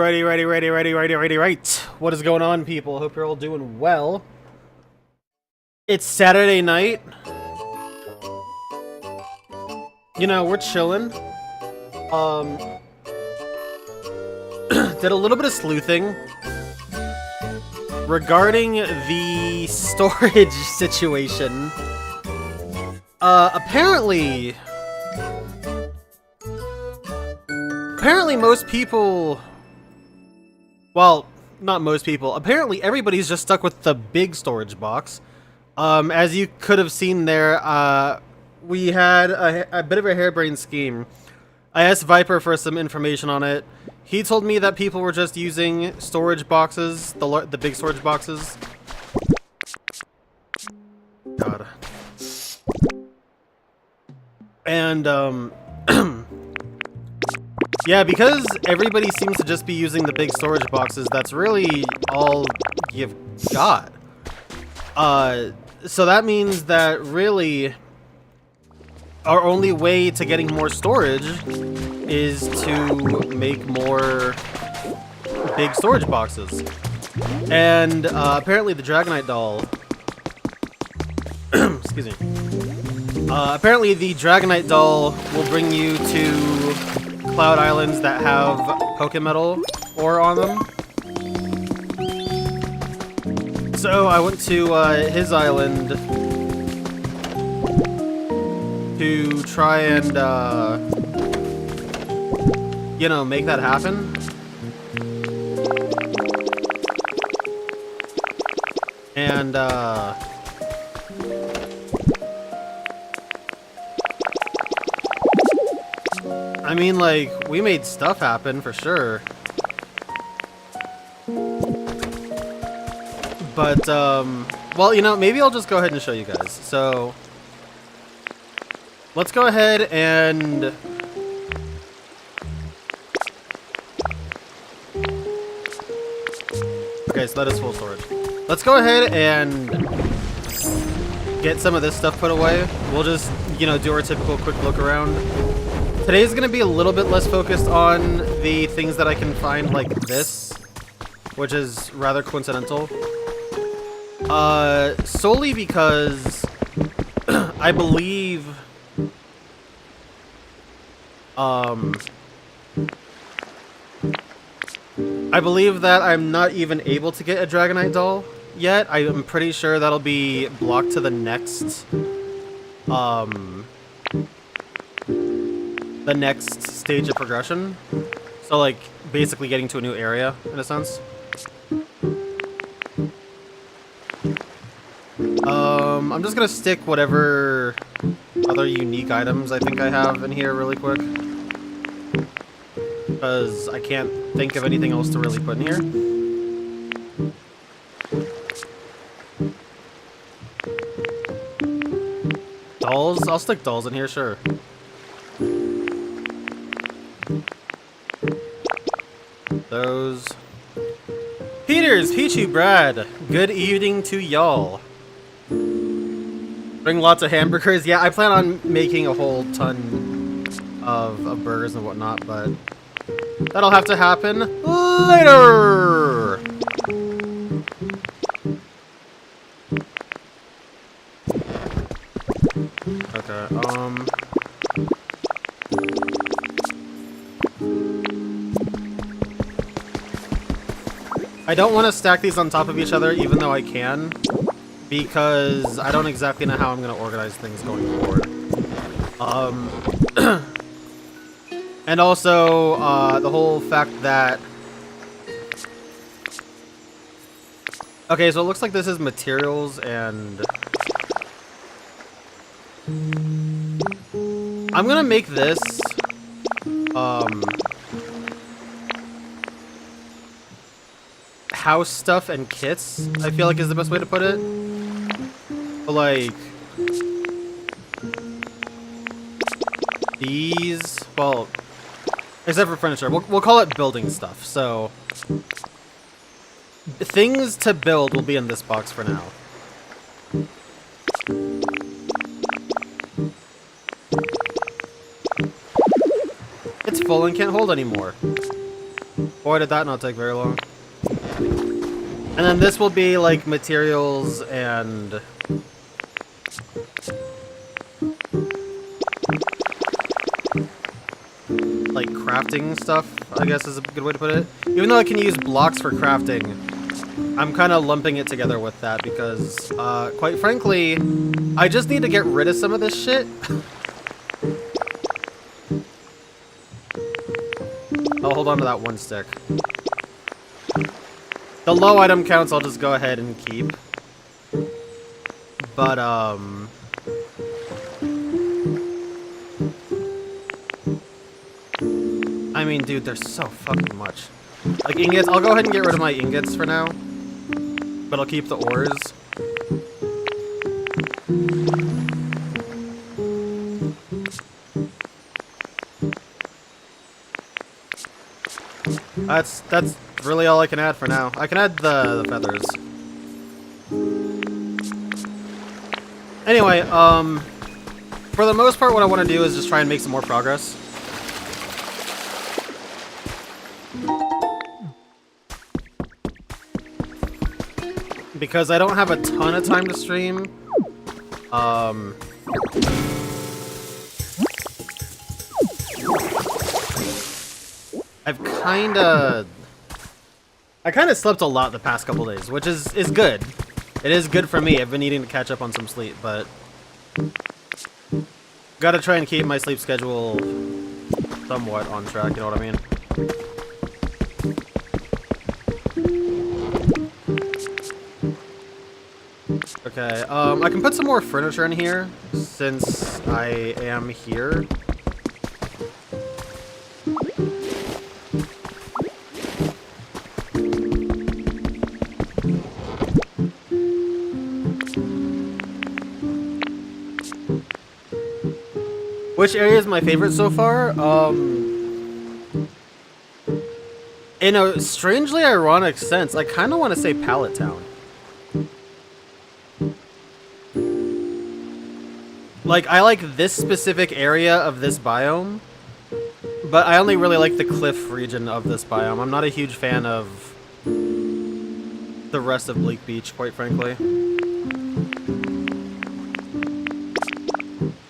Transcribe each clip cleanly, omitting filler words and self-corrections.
Right. What is going on, people? Hope you're all doing well. It's Saturday night. You know, we're chilling. Did a little bit of sleuthing regarding the storage situation. Apparently most people, well, not most people, apparently everybody's just stuck with the big storage box. As you could have seen there, we had a bit of a harebrained scheme. I asked Viper for some information on it. He told me that people were just using storage boxes, the big storage boxes. God. And, yeah, because everybody seems to just be using the big storage boxes, that's really all you've got. So that means that really our only way to getting more storage is to make more big storage boxes. And apparently the Dragonite doll excuse me. Apparently the Dragonite doll will bring you to Cloud Islands that have Pokemetal ore on them. So I went to his island to try and, you know, make that happen. And, I mean, like, we made stuff happen for sure. But, well, you know, maybe I'll just go ahead and show you guys. So, let's go ahead and okay, so that is full storage. Let's go ahead and get some of this stuff put away. We'll just, you know, do our typical quick look around. Today's going to be a little bit less focused on the things that I can find like this, which is rather coincidental. Solely because I believe that I'm not even able to get a Dragonite doll yet. I'm pretty sure that'll be blocked to the next stage of progression. So, like, basically getting to a new area, in a sense. I'm just gonna stick whatever other unique items I think I have in here really quick. Because I can't think of anything else to really put in here. Dolls? I'll stick dolls in here, sure. Those. Peters, Pichu, Brad. Good evening to y'all. Bring lots of hamburgers. Yeah, I plan on making a whole ton of burgers and whatnot, but that'll have to happen later. Okay, I don't want to stack these on top of each other, even though I can, because I don't exactly know how I'm going to organize things going forward. And also, the whole fact that... Okay, so it looks like this is materials, and... I'm gonna make this, house stuff and kits, I feel like is the best way to put it. But, like... These... Well... Except for furniture. We'll call it building stuff, so... Things to build will be in this box for now. It's full and can't hold anymore. Boy, did that not take very long. And then this will be like materials and like crafting stuff, I guess is a good way to put it. Even though I can use blocks for crafting, I'm kind of lumping it together with that because, quite frankly, I just need to get rid of some of this shit. I'll hold on to that one stick. The low item counts I'll just go ahead and keep. But, I mean, dude, there's so fucking much. Like, ingots, I'll go ahead and get rid of my ingots for now. But I'll keep the ores. That's really all I can add for now. I can add the feathers. Anyway, for the most part, what I want to do is just try and make some more progress. Because I don't have a ton of time to stream. I kinda slept a lot the past couple days, which is good. It is good for me. I've been needing to catch up on some sleep, but gotta try and keep my sleep schedule somewhat on track, you know what I mean? Okay, I can put some more furniture in here since I am here. Which area is my favorite so far? In a strangely ironic sense, I kind of want to say Pallet Town. Like, I like this specific area of this biome, but I only really like the cliff region of this biome. I'm not a huge fan of the rest of Bleak Beach, quite frankly.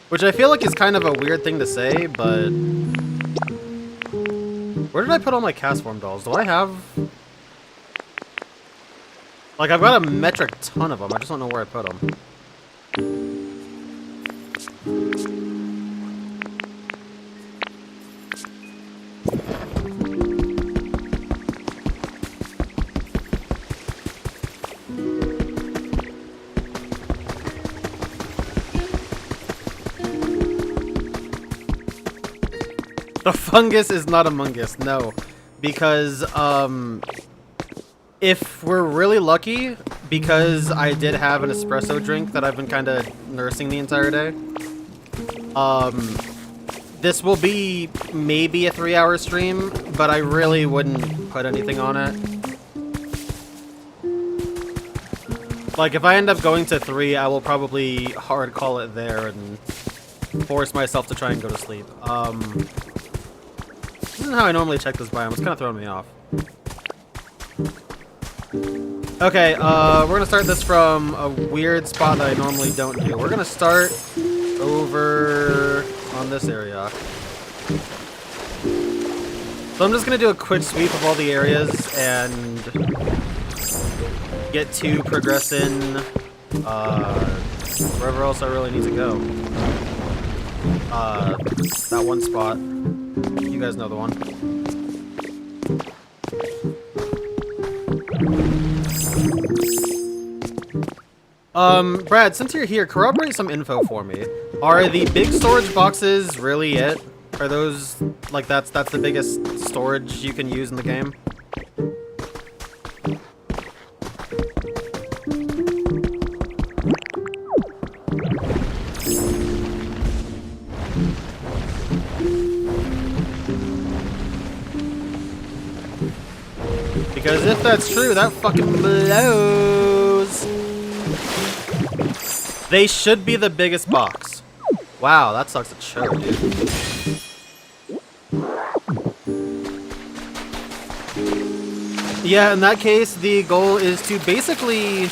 Which I feel like is kind of a weird thing to say, but... Where did I put all my cast form dolls? Do I have... Like, I've got a metric ton of them. I just don't know where I put them. The fungus is not Among Us, no. Because, if we're really lucky, because I did have an espresso drink that I've been kind of nursing the entire day, this will be maybe a 3-hour stream, but I really wouldn't put anything on it. Like, if I end up going to 3, I will probably hard call it there and force myself to try and go to sleep. This isn't how I normally check this biome. It's kind of throwing me off. Okay, we're gonna start this from a weird spot that I normally don't do. We're gonna start over on this area. So I'm just gonna do a quick sweep of all the areas and get to progressing wherever else I really need to go. That one spot. You guys know the one. Brad, since you're here, corroborate some info for me. Are the big storage boxes really it? Are those, like, that's the biggest storage you can use in the game? Because if that's true, that fucking blows. They should be the biggest box. Wow, that sucks to show, dude. Yeah, in that case, the goal is to basically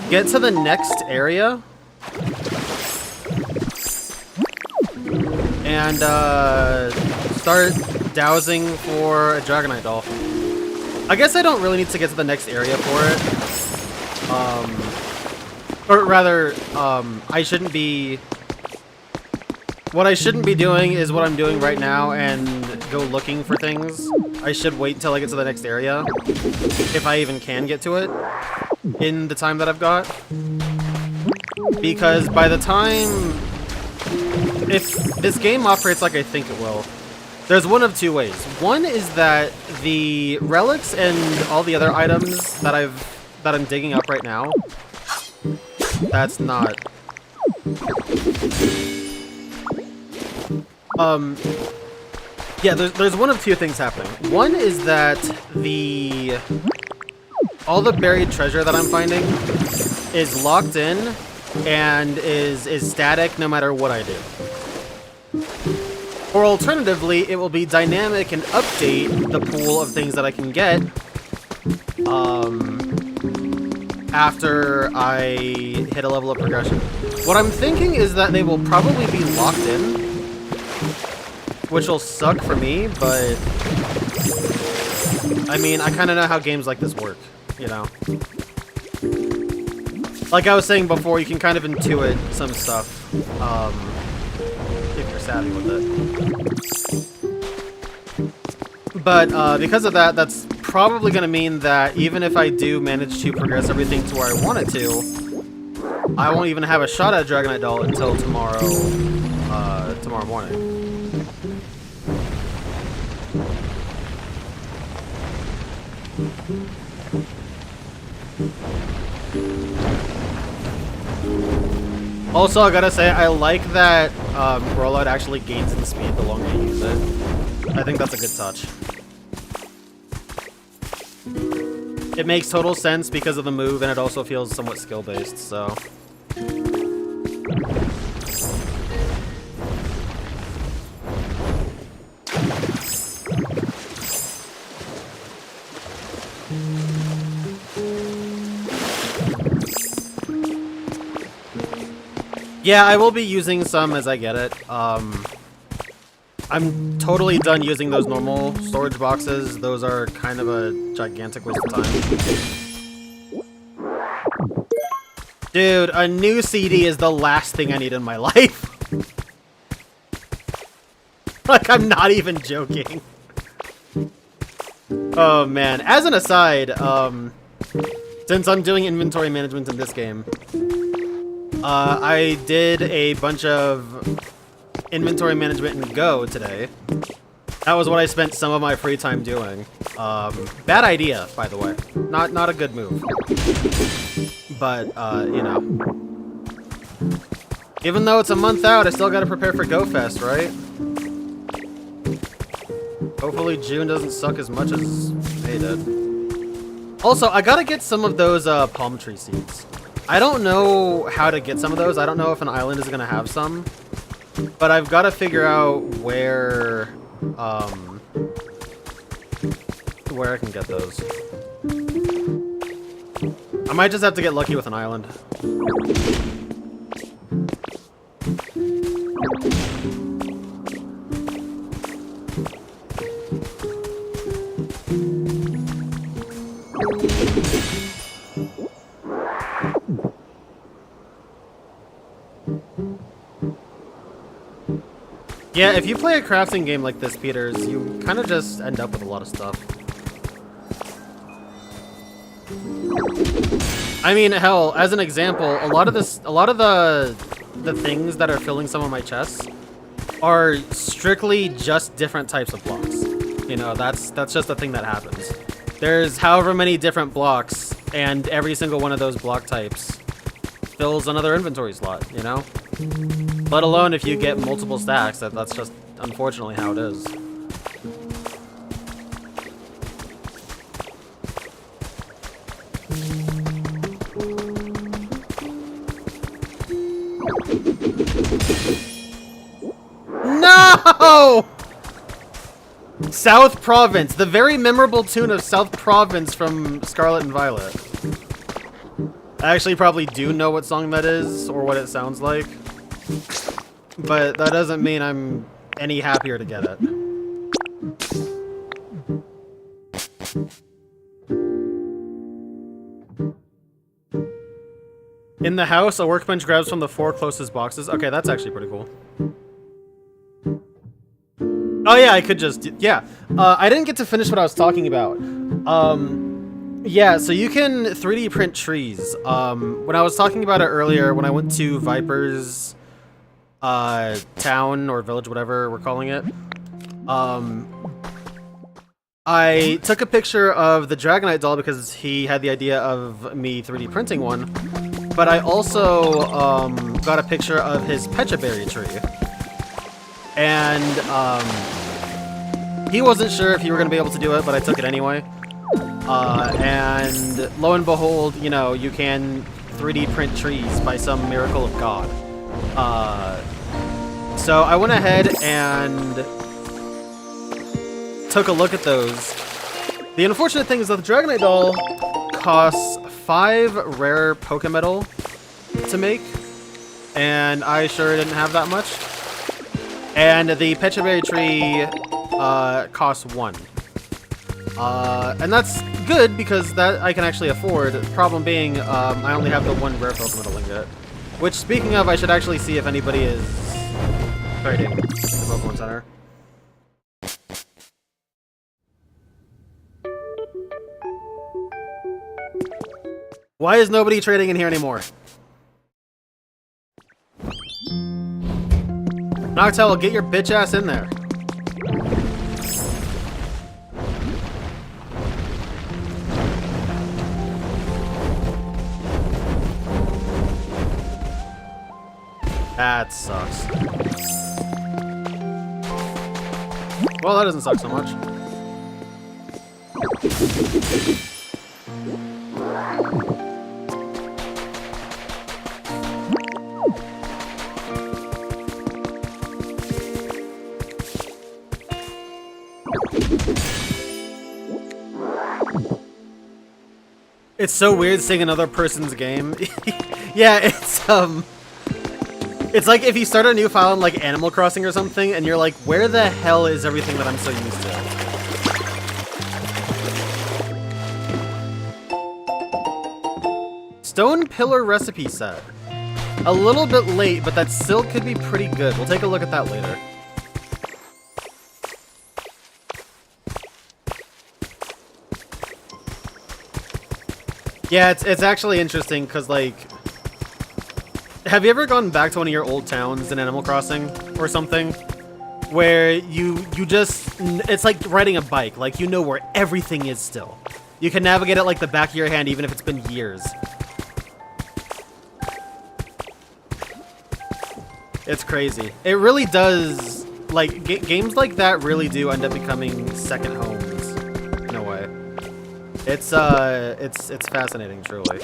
get to the next area and start dowsing for a Dragonite doll. I guess I don't really need to get to the next area for it. Or rather, I shouldn't be... What I shouldn't be doing is what I'm doing right now and go looking for things. I should wait until I get to the next area, if I even can get to it in the time that I've got. Because by the time... If this game operates like I think it will, there's one of two ways. One is that the relics and all the other items that I'm digging up right now, that's not... Yeah, there's one of two things happening. One is that all the buried treasure that I'm finding is locked in and is static no matter what I do. Or alternatively, it will be dynamic and update the pool of things that I can get after I hit a level of progression. What I'm thinking is that they will probably be locked in, which will suck for me, but I mean, I kind of know how games like this work, you know? Like I was saying before, you can kind of intuit some stuff, if you're savvy with it. But because of that, that's probably going to mean that even if I do manage to progress everything to where I want it to, I won't even have a shot at Dragonite Doll until tomorrow morning. Also, I gotta say, I like that rollout actually gains in speed the longer you use it. I think that's a good touch. It makes total sense because of the move, and it also feels somewhat skill-based, so... Yeah, I will be using some as I get it. I'm totally done using those normal storage boxes. Those are kind of a gigantic waste of time. Dude, a new CD is the last thing I need in my life. Like, I'm not even joking. Oh, man. As an aside, since I'm doing inventory management in this game, I did a bunch of inventory management in Go today. That was what I spent some of my free time doing. Bad idea, by the way. Not a good move. But, you know. Even though it's a month out, I still gotta prepare for Go Fest, right? Hopefully June doesn't suck as much as May did. Also, I gotta get some of those palm tree seeds. I don't know how to get some of those. I don't know if an island is gonna have some. But I've got to figure out where I can get those. I might just have to get lucky with an island. Yeah, if you play a crafting game like this, Peters, you kind of just end up with a lot of stuff. I mean, hell, as an example, a lot of the things that are filling some of my chests are strictly just different types of blocks. You know, that's just a thing that happens. There's however many different blocks, and every single one of those block types fills another inventory slot, you know? Let alone if you get multiple stacks, that's just unfortunately how it is. No! South Province, the very memorable tune of South Province from Scarlet and Violet. I actually probably do know what song that is, or what it sounds like. But that doesn't mean I'm any happier to get it. In the house, a workbench grabs from the 4 closest boxes. Okay, that's actually pretty cool. Oh yeah, I could just... Yeah. I didn't get to finish what I was talking about. Yeah, so you can 3D print trees. When I was talking about it earlier, when I went to Viper's town or village, whatever we're calling it, I took a picture of the Dragonite doll because he had the idea of me 3D printing one. But I also got a picture of his Pechaberry tree. And he wasn't sure if you were going to be able to do it, but I took it anyway. And lo and behold, you know, you can 3D print trees by some miracle of God. So I went ahead and took a look at those. The unfortunate thing is that the Dragonite doll costs 5 rare Pokemetal to make, and I sure didn't have that much. And the Pechaberry tree costs 1. And that's good because that I can actually afford. The problem being, I only have the 1 rare Pokemetal ingot. Which, speaking of, I should actually see if anybody is trading at the Pokemon Center. Why is nobody trading in here anymore? Noctowl, get your bitch ass in there. That sucks. Well, that doesn't suck so much. It's so weird seeing another person's game. Yeah, it's like if you start a new file in like Animal Crossing or something, and you're like, where the hell is everything that I'm so used to? Stone Pillar recipe set. A little bit late, but that still could be pretty good. We'll take a look at that later. Yeah, it's actually interesting because, like, have you ever gone back to one of your old towns in Animal Crossing or something where you just, it's like riding a bike, like you know where everything is still. You can navigate it like the back of your hand even if it's been years. It's crazy. It really does, like, games like that really do end up becoming second homes in a way. It's fascinating, truly.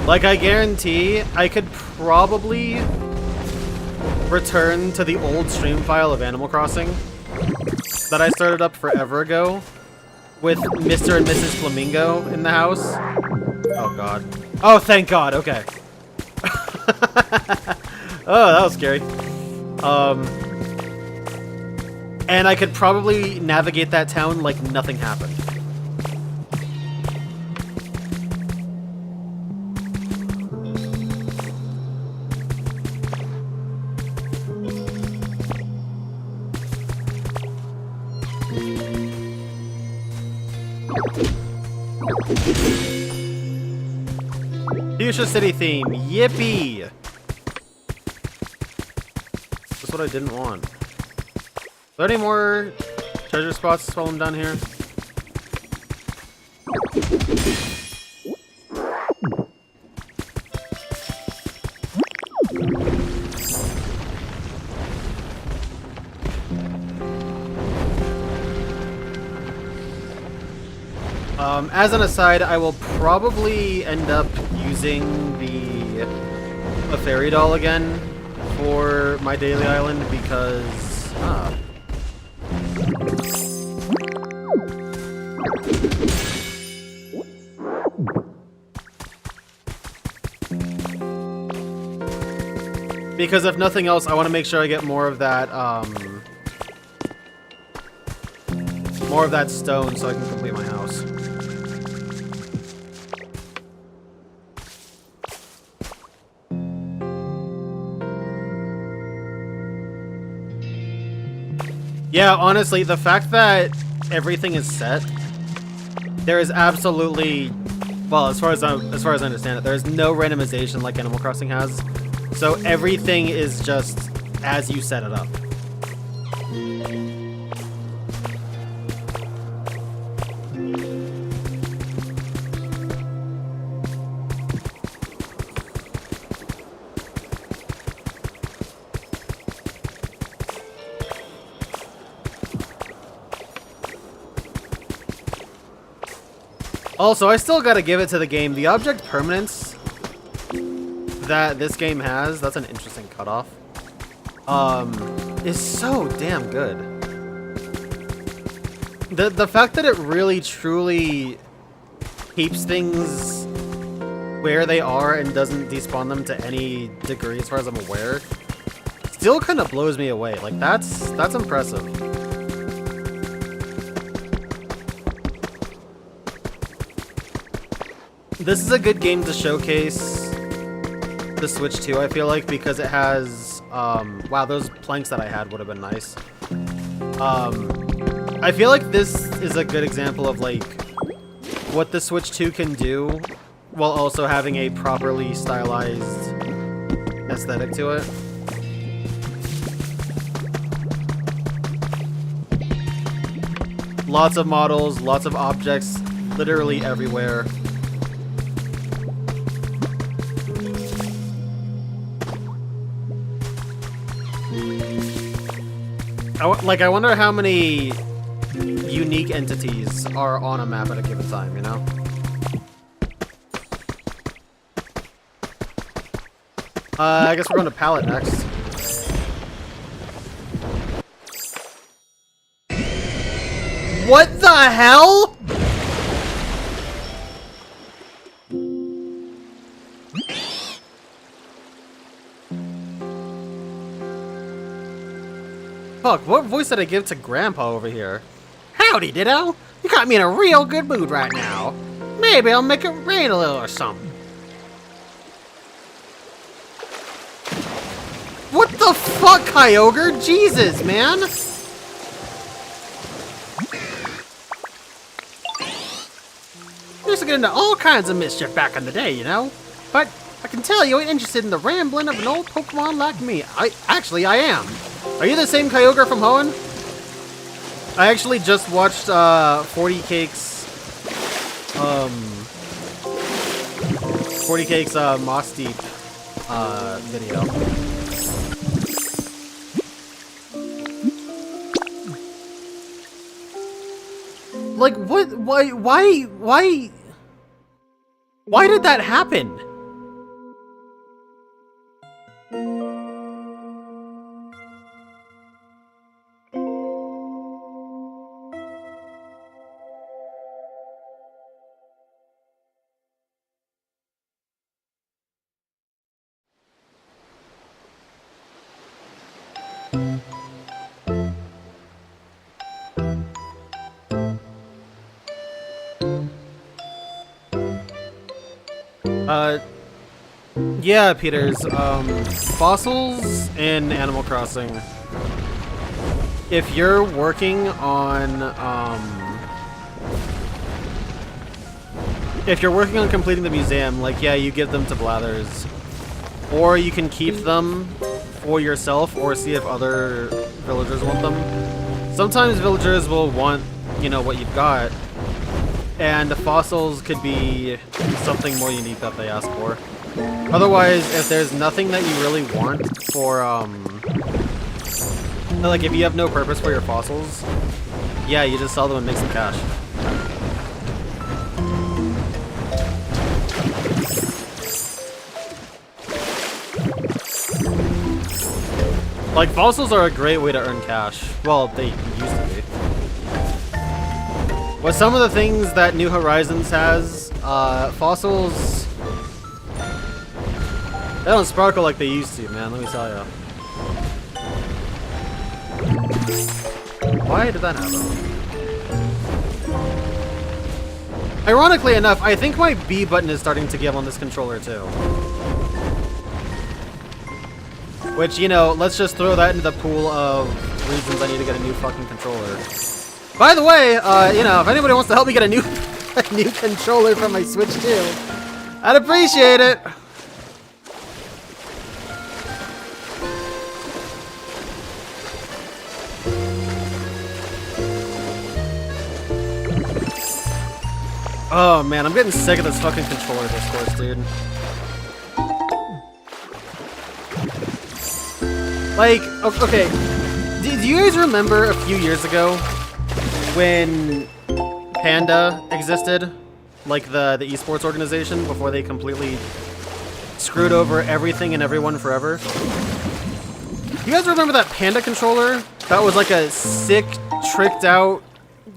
Like, I guarantee I could probably return to the old stream file of Animal Crossing that I started up forever ago with Mr. and Mrs. Flamingo in the house. Oh god. Oh, thank god, okay. Oh, that was scary. And I could probably navigate that town like nothing happened. Fuchsia City theme, yippee! That's what I didn't want. Are there any more treasure spots while I'm down here? As an aside, I will probably end up using a fairy doll again for my daily island because because if nothing else, I want to make sure I get more of that stone so I can complete my house. Yeah, honestly, the fact that everything is set, there is absolutely, well, as far as I understand it, there is no randomization like Animal Crossing has. So everything is just as you set it up. Also, I still gotta give it to the game. The object permanence that this game has, that's an interesting cutoff, is so damn good. The fact that it really truly keeps things where they are and doesn't despawn them to any degree as far as I'm aware still kind of blows me away. Like, that's impressive. This is a good game to showcase the Switch 2, I feel like, because it has, wow, those planks that I had would have been nice. I feel like this is a good example of, like, what the Switch 2 can do while also having a properly stylized aesthetic to it. Lots of models, lots of objects, literally everywhere. I wonder how many unique entities are on a map at a given time, you know? I guess we're going to Pallet next. What the hell? Fuck, what voice did I give to Grandpa over here? Howdy, Ditto! You got me in a real good mood right now. Maybe I'll make it rain a little or something. What the fuck, Kyogre? Jesus, man! I used to get into all kinds of mischief back in the day, you know? But I can tell you ain't interested in the rambling of an old Pokemon like me. Actually, I am. Are you the same Kyogre from Hoenn? I actually just watched 40 Cakes Moss Deep video. Like, what? Why did that happen? Yeah, Peters, fossils in Animal Crossing. If you're working on, completing the museum, like, yeah, you give them to Blathers. Or you can keep them for yourself, or see if other villagers want them. Sometimes villagers will want, you know, what you've got. And the fossils could be something more unique that they ask for. Otherwise, if there's nothing that you really want for, like if you have no purpose for your fossils, yeah, you just sell them and make some cash. Like, fossils are a great way to earn cash. Well, they used to be. With some of the things that New Horizons has, fossils... They don't sparkle like they used to, man, let me tell ya. Why did that happen? Ironically enough, I think my B button is starting to give on this controller too. Which, you know, let's just throw that into the pool of reasons I need to get a new fucking controller. By the way, you know, if anybody wants to help me get a new controller for my Switch too, I'd appreciate it. Oh man, I'm getting sick of this fucking controller discourse, dude. Like, okay, do you guys remember a few years ago when Panda existed? Like the esports organization, before they completely screwed over everything and everyone forever? You guys remember that Panda controller? That was like a sick, tricked out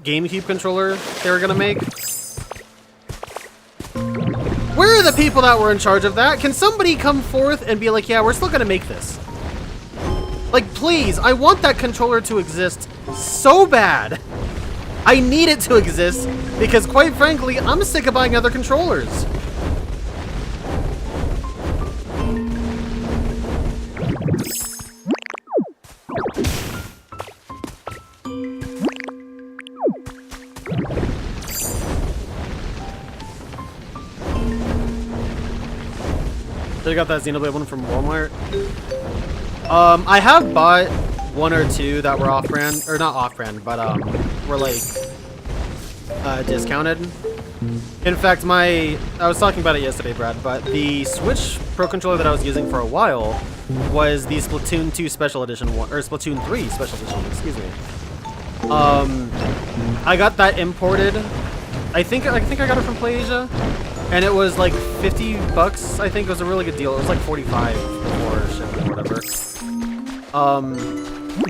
GameCube controller they were gonna make? Where are the people that were in charge of that? Can somebody come forth and be like, yeah, we're still gonna make this? Like, please, I want that controller to exist so bad. I need it to exist because, quite frankly, I'm sick of buying other controllers. They got that Xenoblade one from Walmart. I have bought one or two that were off-brand, or not off-brand, but were like discounted. In fact, I was talking about it yesterday, Brad, but the Switch Pro Controller that I was using for a while was the Splatoon 2 Special Edition one, or Splatoon 3 Special Edition, excuse me. I got that imported. I think I got it from PlayAsia. And it was like 50 bucks, I think. It was a really good deal. It was like 45 before shipping or whatever.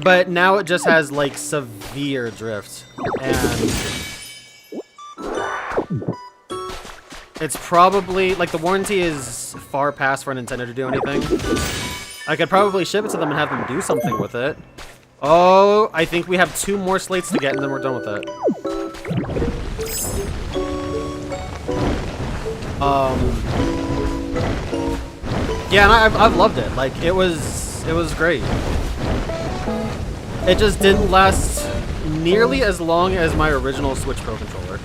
But now it just has like severe drift. And it's probably, like, the warranty is far past for Nintendo to do anything. I could probably ship it to them and have them do something with it. Oh, I think we have 2 more slates to get and then we're done with it. Yeah, and I've loved it. Like, it was great. It just didn't last nearly as long as my original Switch Pro controller.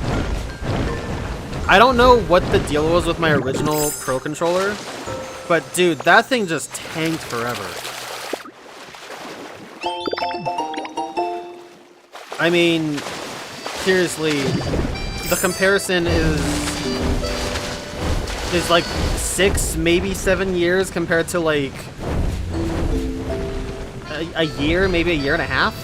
I don't know what the deal was with my original Pro controller, but dude, that thing just tanked forever. I mean, seriously, the comparison is like 6, maybe 7 years compared to like a year, maybe a year and a half.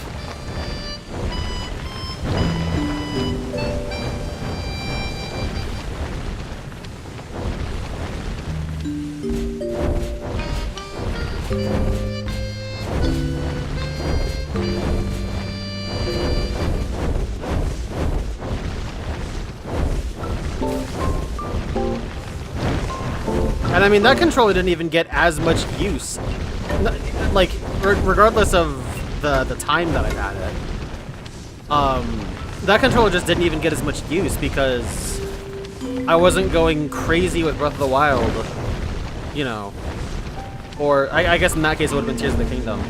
And I mean, that controller didn't even get as much use. Like, regardless of the time that I've had it. That controller just didn't even get as much use because I wasn't going crazy with Breath of the Wild, you know. Or, I guess in that case it would have been Tears of the Kingdom.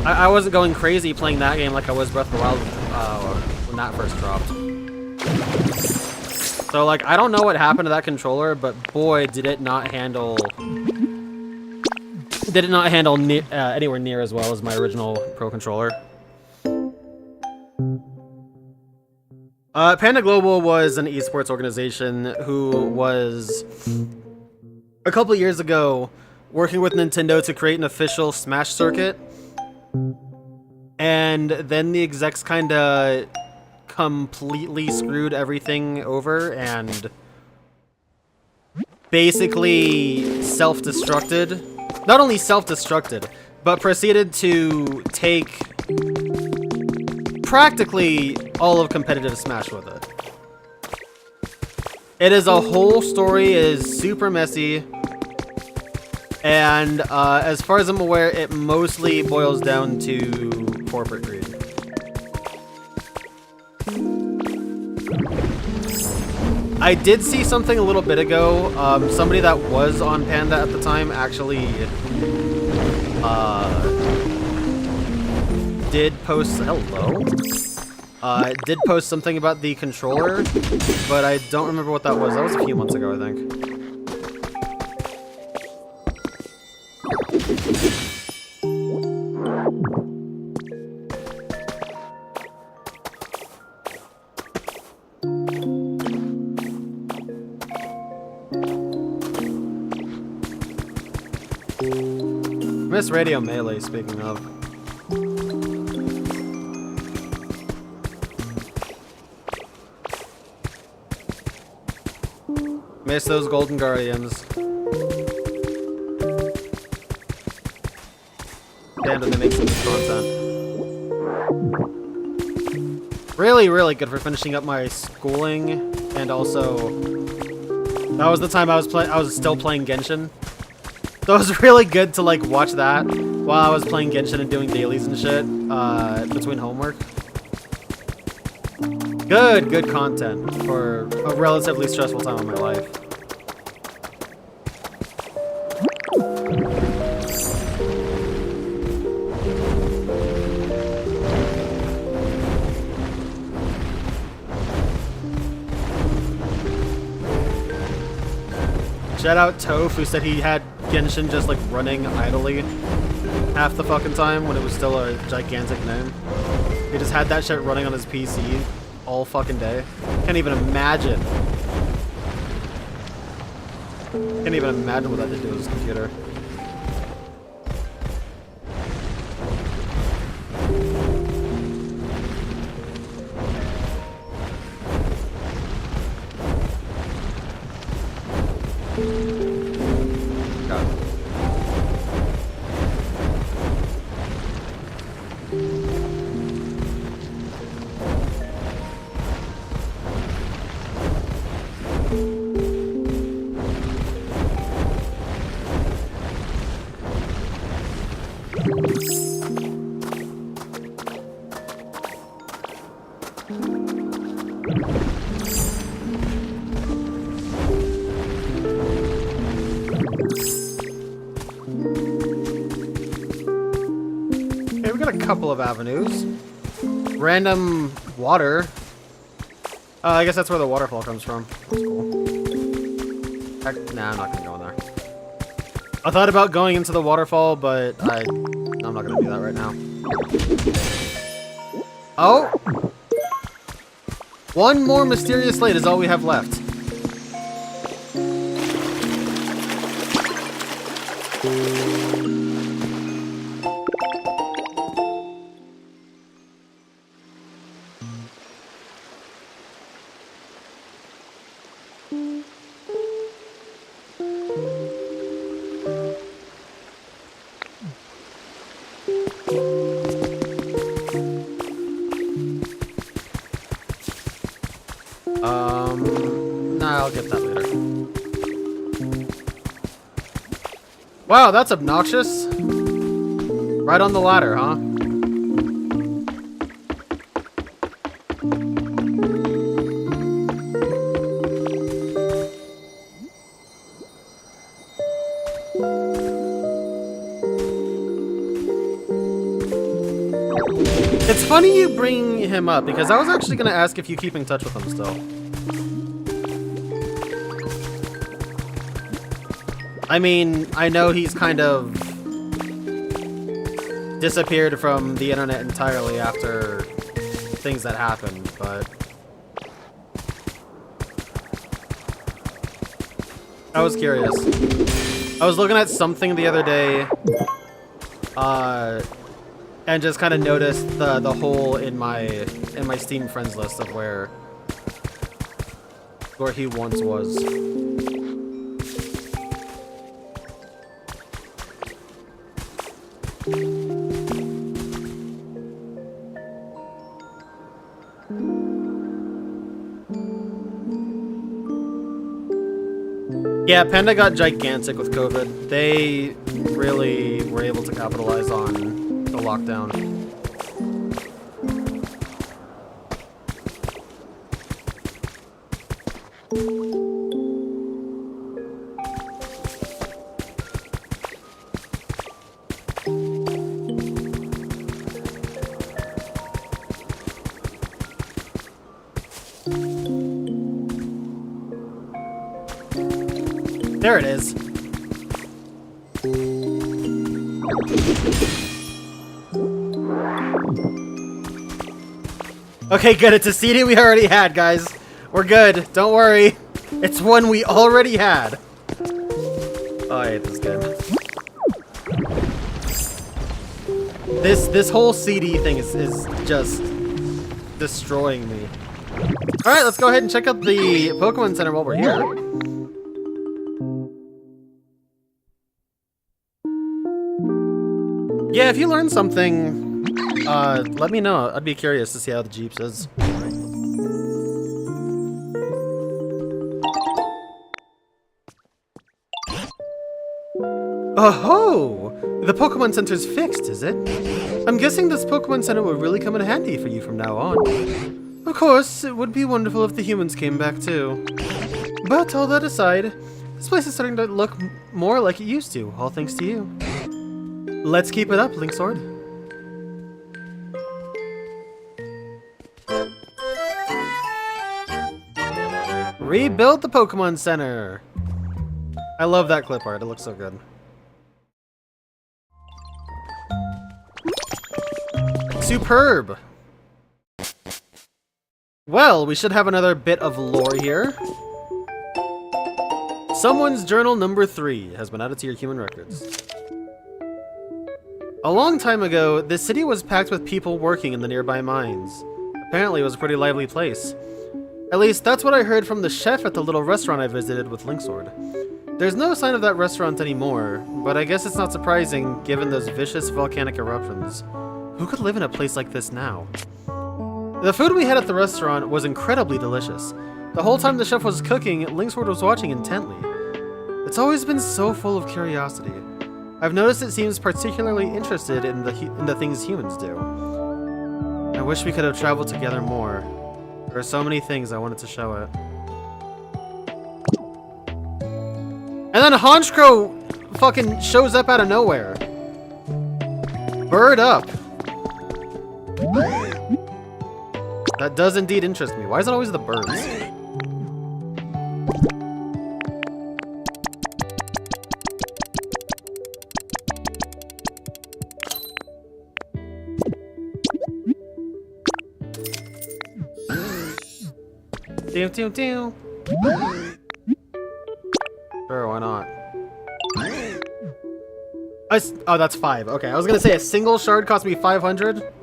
I wasn't going crazy playing that game like I was Breath of the Wild when that first dropped. So, like, I don't know what happened to that controller, but boy, did it not handle anywhere near as well as my original Pro controller. Panda Global was an esports organization who was, a couple years ago, working with Nintendo to create an official Smash circuit. And then the execs kinda completely screwed everything over and basically self-destructed. Not only self-destructed, but proceeded to take practically all of competitive Smash with it. It is a whole story, it is super messy, and as far as I'm aware, it mostly boils down to corporate greed. I did see something a little bit ago. Somebody that was on Panda at the time actually did post did post something about the controller, but I don't remember what that was. That was a few months ago, I think. Miss Radio Melee, speaking of. Miss those Golden Guardians. Damn, did they make some good content. Really, really good for finishing up my schooling, and also that was the time I was still playing Genshin. So it was really good to like watch that while I was playing Genshin and doing dailies and shit between homework. Good content for a relatively stressful time of my life. Shout out Toph, who said he had Genshin just like running idly half the fucking time when it was still a gigantic name. He just had that shit running on his PC all fucking day. Can't even imagine. Can't even imagine what that did to his computer. Couple of avenues. Random water. I guess that's where the waterfall comes from. That's cool. Heck, nah, I'm not gonna go in there. I thought about going into the waterfall, but I'm not gonna do that right now. Oh! One more mysterious slate is all we have left. Nah, I'll get that later. Wow, that's obnoxious. Right on the ladder, huh? It's funny you bring him up, because I was actually going to ask if you keep in touch with him still. I mean, I know he's kind of disappeared from the internet entirely after things that happened, but I was curious. I was looking at something the other day, and just kind of noticed the hole in my Steam friends list of where he once was. Yeah, Panda got gigantic with COVID. They really were able to capitalize on the lockdown. There it is. Okay, good. It's a CD we already had, guys. We're good. Don't worry. It's one we already had. Oh, I hate this game. This whole CD thing is just destroying me. Alright, let's go ahead and check out the Pokemon Center while we're here. Yeah, if you learned something, let me know. I'd be curious to see how the Jeeps is. Oh-ho! The Pokemon Center's fixed, is it? I'm guessing this Pokemon Center will really come in handy for you from now on. Of course, it would be wonderful if the humans came back too. But all that aside, this place is starting to look more like it used to, all thanks to you. Let's keep it up, Linksword. Rebuild the Pokemon Center. I love that clip art. It looks so good. Superb. Well, we should have another bit of lore here. Someone's journal number 3 has been added to your human records. A long time ago, this city was packed with people working in the nearby mines. Apparently, it was a pretty lively place. At least, that's what I heard from the chef at the little restaurant I visited with Linksword. There's no sign of that restaurant anymore, but I guess it's not surprising given those vicious volcanic eruptions. Who could live in a place like this now? The food we had at the restaurant was incredibly delicious. The whole time the chef was cooking, Linksword was watching intently. It's always been so full of curiosity. I've noticed it seems particularly interested in the things humans do. I wish we could have traveled together more. There are so many things I wanted to show it. And then Honchkrow fucking shows up out of nowhere. Bird up. That does indeed interest me. Why is it always the birds? Sure, why not? Oh, that's 5. Okay, I was gonna say a single shard cost me 500.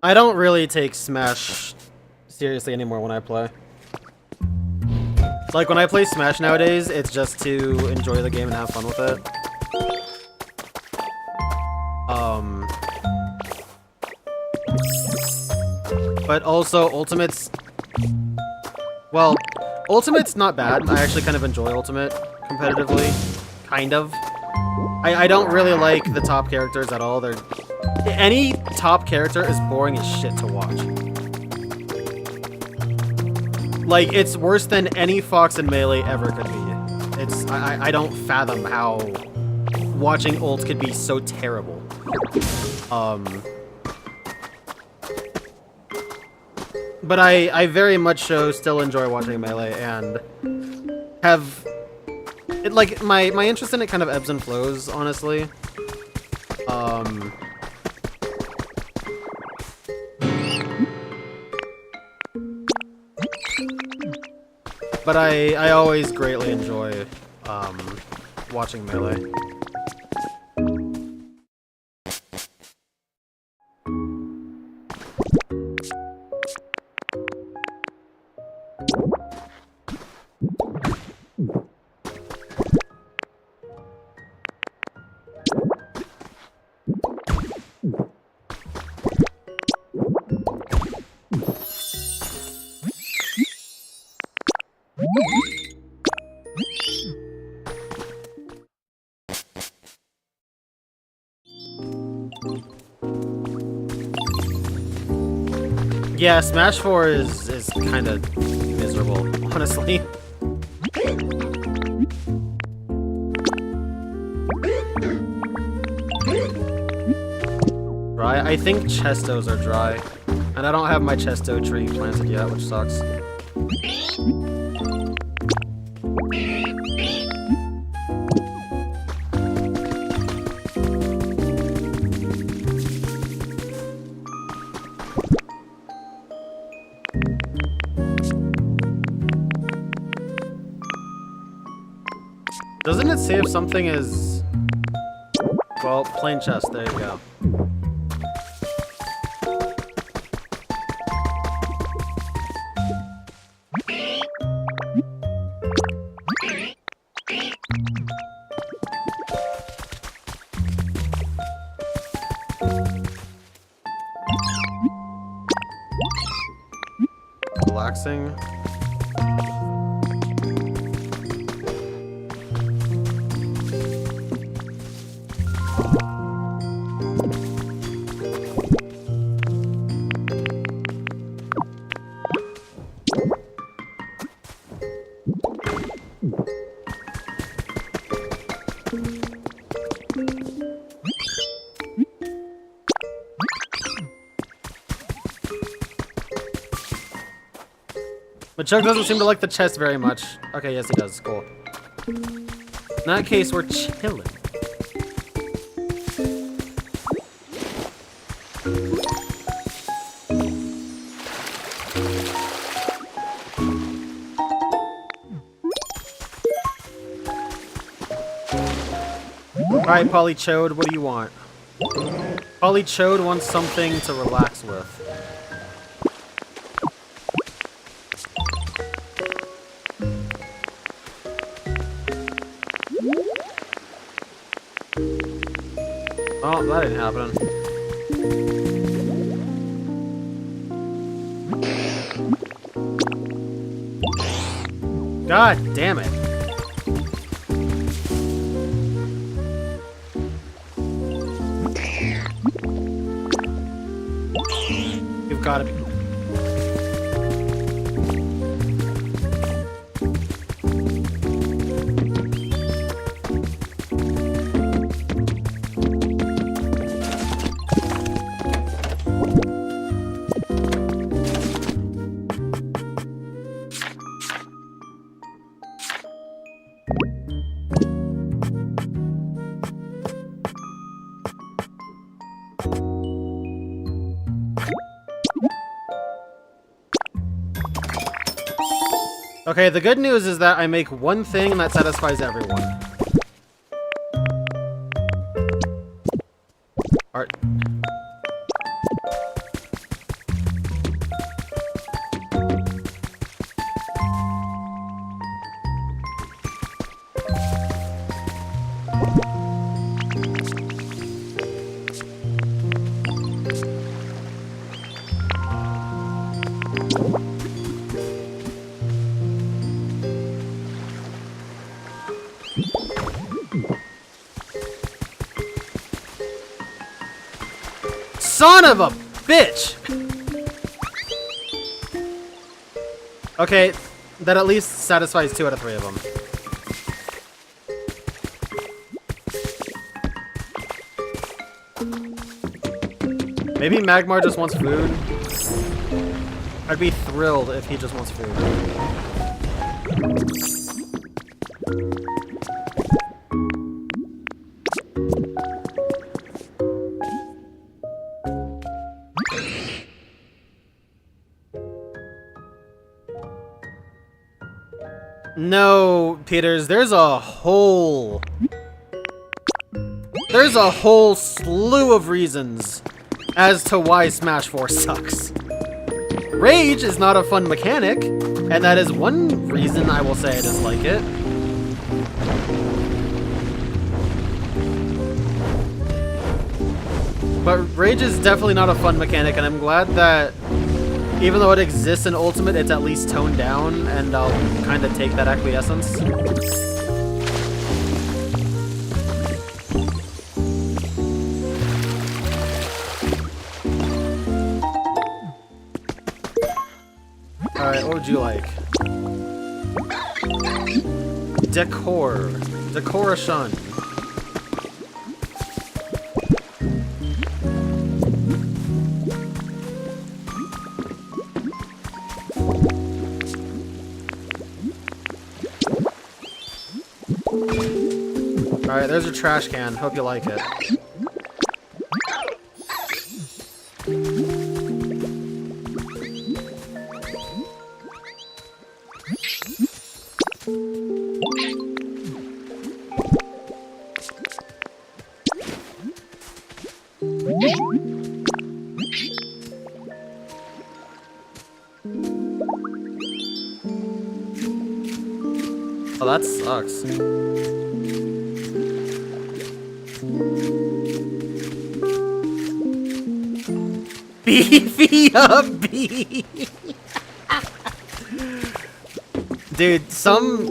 I don't really take Smash seriously anymore when I play. Like, when I play Smash nowadays, it's just to enjoy the game and have fun with it. But also, Ultimate's... Well, Ultimate's not bad. I actually kind of enjoy Ultimate competitively. Kind of. I don't really like the top characters at all. They're... Any top character is boring as shit to watch. Like, it's worse than any Fox in Melee ever could be. It's... I don't fathom how watching ult could be so terrible. But I very much so still enjoy watching Melee and have It like my interest in it kind of ebbs and flows, honestly. But I always greatly enjoy watching Melee. Yeah, Smash 4 is kind of miserable, honestly. Dry? I think Chestos are dry. And I don't have my Chesto tree planted yet, which sucks. Doesn't it say if something is... Well, plain chest, there you go. Relaxing. But Chuck doesn't seem to like the chest very much. Okay, yes he does. Cool. In that case, we're chilling. Alright, Polychode, what do you want? Polychode wants something to relax with. Oh, that didn't happen. God damn it. You've got to be... Okay, the good news is that I make one thing that satisfies everyone. Art. Son of a bitch! Okay, that at least satisfies 2 out of 3 of them. Maybe Magmar just wants food? I'd be thrilled if he just wants food. No, Peters, there's a whole slew of reasons as to why Smash 4 sucks. Rage is not a fun mechanic, and that is one reason I will say I dislike it. But Rage is definitely not a fun mechanic, and I'm glad that even though it exists in Ultimate, it's at least toned down, and I'll kind of take that acquiescence. Alright, what would you like? Decor. Decoration. Alright, there's a trash can. Hope you like it. Oh, that sucks. Beefy up, B. Dude, some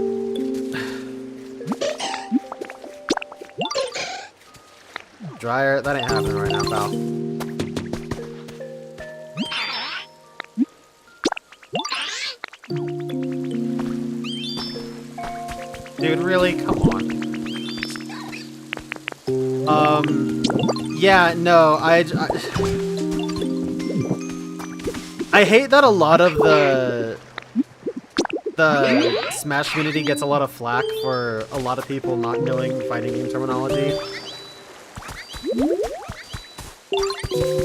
dryer, that ain't happening right now, pal. Dude, really? Come on. Yeah, no, I hate that a lot of the Smash community gets a lot of flack for a lot of people not knowing fighting game terminology.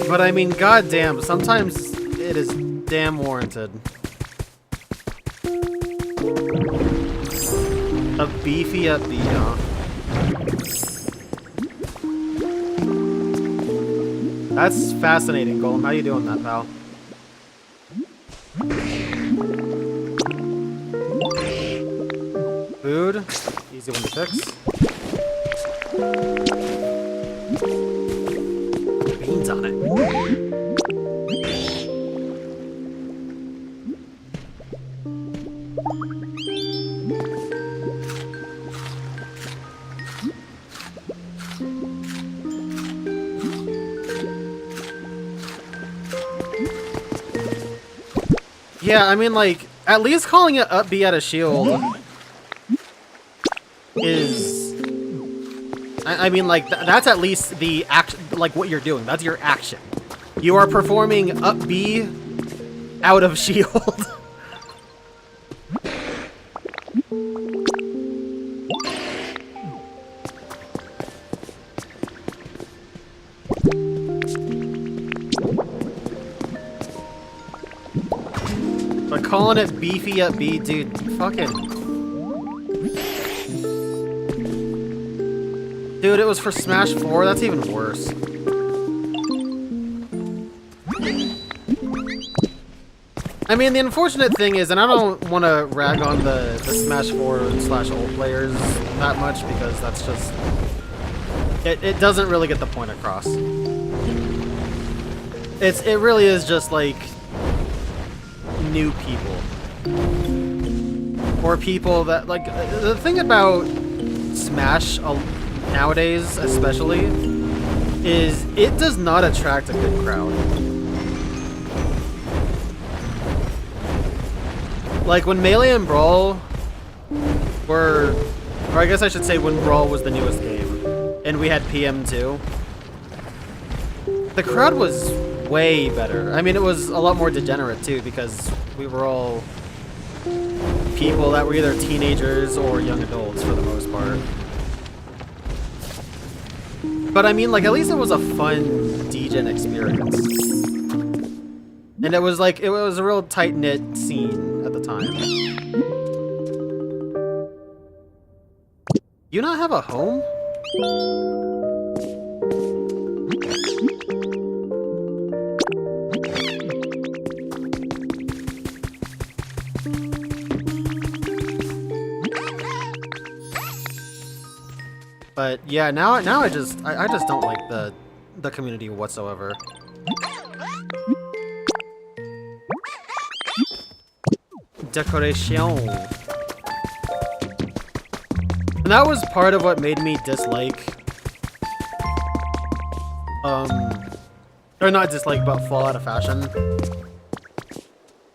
But I mean, goddamn, sometimes it is damn warranted. A beefy up beat, huh? That's fascinating, Golem. How you doing that, pal? Food. Easy one to fix. Beans on it. Yeah, I mean, like, at least calling it up B at a shield is... I mean, like, that's at least the action, like, what you're doing. That's your action. You are performing up B out of shield. But calling it beefy up B, dude, fucking... Dude, it was for Smash 4, that's even worse. I mean, the unfortunate thing is, and I don't want to rag on the Smash 4 slash old players that much, because that's just... It doesn't really get the point across. It really is just, like... new people. Or people that, like, the thing about Smash nowadays especially is it does not attract a good crowd. Like when Melee and Brawl were, or I guess I should say when Brawl was the newest game and we had PM2, the crowd was way better. I mean, it was a lot more degenerate too, because we were all people that were either teenagers or young adults for the most part. But I mean, like, at least it was a fun degen experience. And it was like, it was a real tight-knit scene at the time. You not have a home? But yeah, now I just don't like the community whatsoever. Decoration. And that was part of what made me dislike or not dislike, but fall out of fashion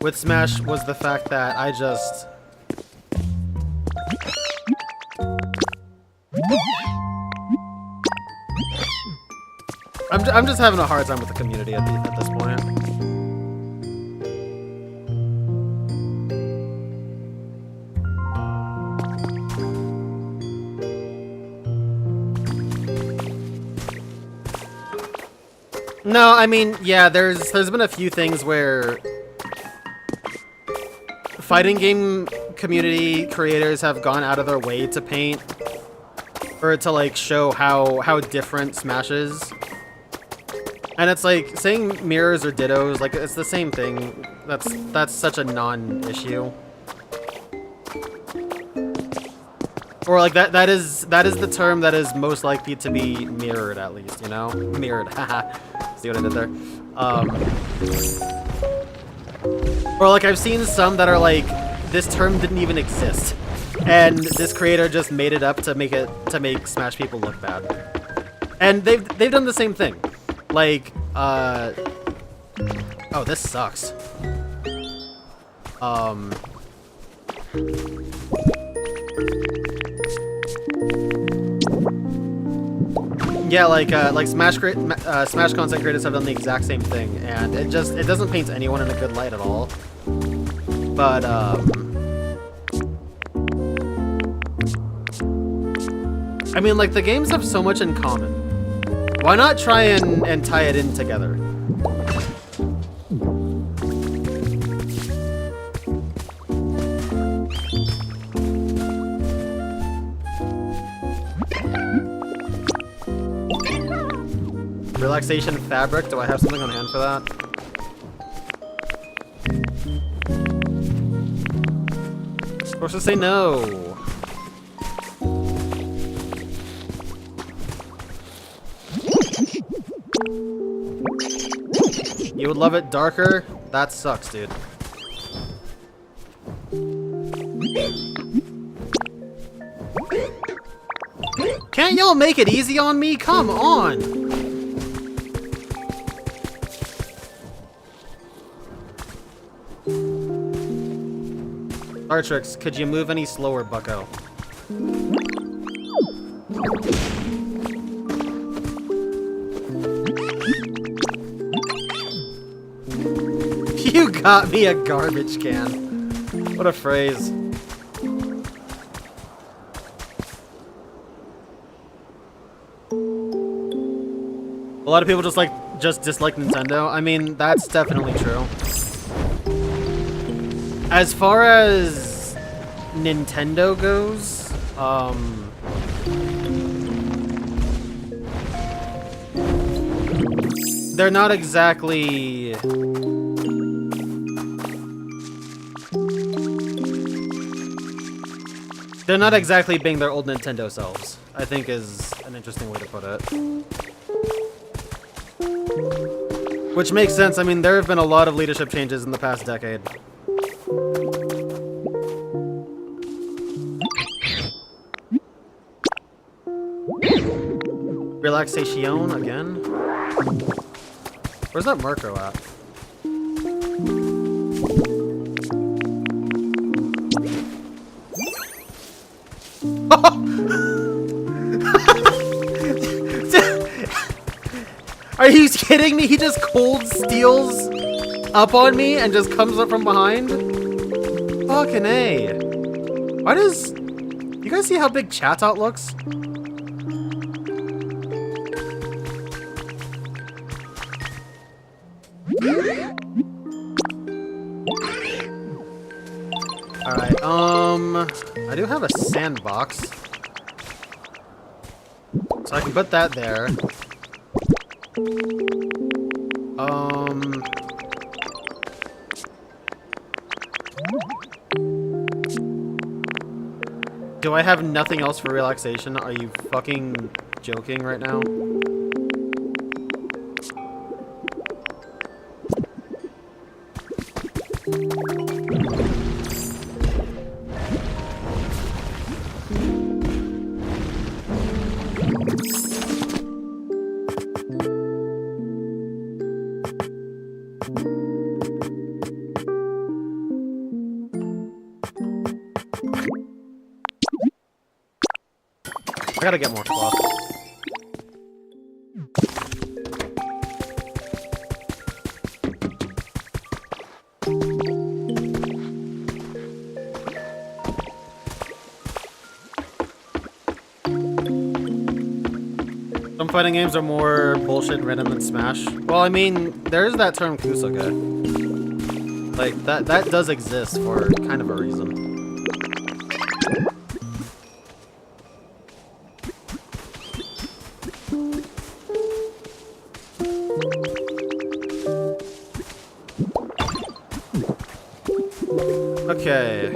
with Smash was the fact that I'm just having a hard time with the community at this point. No, I mean, yeah, there's been a few things where fighting game community creators have gone out of their way to paint or to like show how different Smash is. And it's like saying mirrors or dittos, like it's the same thing. That's such a non-issue. Or like that is the term that is most likely to be mirrored, at least, you know? Mirrored. Haha. See what I did there? Or like I've seen some that are like, this term didn't even exist, and this creator just made it up to make Smash people look bad. And they've done the same thing. Like, oh, this sucks. Yeah, like Smash content creators have done the exact same thing, and it doesn't paint anyone in a good light at all. But I mean, like, the games have so much in common. Why not try and tie it in together? Relaxation fabric. Do I have something on hand for that? Of course, I say no. You would love it darker? That sucks, dude. Can't y'all make it easy on me? Come on! Artrix, could you move any slower, bucko? You got me a garbage can. What a phrase. A lot of people just dislike Nintendo. I mean, that's definitely true. As far as Nintendo goes, they're not exactly... They're not exactly being their old Nintendo selves, I think is an interesting way to put it. Which makes sense. I mean, there have been a lot of leadership changes in the past decade. Relaxation again? Where's that Marco at? Are you kidding me? He just cold steals up on me and just comes up from behind? Fucking A. Why does... You guys see how big Chatot looks? Alright, I do have a sandbox. So I can put that there. Do I have nothing else for relaxation? Are you fucking joking right now? I gotta get more cloth. Some fighting games are more bullshit and random than Smash. Well, I mean, there's that term Kusoge. Like, that does exist for kind of a reason. Okay.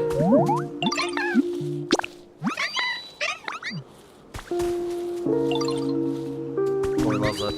Boy loves it.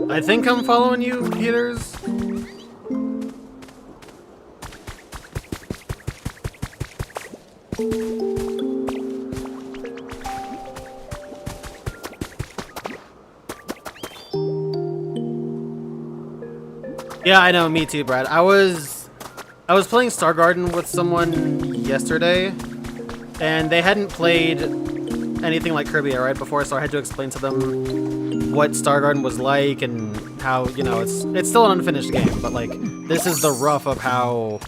I think I'm following you, Peters. Yeah, I know, me too, Brad. I was playing Star Garden with someone yesterday, and they hadn't played anything like Kirby Air Ride before, so I had to explain to them what Star Garden was like and how, you know, it's still an unfinished game, but like this is the rough of how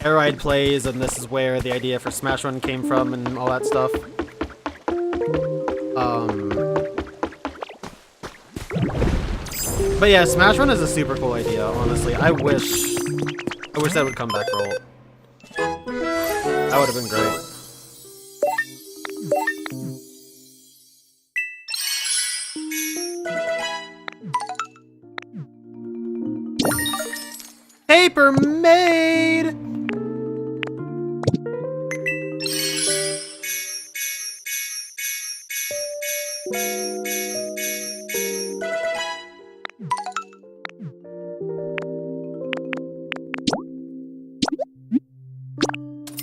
Air Ride plays, and this is where the idea for Smash Run came from and all that stuff. But yeah, Smash Run is a super cool idea, honestly. I wish that would come back roll. That would have been great. Paper Maid!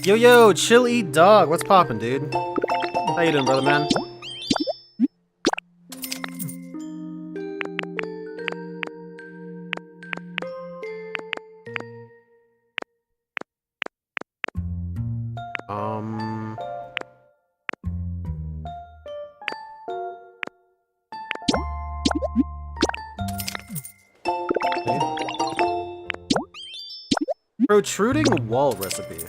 Yo, yo, chill eat dog. What's poppin', dude? How you doing, brother man? Protruding wall recipe.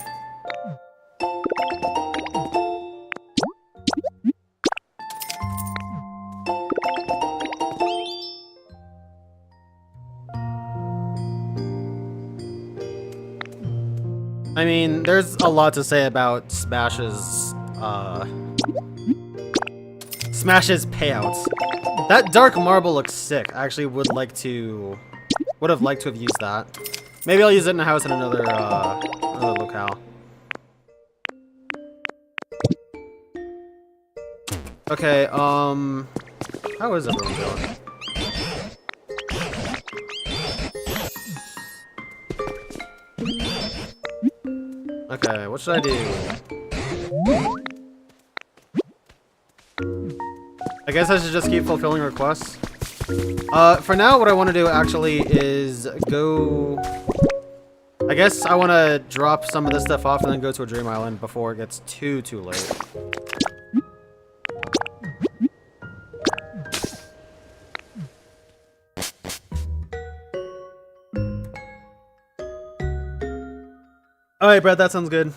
I mean, there's a lot to say about Smash's payouts. That dark marble looks sick. I actually would have liked to have used that. Maybe I'll use it in a house in another locale. Okay, how is everyone doing? Okay, what should I do? I guess I should just keep fulfilling requests. For now, what I want to do actually is go... I guess I want to drop some of this stuff off and then go to a dream island before it gets too late. Alright, Brad, that sounds good.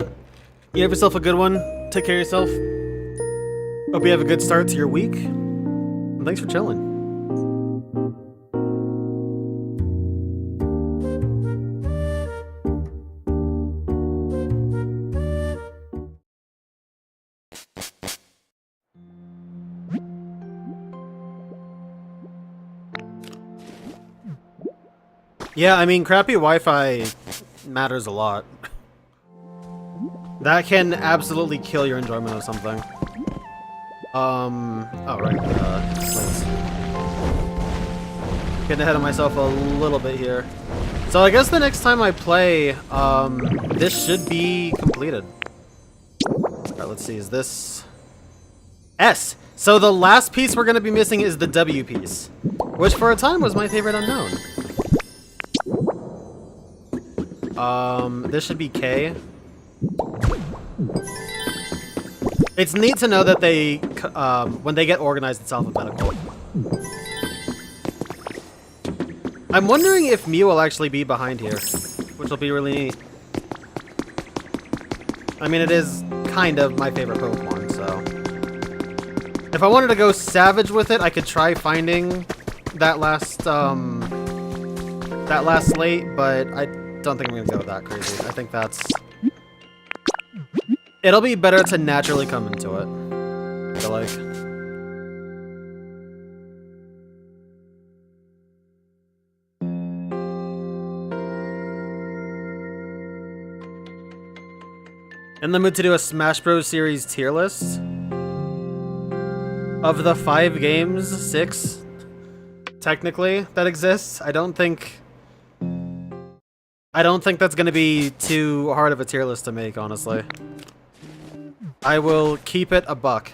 You have yourself a good one. Take care of yourself. Hope you have a good start to your week. And thanks for chilling. Yeah, I mean, crappy Wi-Fi matters a lot. That can absolutely kill your enjoyment of something. Oh right, let's getting ahead of myself a little bit here. So I guess the next time I play, this should be completed. Alright, let's see, is this... S! So the last piece we're gonna be missing is the W piece, which for a time was my favorite unknown. This should be K. It's neat to know that they, when they get organized, it's alphabetical. I'm wondering if Mew will actually be behind here, which will be really neat. I mean, it is kind of my favorite Pokemon, so... If I wanted to go savage with it, I could try finding that last slate, but I don't think I'm gonna go that crazy. I think that's... It'll be better to naturally come into it, I feel like. In the mood to do a Smash Bros. Series tier list? Of the 5 games, 6, technically, that exists, I don't think that's gonna be too hard of a tier list to make, honestly. I will keep it a buck.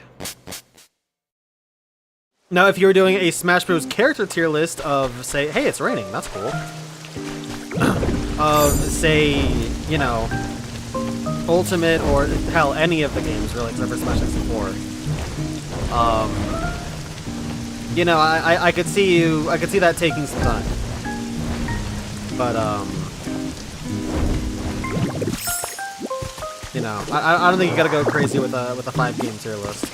Now, if you were doing a Smash Bros. Character tier list of, say, hey, it's raining, that's cool. Of, say, you know, Ultimate or, hell, any of the games, really, except for Smash 64. You know, I could see that taking some time. But, you know, I don't think you gotta go crazy with a 5-game tier list.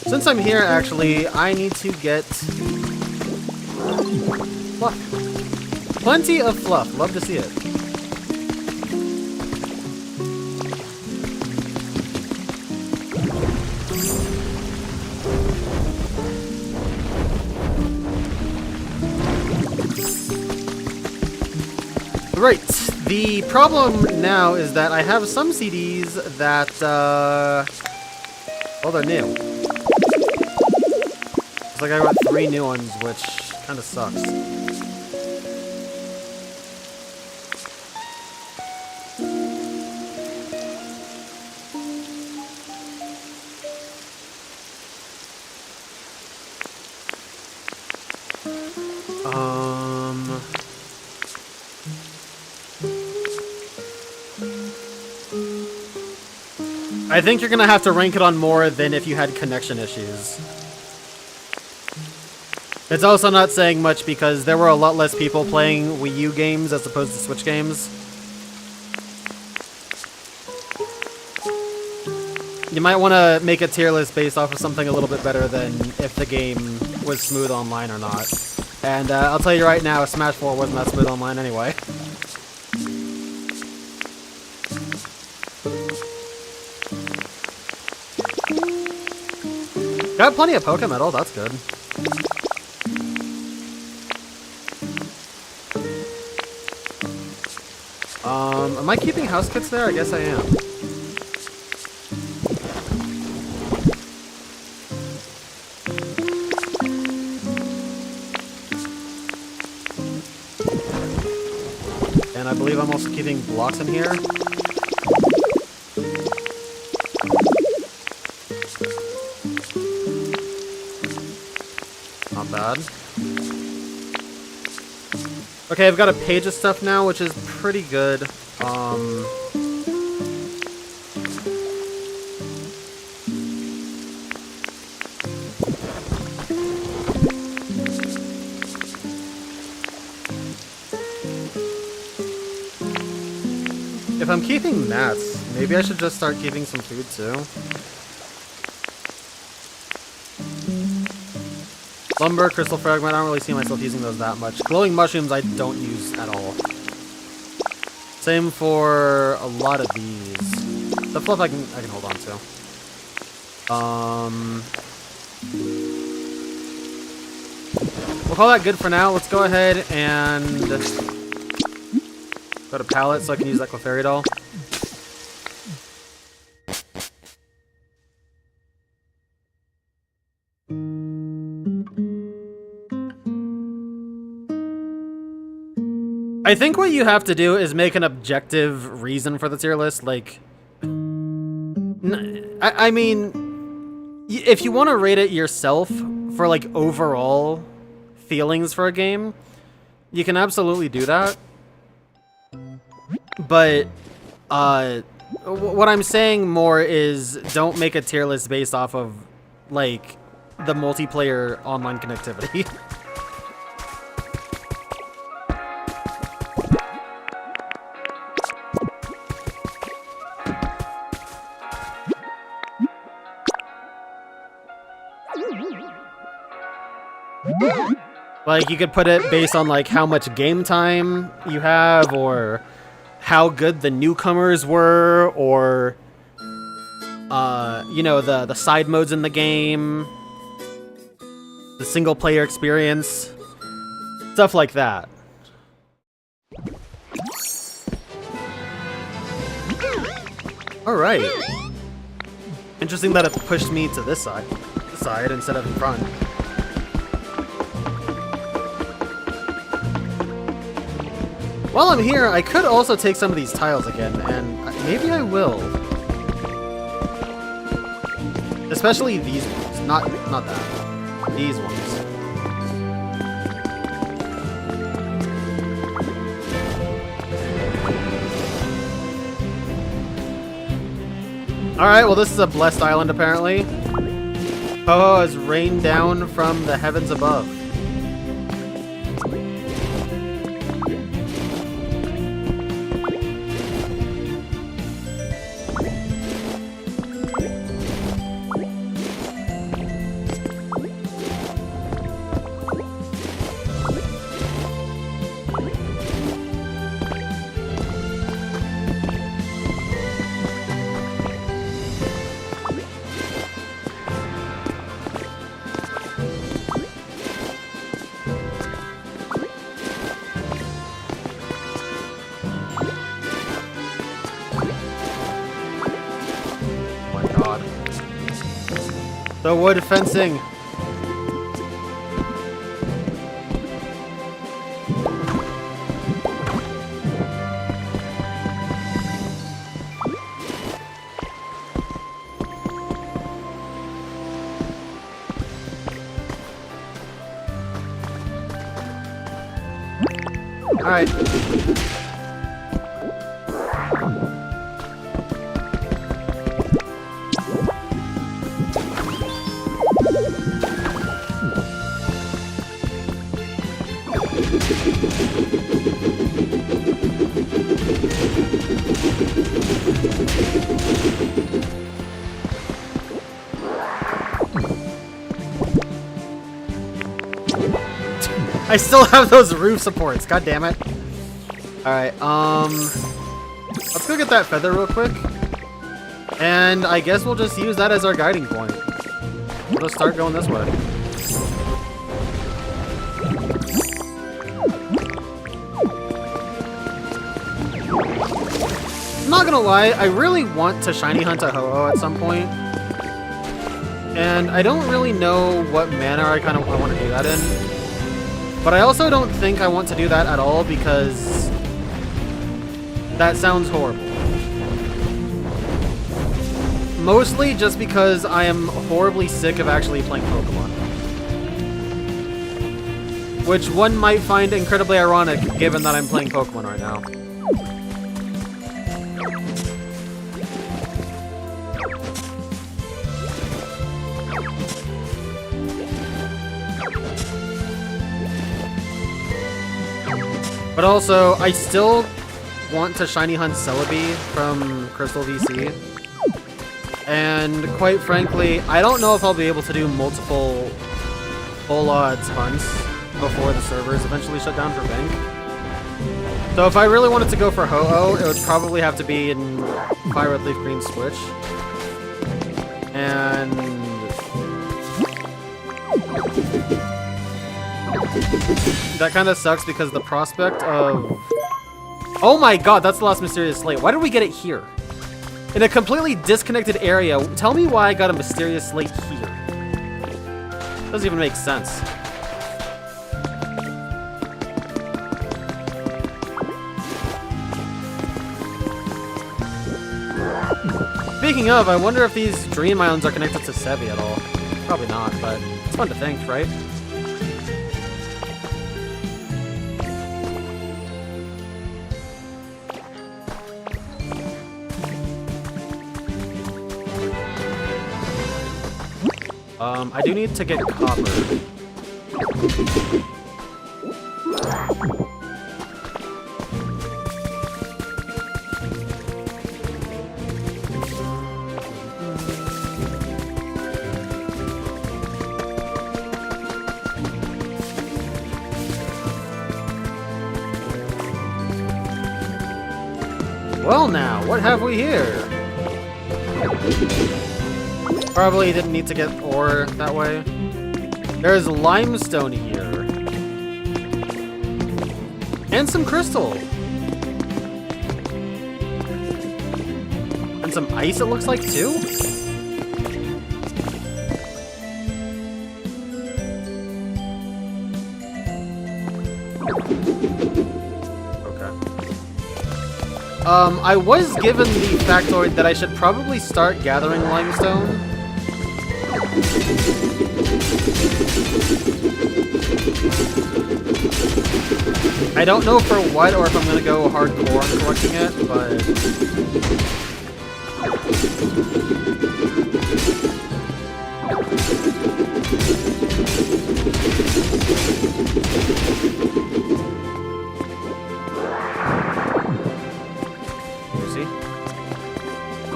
Since I'm here, actually, I need to get fluff. Plenty of fluff. Love to see it. Right. The problem now is that I have some CDs that, well, they're new. It's like I got 3 new ones, which kind of sucks. I think you're gonna have to rank it on more than if you had connection issues. It's also not saying much because there were a lot less people playing Wii U games as opposed to Switch games. You might want to make a tier list based off of something a little bit better than if the game was smooth online or not. And I'll tell you right now, Smash 4 wasn't that smooth online anyway. Got plenty of Pokemetal, that's good. Am I keeping house kits there? I guess I am. And I believe I'm also keeping blocks in here. Not bad. Okay, I've got a page of stuff now, which is pretty good. If I'm keeping mats, maybe I should just start keeping some food too. Lumber, crystal fragment, I don't really see myself using those that much. Glowing mushrooms I don't use at all. Same for a lot of these. The fluff I can hold on to. We'll call that good for now. Let's go ahead and go to pallet so I can use that Clefairy doll. I think what you have to do is make an objective reason for the tier list. Like, I mean, if you want to rate it yourself for like overall feelings for a game, you can absolutely do that. But what I'm saying more is don't make a tier list based off of like the multiplayer online connectivity. Like, you could put it based on, like, how much game time you have, or how good the newcomers were, or, you know, the side modes in the game, the single-player experience, stuff like that. Alright. Interesting that it pushed me to this side instead of in front. While I'm here, I could also take some of these tiles again, and maybe I will. Especially these ones, not that. These ones. Alright, well this is a blessed island apparently. Oh, has rained down from the heavens above. The wood fencing. All right. I still have those roof supports, god damn it. Alright, let's go get that feather real quick. And I guess we'll just use that as our guiding point. We'll just start going this way. I'm not gonna lie, I really want to shiny hunt a Ho-Oh at some point. And I don't really know what manner I want to do that in. But I also don't think I want to do that at all because that sounds horrible. Mostly just because I am horribly sick of actually playing Pokemon. Which one might find incredibly ironic given that I'm playing Pokemon right now. But also, I still want to shiny hunt Celebi from Crystal VC. And quite frankly, I don't know if I'll be able to do multiple full odds hunts before the servers eventually shut down for bank. So if I really wanted to go for Ho-Oh, it would probably have to be in Fire Red Leaf Green Switch. And that kind of sucks because the prospect of... Oh my god, that's the last Mysterious Slate. Why did we get it here? In a completely disconnected area. Tell me why I got a Mysterious Slate here. Doesn't even make sense. Speaking of, I wonder if these Dream Islands are connected to Sevi at all. Probably not, but it's fun to think, right? I do need to get copper. Well now, what have we here? Probably didn't need to get ore that way. There's limestone here. And some crystal. And some ice it looks like too? I was given the factoid that I should probably start gathering limestone. I don't know for what or if I'm gonna go hardcore on collecting it, but... You see?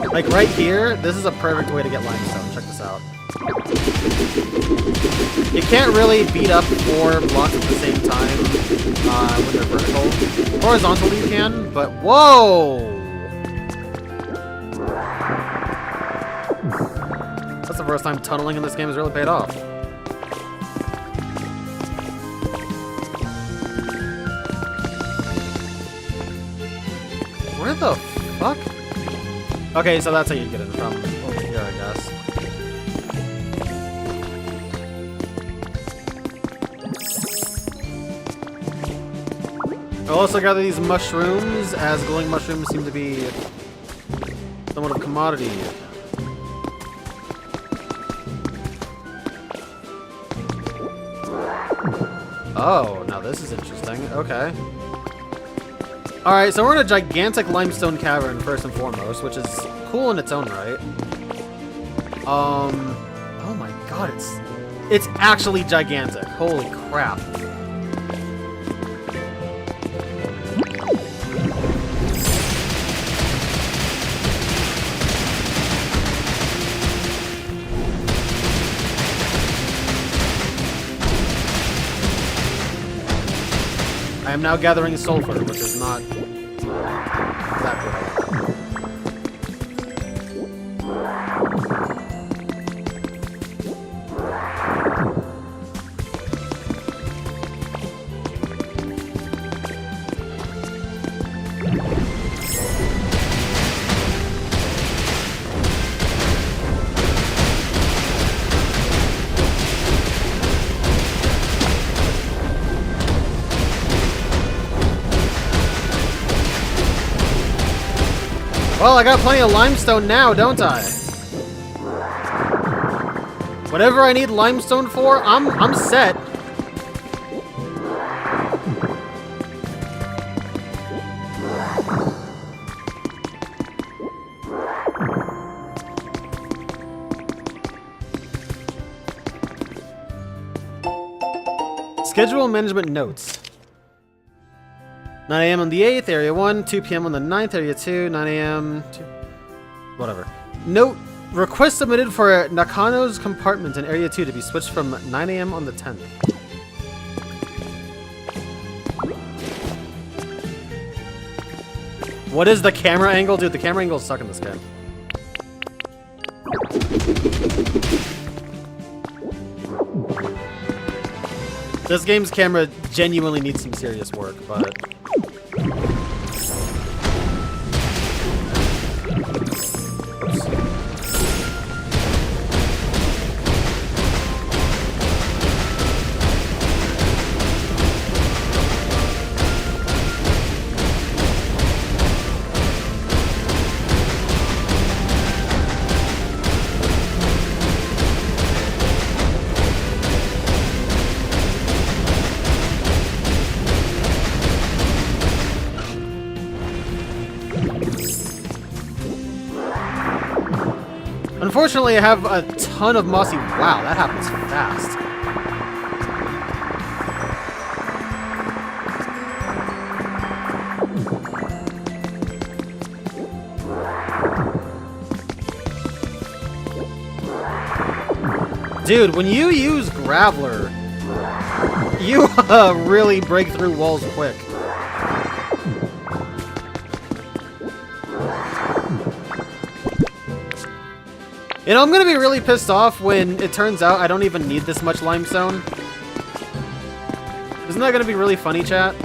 Like right here, this is a perfect way to get limestone. Check this out. You can't really beat up 4 blocks at the same time when they're vertical. Horizontally you can, but whoa! That's the first time tunneling in this game has really paid off. Where the fuck? Okay, so that's how you get in from over here, I guess. I'll also gather these mushrooms, as glowing mushrooms seem to be somewhat of a commodity. Oh, now this is interesting. Okay. Alright, so we're in a gigantic limestone cavern, first and foremost, which is cool in its own right. Oh my god, it's actually gigantic. Holy crap. I am now gathering sulfur, which is not exactly how I Well, I got plenty of limestone now, don't I? Whatever I need limestone for, I'm set. Schedule management notes. 9 a.m. on the 8th, Area 1. 2 p.m. on the 9th, Area 2. 9 a.m. Whatever. Note, request submitted for Nakano's compartment in Area 2 to be switched from 9 a.m. on the 10th. What is the camera angle? Dude, the camera angle's stuck in this game. This game's camera genuinely needs some serious work, but... Unfortunately, I have a ton of mossy... Wow, that happens fast. Dude, when you use Graveler, you really break through walls quick. You know, I'm gonna be really pissed off when it turns out I don't even need this much limestone. Isn't that gonna be really funny, chat?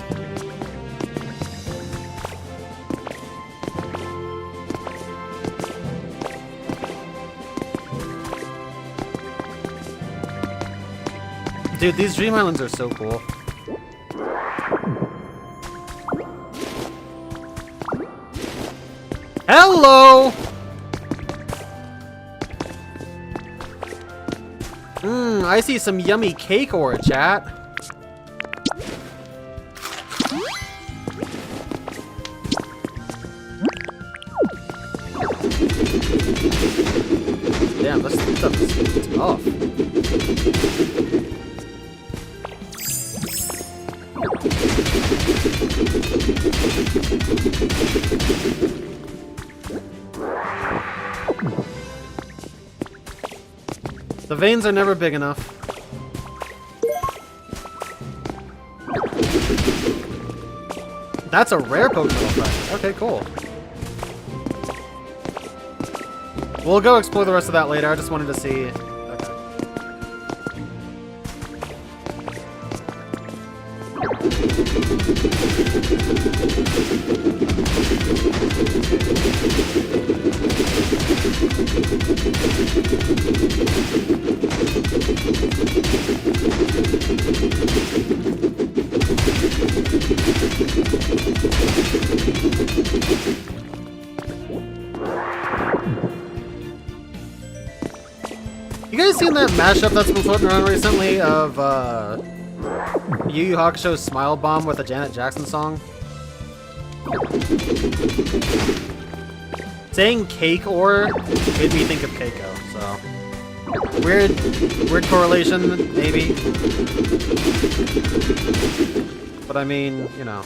Dude, these Dream Islands are so cool. Hello! I see some yummy cake ore, chat. Damn, this stuff is tough. The veins are never big enough. That's a rare Pokemon effect. Okay, cool. We'll go explore the rest of that later. I just wanted to see. You guys seen that mashup that's been floating around recently of Yu Yu Hakusho's Smile Bomb with a Janet Jackson song? Saying cake ore made me think of Keiko, so weird correlation, maybe. But I mean, you know.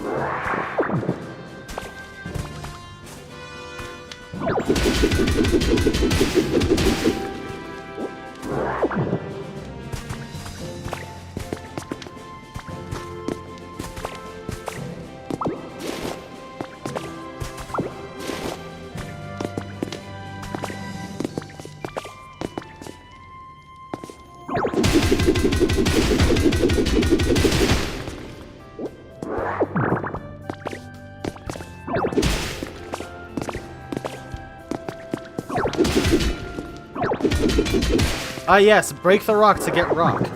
Ah yes, break the rock to get rock.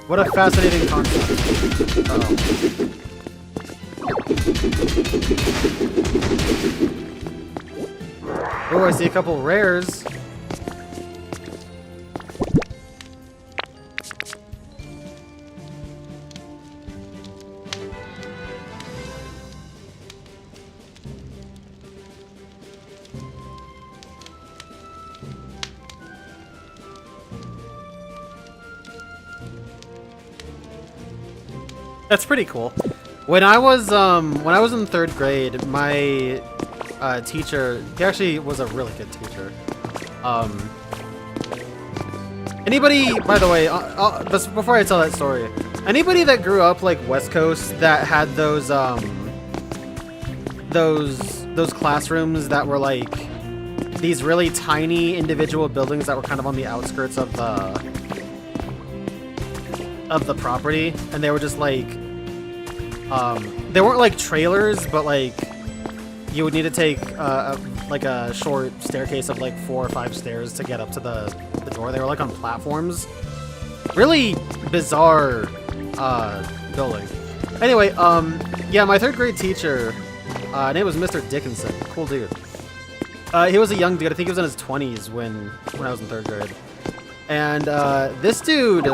What a fascinating concept. Uh-oh. Oh, I see a couple rares. That's pretty cool. When I was in 3rd grade, my teacher, he actually was a really good teacher. Anybody, by the way, before I tell that story, anybody that grew up like West Coast that had those classrooms that were like these really tiny individual buildings that were kind of on the outskirts of the property, and they were just like they weren't like trailers, but like you would need to take like a short staircase of like 4 or 5 stairs to get up to the door. They were like on platforms. Really bizarre building. Anyway, yeah, my 3rd grade teacher, name was Mr. Dickinson. Cool dude. He was a young dude. I think he was in his 20s when I was in 3rd grade. And this dude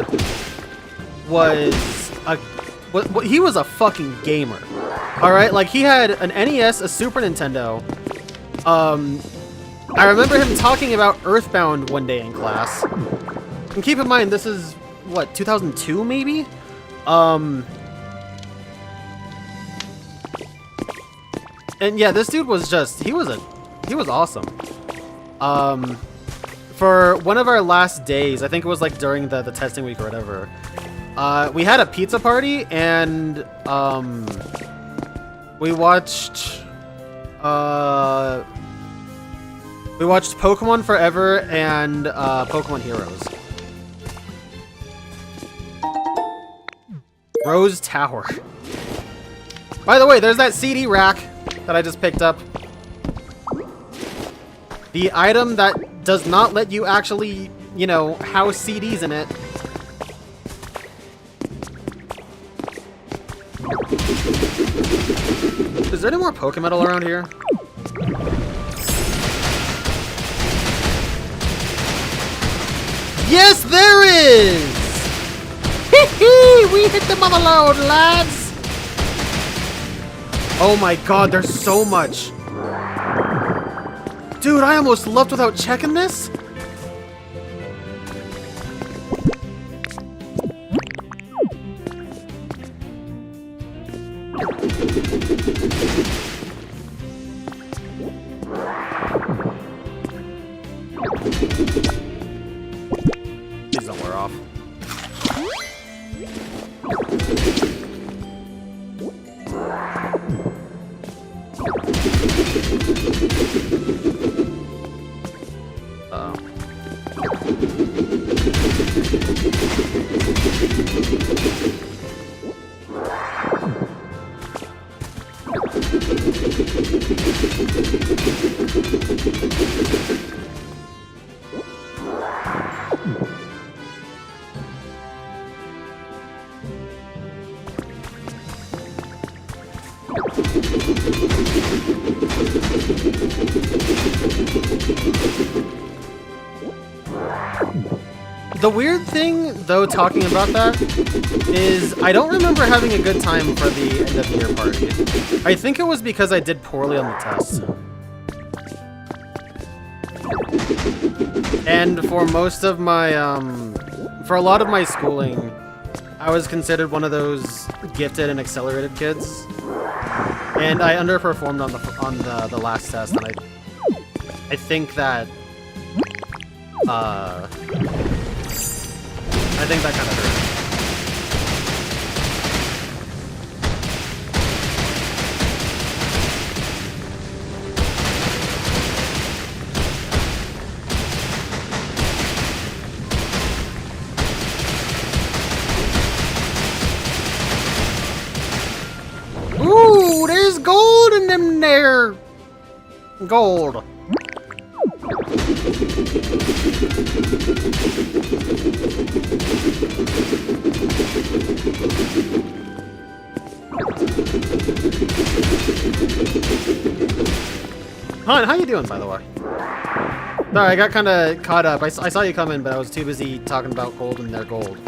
was he was a fucking gamer. All right, like he had an NES, a Super Nintendo. I remember him talking about Earthbound one day in class. And keep in mind, this is what, 2002 maybe? And yeah, this dude was just he was awesome. For one of our last days, I think it was like during the testing week or whatever, we had a pizza party, and we watched Pokemon Forever and Pokemon Heroes. Rose Tower. By the way, there's that CD rack that I just picked up. The item that does not let you actually, you know, house CDs in it. Is there any more Pokemetal around here? Yes, there is! Hee-hee! We hit the mother load, lads! Oh my god, there's so much! Dude, I almost left without checking this? Please don't wear off. The weird thing, though, talking about that, is I don't remember having a good time for the end of the year party. I think it was because I did poorly on the test. And for most of my, for a lot of my schooling, I was considered one of those gifted and accelerated kids. And I underperformed on the last test, and I think that, I think that kind of hurt. Ooh, there's gold in them there. Gold. Hon, how you doing, by the way? Sorry, I got kind of caught up. I saw you come in, but I was too busy talking about gold and their gold.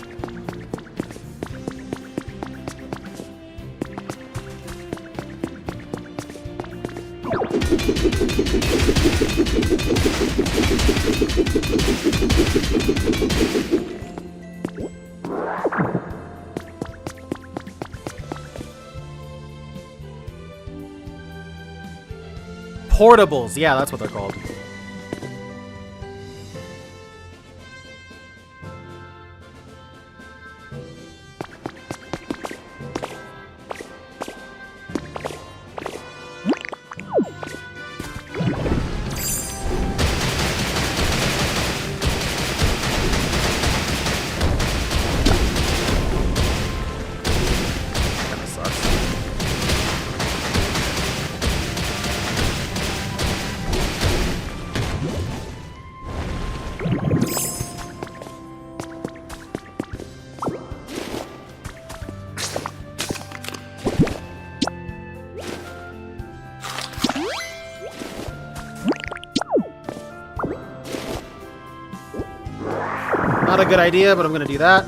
Portables, yeah, that's what they're called. Kinda sucks. Not a good idea, but I'm gonna do that.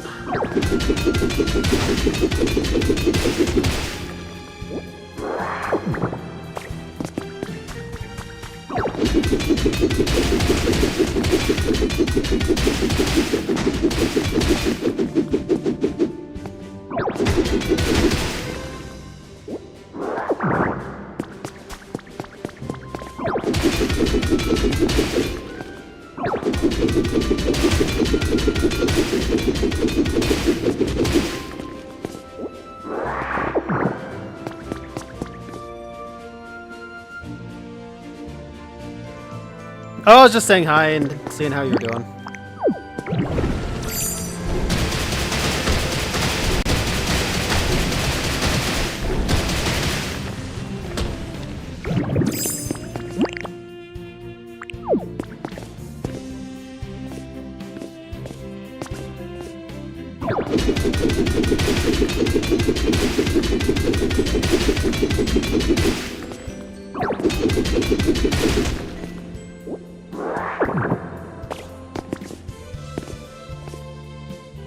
Oh, I was just saying hi and seeing how you're doing.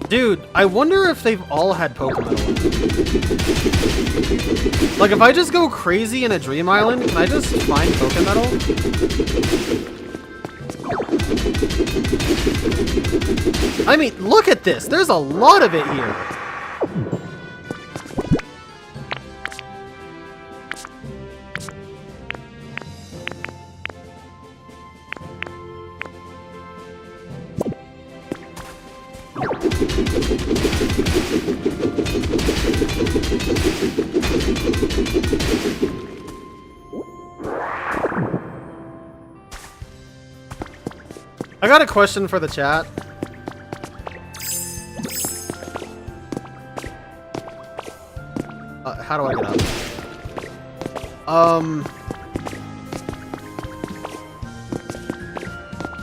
Dude, I wonder if they've all had Pokemon. Like, if I just go crazy in a Dream Island, can I just find Pokemetal? I mean, look at this! There's a lot of it here! I got a question for the chat. How do I get up?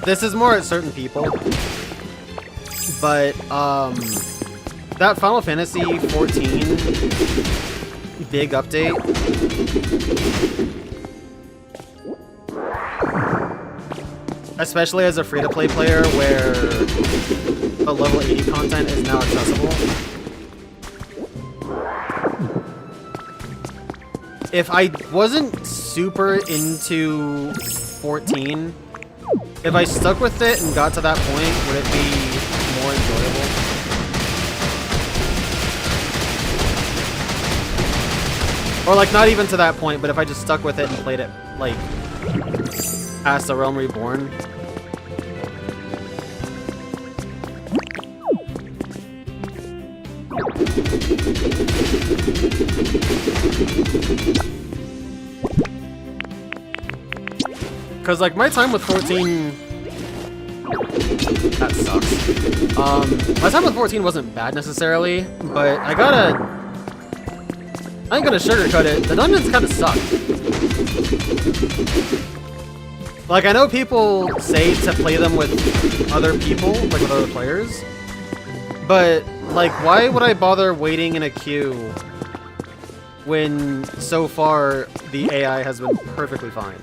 This is more at certain people. But, that Final Fantasy 14 big update. Especially as a free-to-play player where the level 80 content is now accessible. If I wasn't super into 14, if I stuck with it and got to that point, would it be more enjoyable? Or like not even to that point, but if I just stuck with it and played it like past the Realm Reborn. Because like my time with 14, that sucks. My time with 14 wasn't bad necessarily, but I ain't gonna sugarcoat it. The dungeons kind of suck. Like, I know people say to play them with other people, like with other players, but, like, why would I bother waiting in a queue when, so far, the AI has been perfectly fine?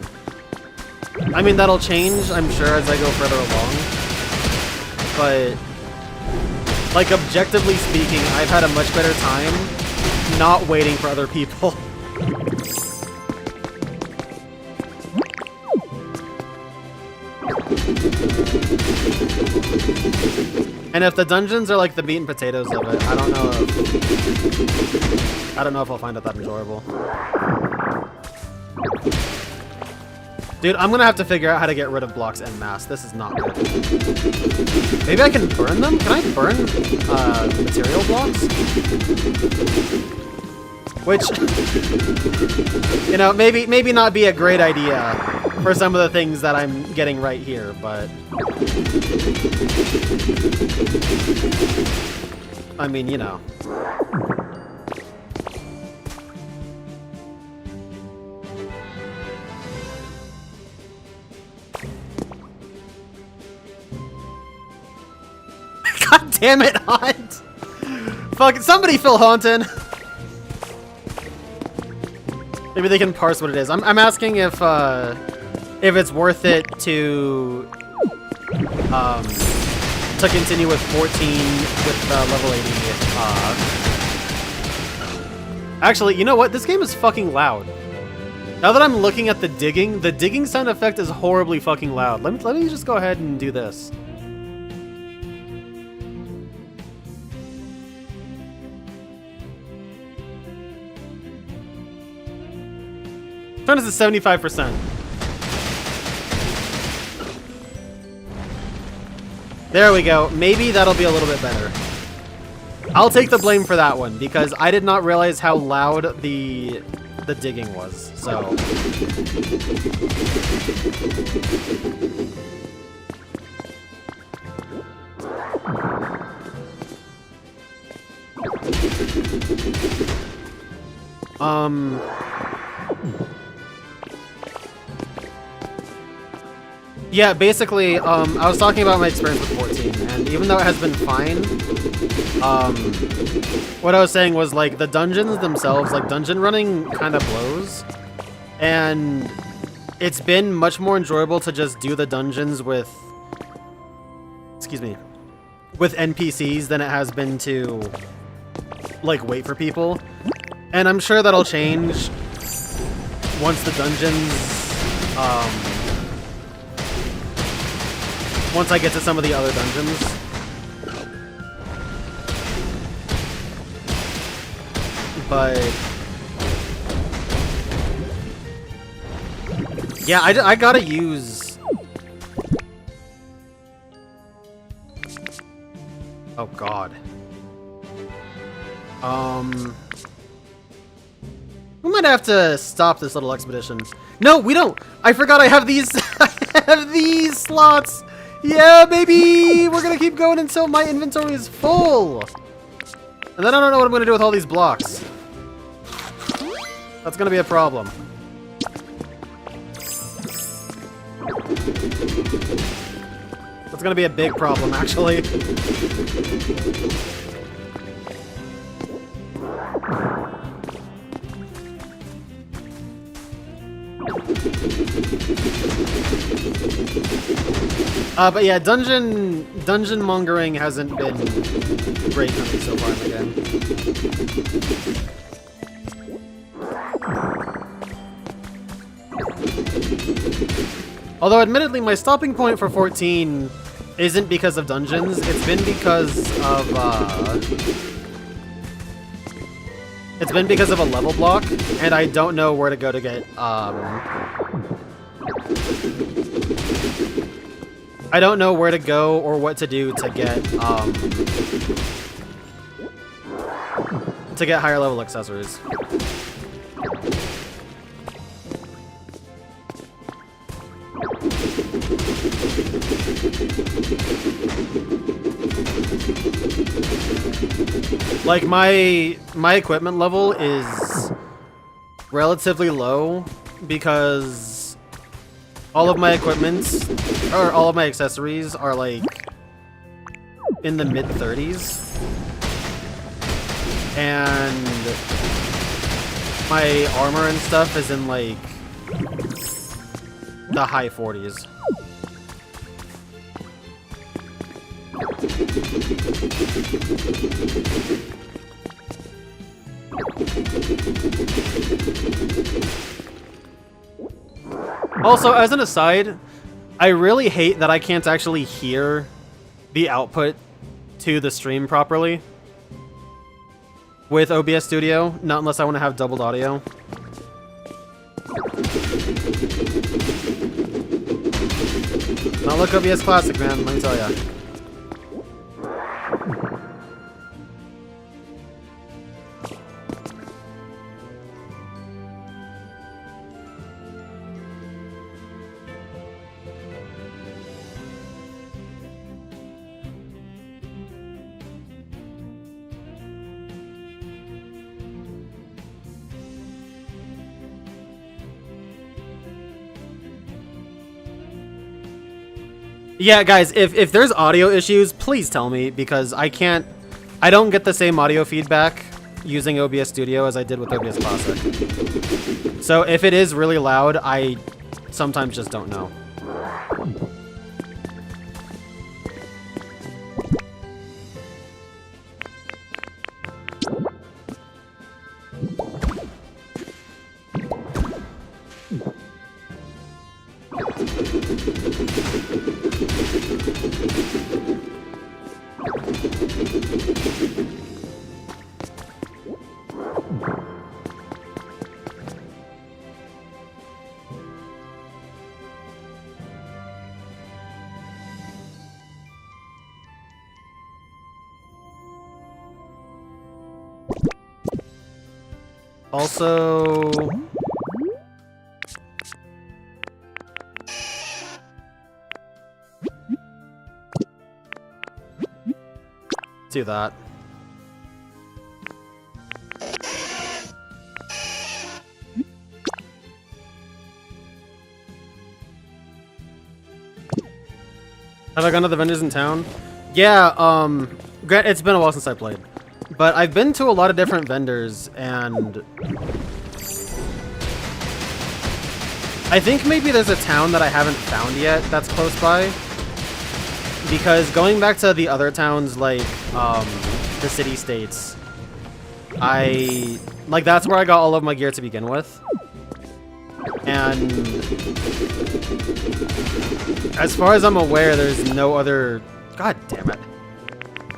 I mean, that'll change, I'm sure, as I go further along. But, like, objectively speaking, I've had a much better time not waiting for other people. And if the dungeons are like the meat and potatoes of it, I don't know if I'll find it that enjoyable. Dude, I'm gonna have to figure out how to get rid of blocks en masse. This is not good. Maybe I can burn them? Can I burn material blocks? Which, you know, maybe not be a great idea for some of the things that I'm getting right here, but I mean, you know. God damn it, Haunt! Fuck, somebody fill Hauntin'! Maybe they can parse what it is. I'm asking if it's worth it to continue with 14 with level 80. Actually, you know what? This game is fucking loud. Now that I'm looking at the digging sound effect is horribly fucking loud. Let me just go ahead and do this. Turn this to 75%. There we go. Maybe that'll be a little bit better. I'll take the blame for that one because I did not realize how loud the digging was. So yeah, basically, I was talking about my experience with 14, and even though it has been fine, what I was saying was, like, the dungeons themselves, like, dungeon running kind of blows, and it's been much more enjoyable to just do the dungeons with, excuse me, with NPCs than it has been to, like, wait for people. And I'm sure that'll change once the dungeons, once I get to some of the other dungeons. But yeah, I gotta use... Oh god. We might have to stop this little expedition. No, we don't! I forgot I have these I have these slots! Yeah, baby! We're gonna keep going until my inventory is full! And then I don't know what I'm gonna do with all these blocks. That's gonna be a problem. That's gonna be a big problem, actually. But yeah, dungeon mongering hasn't been great for me so far in the game. Although, admittedly, my stopping point for 14 isn't because of dungeons. It's been because of a level block, and I don't know where to go to get I don't know where to go or what to do to get higher level accessories. Like my equipment level is relatively low because all of my equipment or all of my accessories are like in the mid-30s, and my armor and stuff is in like the high 40s. Also, as an aside, I really hate that I can't actually hear the output to the stream properly with OBS Studio, not unless I want to have doubled audio. Not like OBS Classic, man, let me tell ya. Yeah, guys, if there's audio issues, please tell me, because I don't get the same audio feedback using OBS Studio as I did with OBS Classic. So if it is really loud, I sometimes just don't know. Also, do that. Have I gone to the vendors in town? Yeah, it's been a while since I played. But I've been to a lot of different vendors, and I think maybe there's a town that I haven't found yet that's close by. Because going back to the other towns, like, the city-states, that's where I got all of my gear to begin with. And as far as I'm aware, there's no other... God damn it.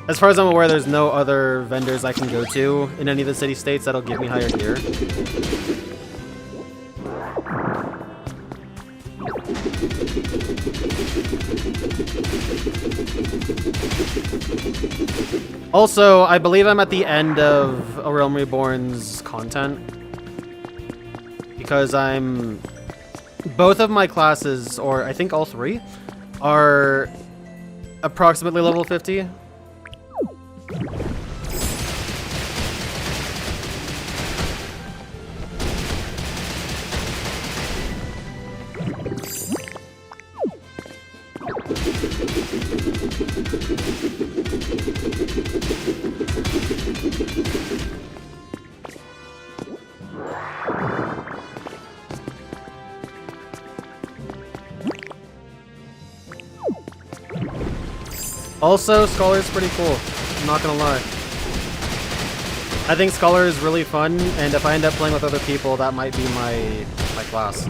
As far as I'm aware, there's no other vendors I can go to in any of the city-states that'll give me higher gear. Also, I believe I'm at the end of A Realm Reborn's content. Because both of my classes, or I think all three, are approximately level 50. Also, Scholar is pretty cool, I'm not gonna lie. I think Scholar is really fun, and if I end up playing with other people, that might be my class.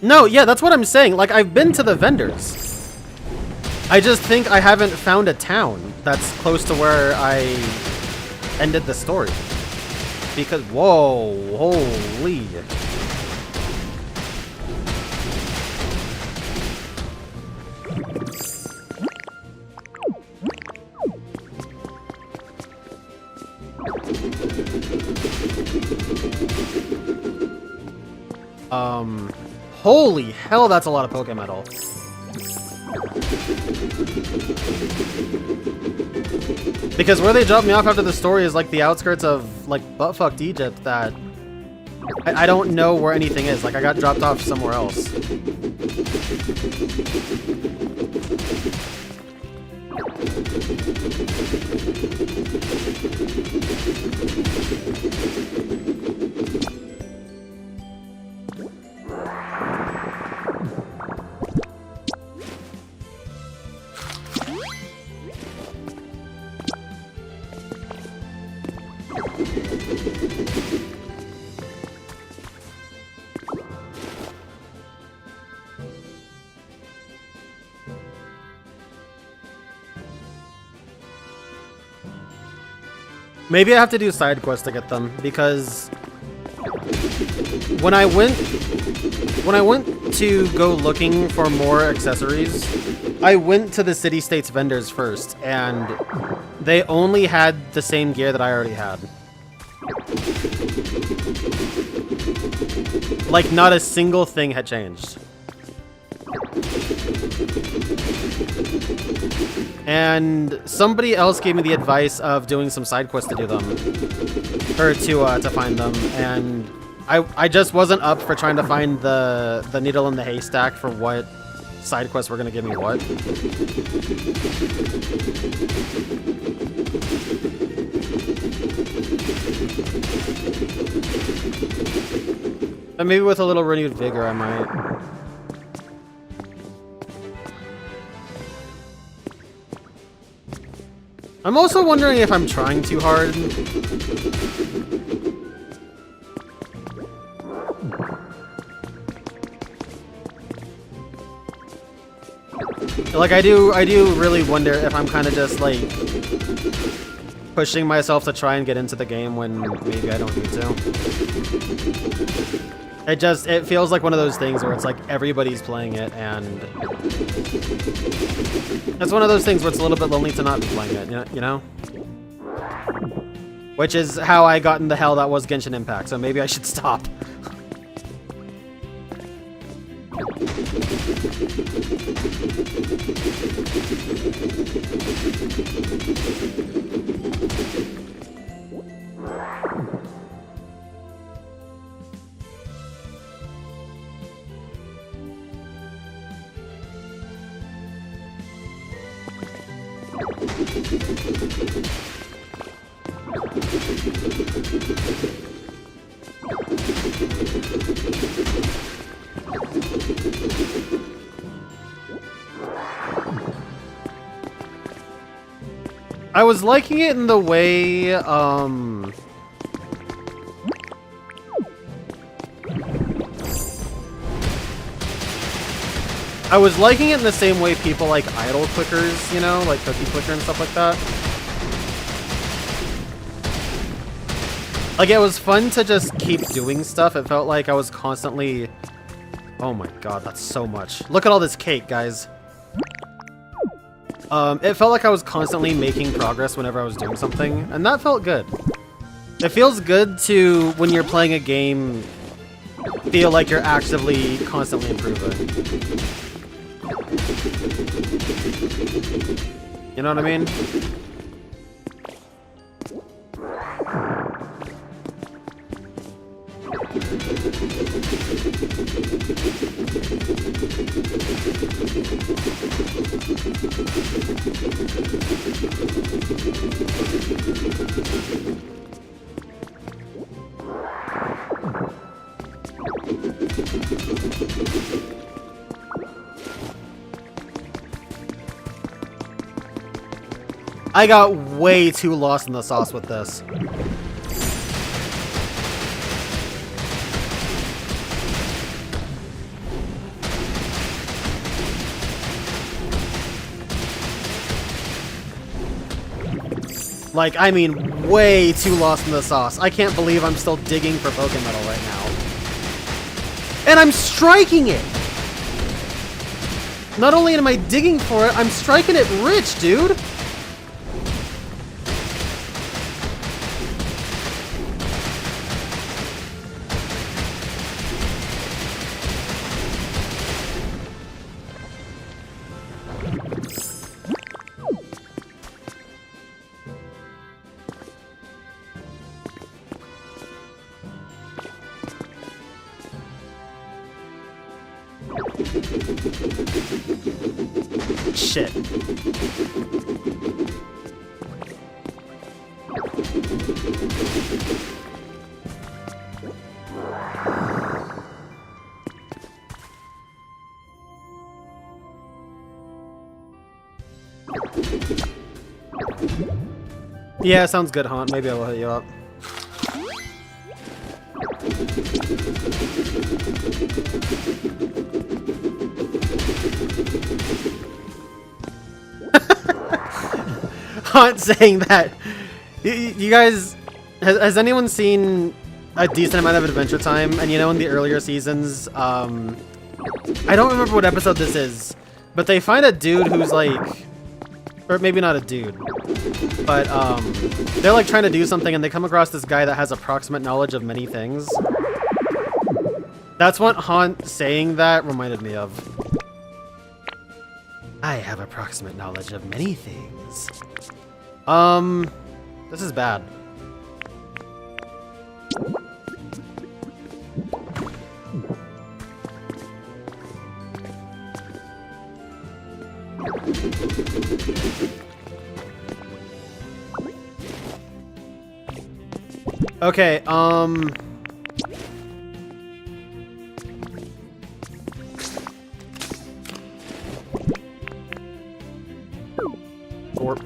No, yeah, that's what I'm saying. Like, I've been to the vendors. I just think I haven't found a town that's close to where I ended the story. Because, whoa, holy. Holy hell, that's a lot of Pokemetal. Because where they dropped me off after the story is like the outskirts of like buttfucked Egypt that I don't know where anything is. Like I got dropped off somewhere else. Maybe I have to do side quests to get them, because when I went to go looking for more accessories, I went to the city-states vendors first, and they only had the same gear that I already had. Like, not a single thing had changed. And somebody else gave me the advice of doing some side quests to do them, or to find them, and I just wasn't up for trying to find the needle in the haystack for what side quests were gonna give me what. And maybe with a little renewed vigor, I might. I'm also wondering if I'm trying too hard. Like I do really wonder if I'm kind of just like pushing myself to try and get into the game when maybe I don't need to. It feels like one of those things where it's like everybody's playing it, and it's one of those things where it's a little bit lonely to not be playing it, you know? Which is how I got in the hell that was Genshin Impact, so maybe I should stop. I was liking it in the way, I was liking it in the same way people like idle clickers, you know, like cookie clicker and stuff like that. Like, it was fun to just keep doing stuff. It felt like I was constantly... Oh my god, that's so much. Look at all this cake, guys. It felt like I was constantly making progress whenever I was doing something, and that felt good. It feels good to, when you're playing a game, feel like you're actively constantly improving. You know what I mean? I got way too lost in the sauce with this. Like, I mean, way too lost in the sauce. I can't believe I'm still digging for Pokemetal right now. And I'm striking it! Not only am I digging for it, I'm striking it rich, dude! Shit. Yeah, sounds good, Haunt. Maybe I will hit you up. Haunt saying that. You guys, has anyone seen a decent amount of Adventure Time? And you know, in the earlier seasons, I don't remember what episode this is, but they find a dude who's like, or maybe not a dude, but they're like trying to do something and they come across this guy that has approximate knowledge of many things. That's what Haunt saying that reminded me of. I have approximate knowledge of many things. This is bad. Okay, Warp.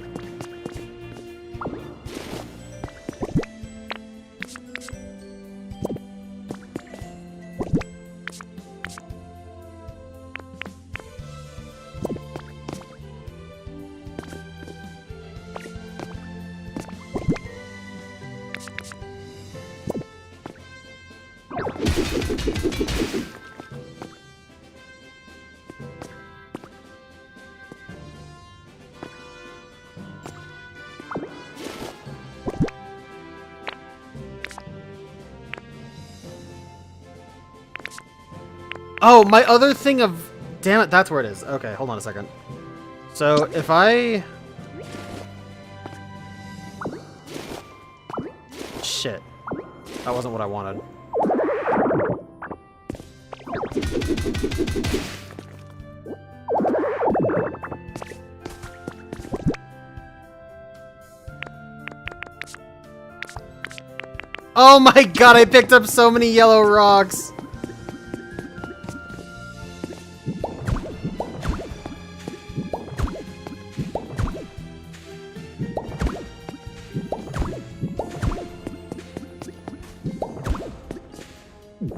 Oh, my other thing of... Damn it, that's where it is. Okay, hold on a second. So, if I... Shit. That wasn't what I wanted. Oh my god, I picked up so many yellow rocks!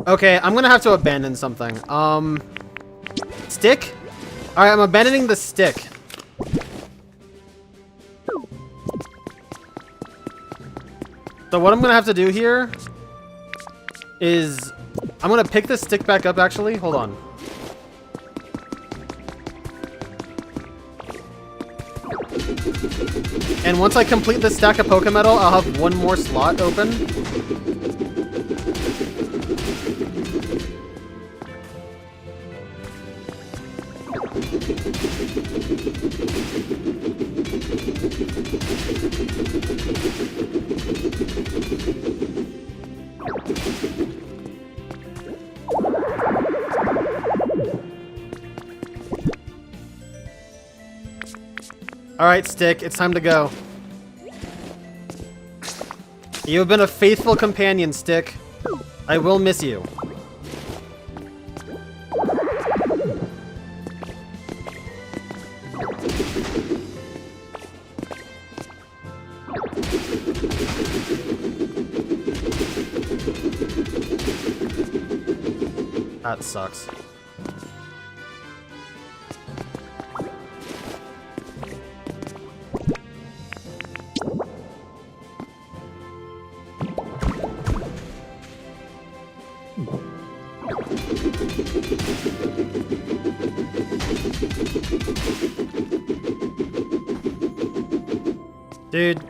Okay, I'm gonna have to abandon something. Stick? Alright, I'm abandoning the stick. So what I'm gonna have to do here is I'm gonna pick this stick back up actually. Hold on. And once I complete this stack of Pokemetal, I'll have one more slot open. Alright, Stick, it's time to go. You have been a faithful companion, Stick. I will miss you. That sucks. Dude.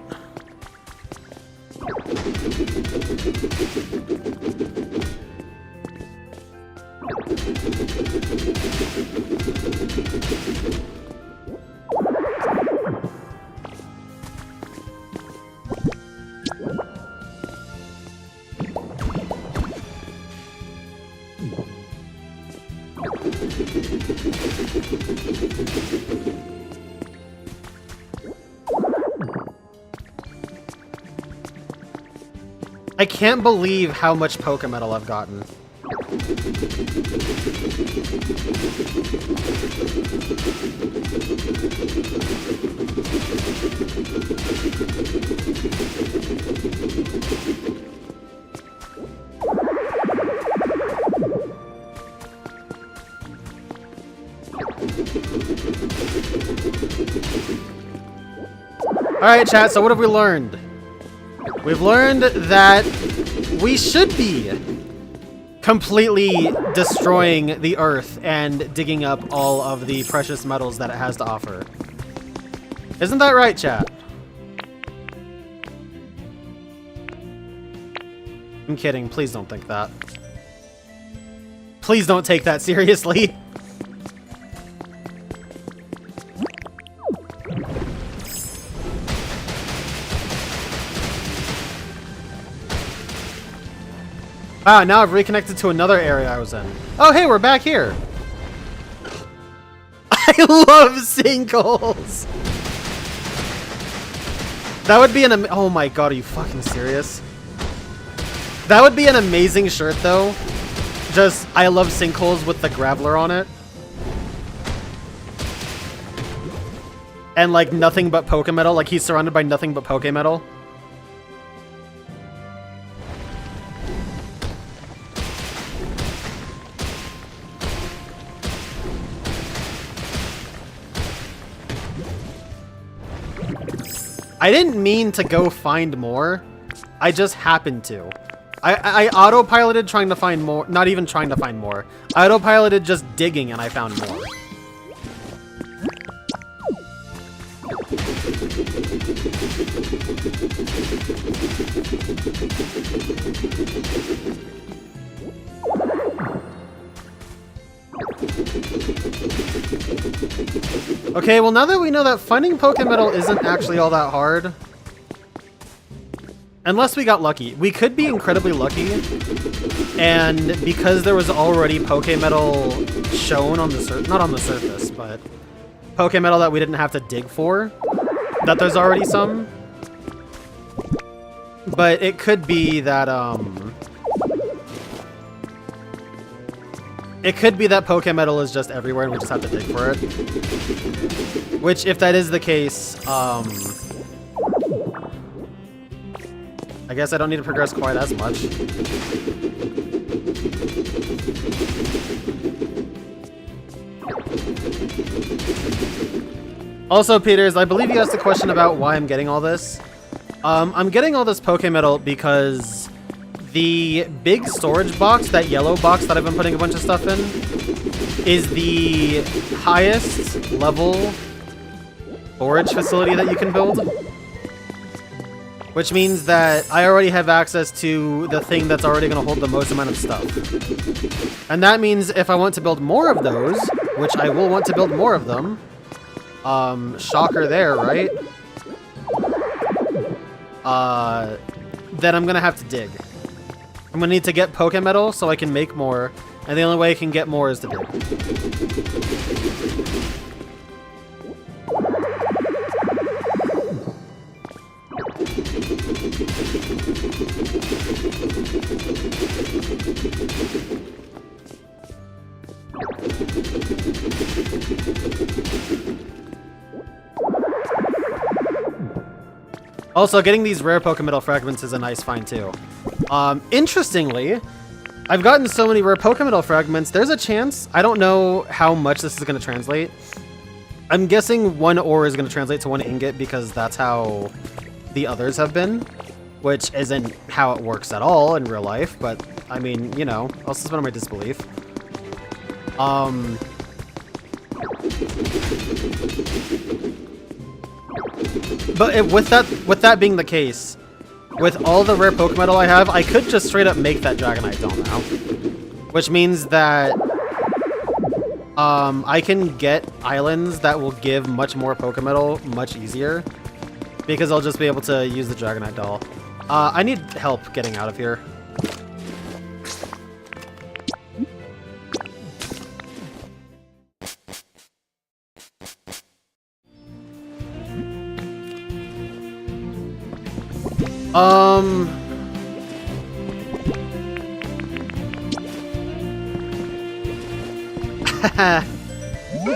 I can't believe how much Pokemetal I've gotten. Alright, chat, so what have we learned? We've learned that we should be completely destroying the Earth and digging up all of the precious metals that it has to offer. Isn't that right, chat? I'm kidding. Please don't think that. Please don't take that seriously. Wow, now I've reconnected to another area I was in. Oh, hey, we're back here. I love sinkholes. That would be an oh my god, are you fucking serious? That would be an amazing shirt, though. Just, I love sinkholes with the Graveler on it. And, like, nothing but Pokemetal. Like, he's surrounded by nothing but Pokemetal. I didn't mean to go find more. I just happened to. I autopiloted trying to find more. Not even trying to find more. I autopiloted just digging and I found more. Okay, well now that we know that finding Pokemetal isn't actually all that hard. Unless we got lucky. We could be incredibly lucky. And because there was already Pokemetal shown on the surface, not on the surface, but Pokemetal that we didn't have to dig for, that there's already some. But it could be that, it could be that Pokemetal is just everywhere and we just have to dig for it. Which, if that is the case, I guess I don't need to progress quite as much. Also, Peters, I believe you asked a question about why I'm getting all this. I'm getting all this Pokemetal because the big storage box, that yellow box that I've been putting a bunch of stuff in, is the highest level storage facility that you can build. Which means that I already have access to the thing that's already going to hold the most amount of stuff. And that means if I want to build more of those, which I will want to build more of them, shocker there, right? Then I'm going to have to dig. I'm going to need to get Pokemetal so I can make more, and the only way I can get more is to dig. Also, getting these rare Pokemetal fragments is a nice find, too. Interestingly, I've gotten so many rare Pokemetal fragments, there's a chance, I don't know how much this is going to translate. I'm guessing one ore is going to translate to one ingot because that's how the others have been, which isn't how it works at all in real life, but, I mean, you know, I'll suspend my disbelief. But with that being the case, with all the rare Pokemetal I have, I could just straight up make that Dragonite Dome now. Which means that I can get islands that will give much more Pokemetal much easier. Because I'll just be able to use the Dragonite doll. I need help getting out of here.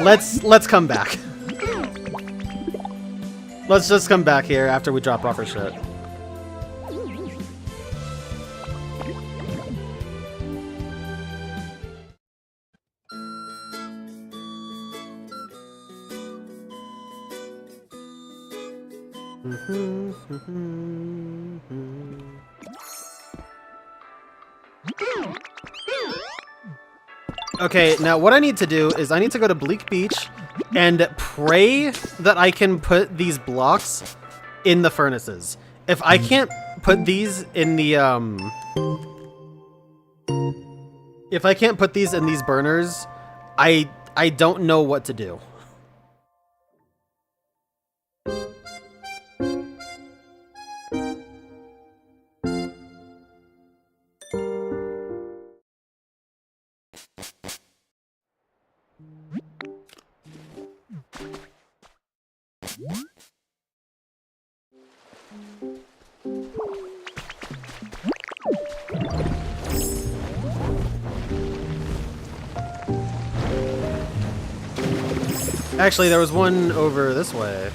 Let's come back. Let's just come back here after we drop off our shit. Okay, now what I need to do is I need to go to Bleak Beach and pray that I can put these blocks in the furnaces. If I can't put these in the, if I can't put these in these burners, I don't know what to do. Actually, there was one over this way.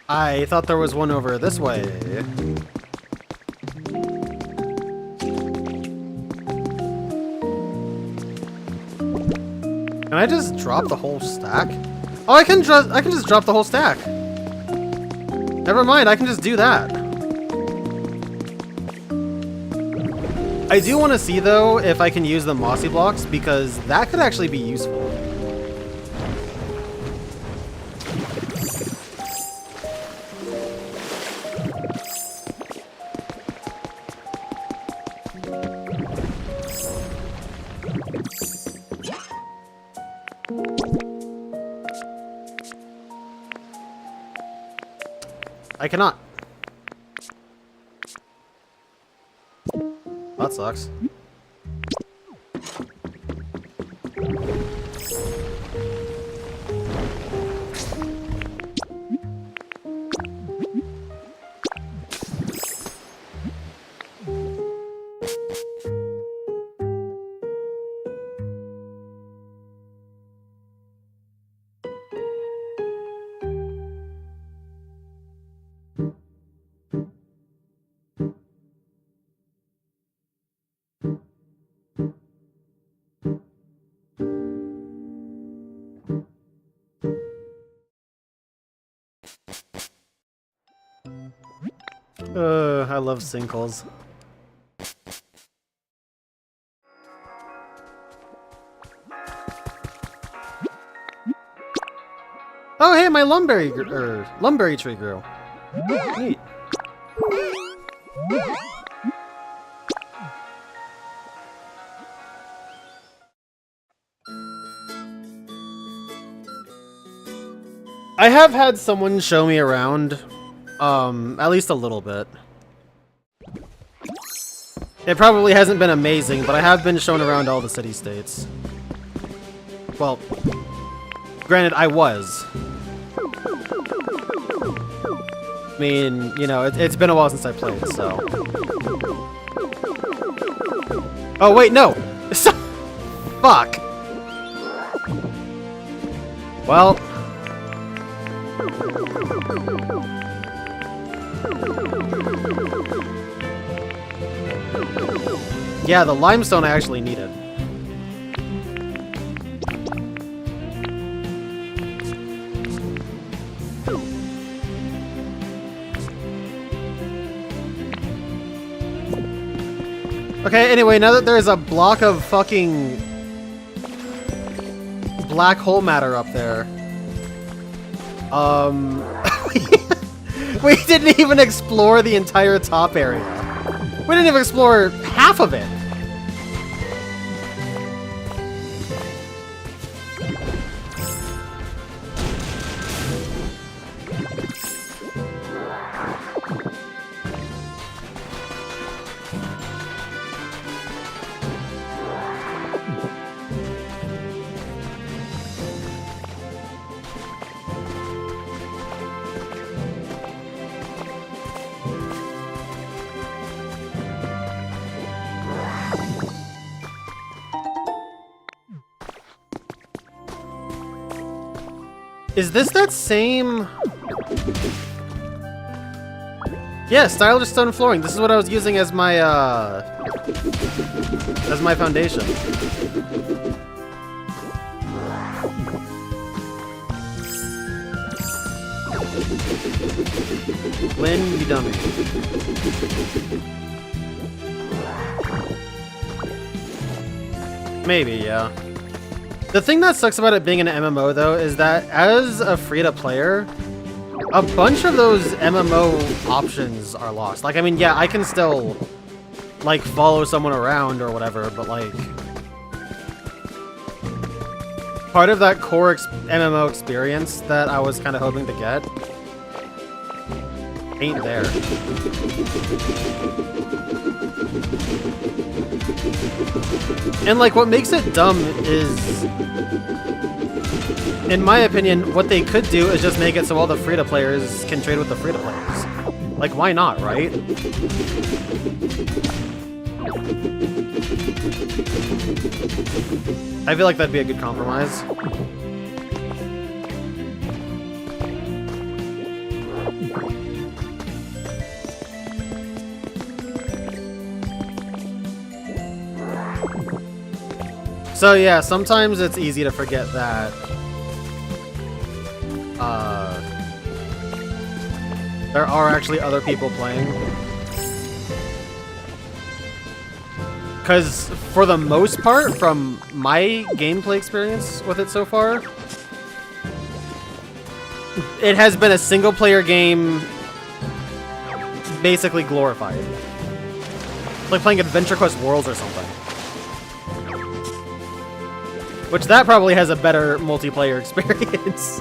I thought there was one over this way. Can I just drop the whole stack? Oh, I can just drop the whole stack. Never mind, I can just do that. I do want to see though if I can use the mossy blocks because that could actually be useful. I cannot. That sucks. I love sinkholes. Oh, hey, my lumberry tree grew. Neat. I have had someone show me around, at least a little bit. It probably hasn't been amazing, but I have been shown around all the city-states. Well, granted, I was. I mean, you know, it's been a while since I played, so... Oh, wait, no! Fuck! Well... Yeah, the limestone I actually needed. Okay, anyway, now that there's a block of fucking black hole matter up there, we didn't even explore the entire top area. We didn't even explore half of it. Is this that same... Yeah, stylish stone flooring. This is what I was using as my foundation. Lynn, you dummy. Maybe, yeah. The thing that sucks about it being an MMO, though, is that as a free-to-player, a bunch of those MMO options are lost. Like, I mean, yeah, I can still, like, follow someone around or whatever, but, like... part of that core MMO experience that I was kind of hoping to get ain't there. And, like, what makes it dumb is, in my opinion, what they could do is just make it so all the free-to-players can trade with the free-to-players. Like, why not, right? I feel like that'd be a good compromise. So yeah, sometimes it's easy to forget that there are actually other people playing. Because for the most part, from my gameplay experience with it so far, it has been a single-player game basically glorified. Like playing Adventure Quest Worlds or something. Which that probably has a better multiplayer experience.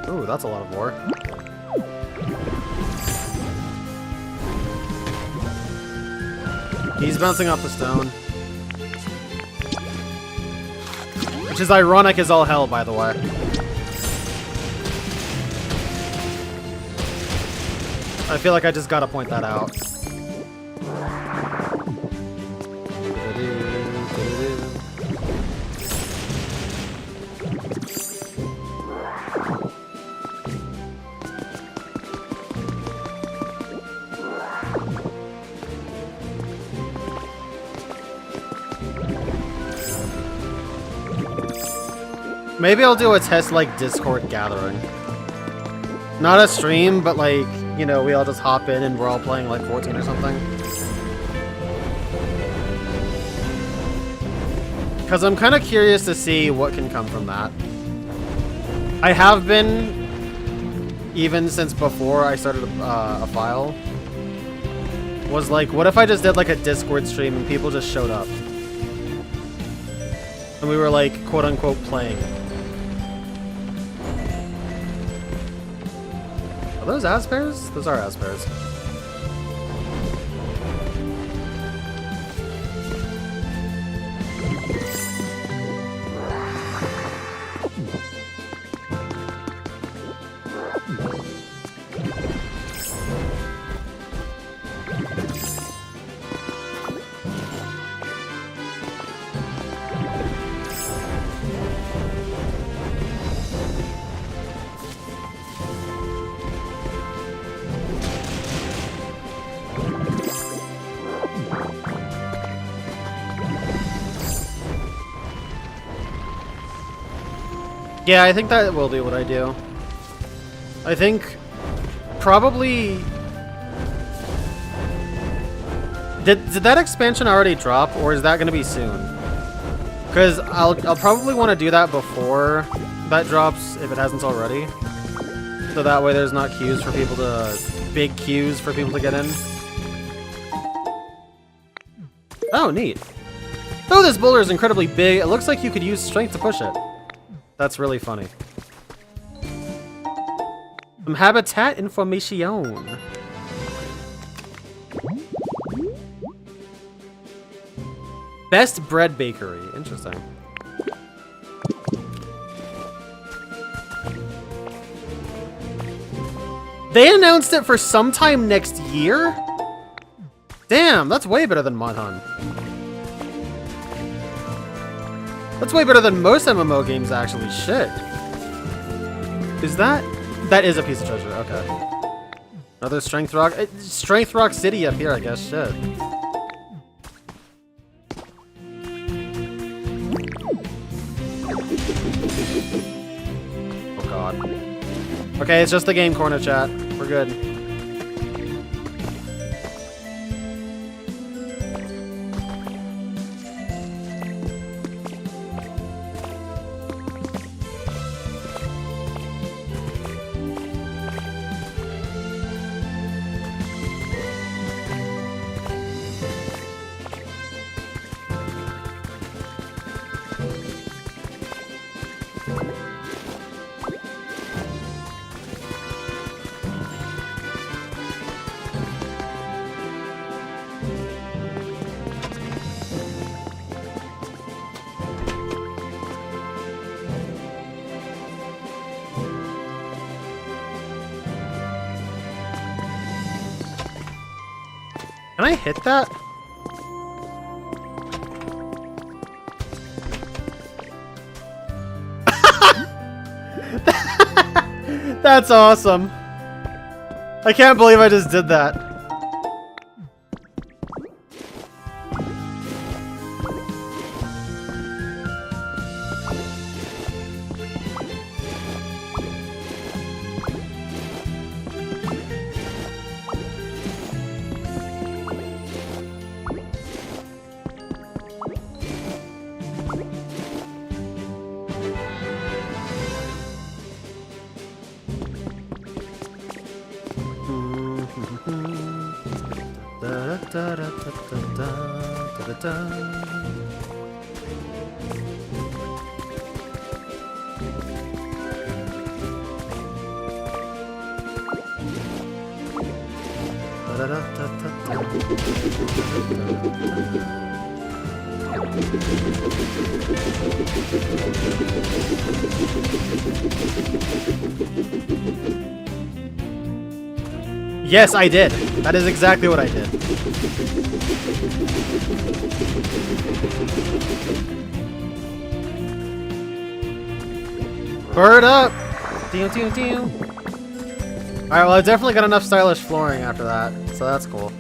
Ooh, that's a lot of war. He's bouncing off the stone. Which is ironic as all hell, by the way. I feel like I just gotta point that out. Maybe I'll do a test, like, Discord gathering. Not a stream, but, like, you know, we all just hop in and we're all playing, like, 14 or something. Because I'm kind of curious to see what can come from that. I have been, even since before I started a file, was like, what if I just did, like, a Discord stream and people just showed up? And we were, like, quote-unquote playing. Are those Aspears? Those are Aspears. Yeah, I think that will be what I do. I think probably... Did that expansion already drop, or is that going to be soon? Because I'll probably want to do that before that drops, if it hasn't already. So that way there's not queues for people to... big queues for people to get in. Oh, neat. Though this boulder is incredibly big, it looks like you could use strength to push it. That's really funny. Some habitat information. Best bread bakery. Interesting. They announced it for sometime next year? Damn, that's way better than Mudhunt. That's way better than most MMO games, actually. Shit. Is that? That is a piece of treasure. Okay. Another Strength Rock. Strength Rock City up here, I guess. Shit. Oh god. Okay, it's just the game corner, chat. We're good. Can I hit that? That's awesome. I can't believe I just did that. Yes, I did. That is exactly what I did. Bird up! Alright, well, I definitely got enough stylish flooring after that, so that's cool.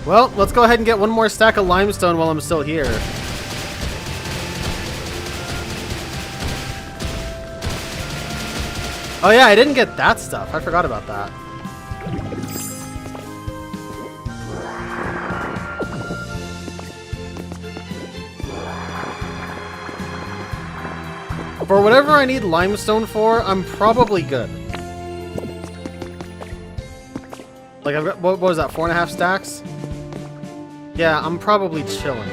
Well, let's go ahead and get one more stack of limestone while I'm still here. Oh yeah, I didn't get that stuff. I forgot about that. For whatever I need limestone for, I'm probably good. Like, I've got, what was that, 4.5 stacks? Yeah, I'm probably chilling.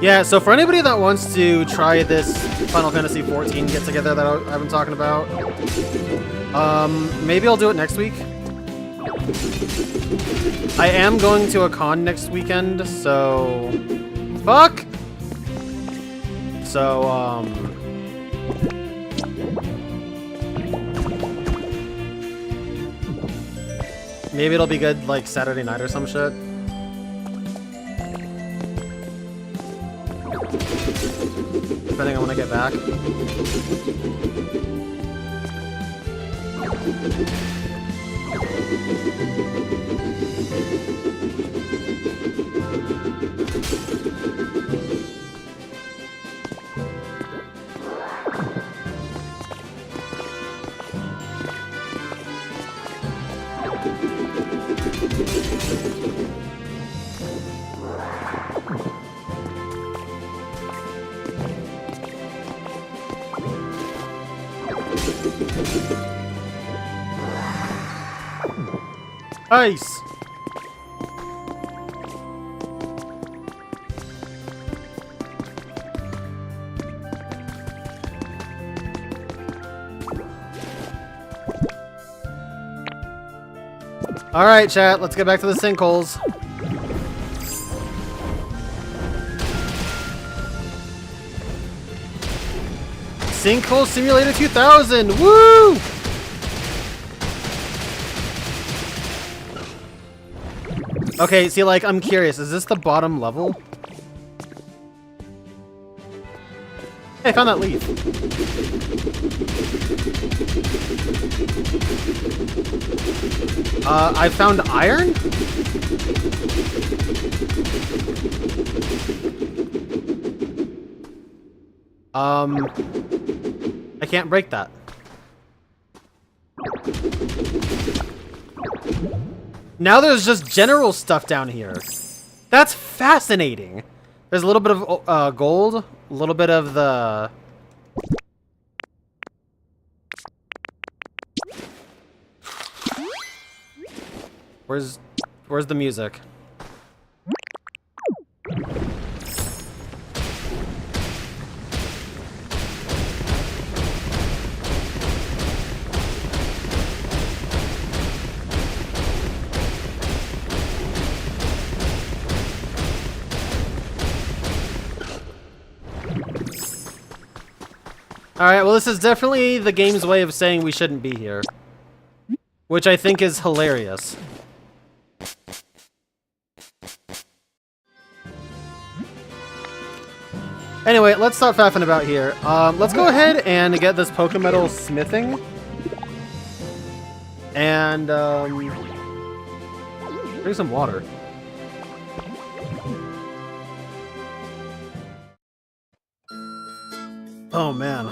Yeah, so for anybody that wants to try this Final Fantasy XIV get-together that I've been talking about, maybe I'll do it next week. I am going to a con next weekend, so... Fuck! So, maybe it'll be good, like, Saturday night or some shit. depending on when I get back. Nice! Alright, chat, let's get back to the sinkholes. Sinkhole Simulator 2000! Woo! Okay, see, like, I'm curious. Is this the bottom level? Hey, I found that leaf. I found iron? I can't break that. Now there's just general stuff down here. That's fascinating. There's a little bit of gold, a little bit of the... Where's the music? Alright, well this is definitely the game's way of saying we shouldn't be here. Which I think is hilarious. Anyway, let's stop faffing about here. Let's go ahead and get this Pokemetal smithing. And, drink some water. Oh, man.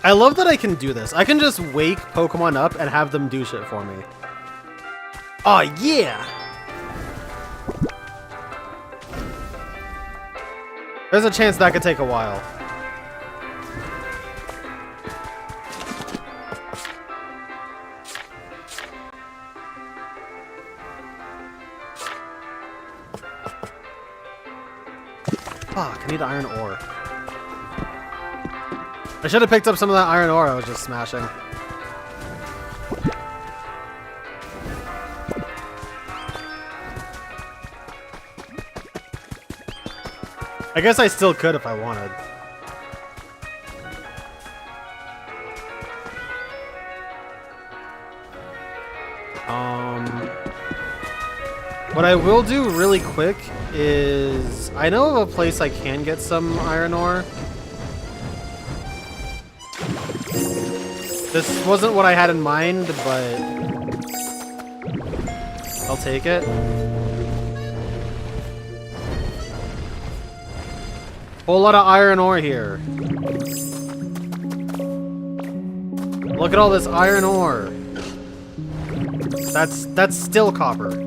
I love that I can do this. I can just wake Pokemon up and have them do shit for me. Oh, yeah! There's a chance that could take a while. Fuck, I need the iron ore. I should have picked up some of that iron ore I was just smashing. I guess I still could if I wanted. What I will do really quick is... I know of a place I can get some iron ore. This wasn't what I had in mind, but I'll take it. Whole lot of iron ore here. Look at all this iron ore. That's still copper.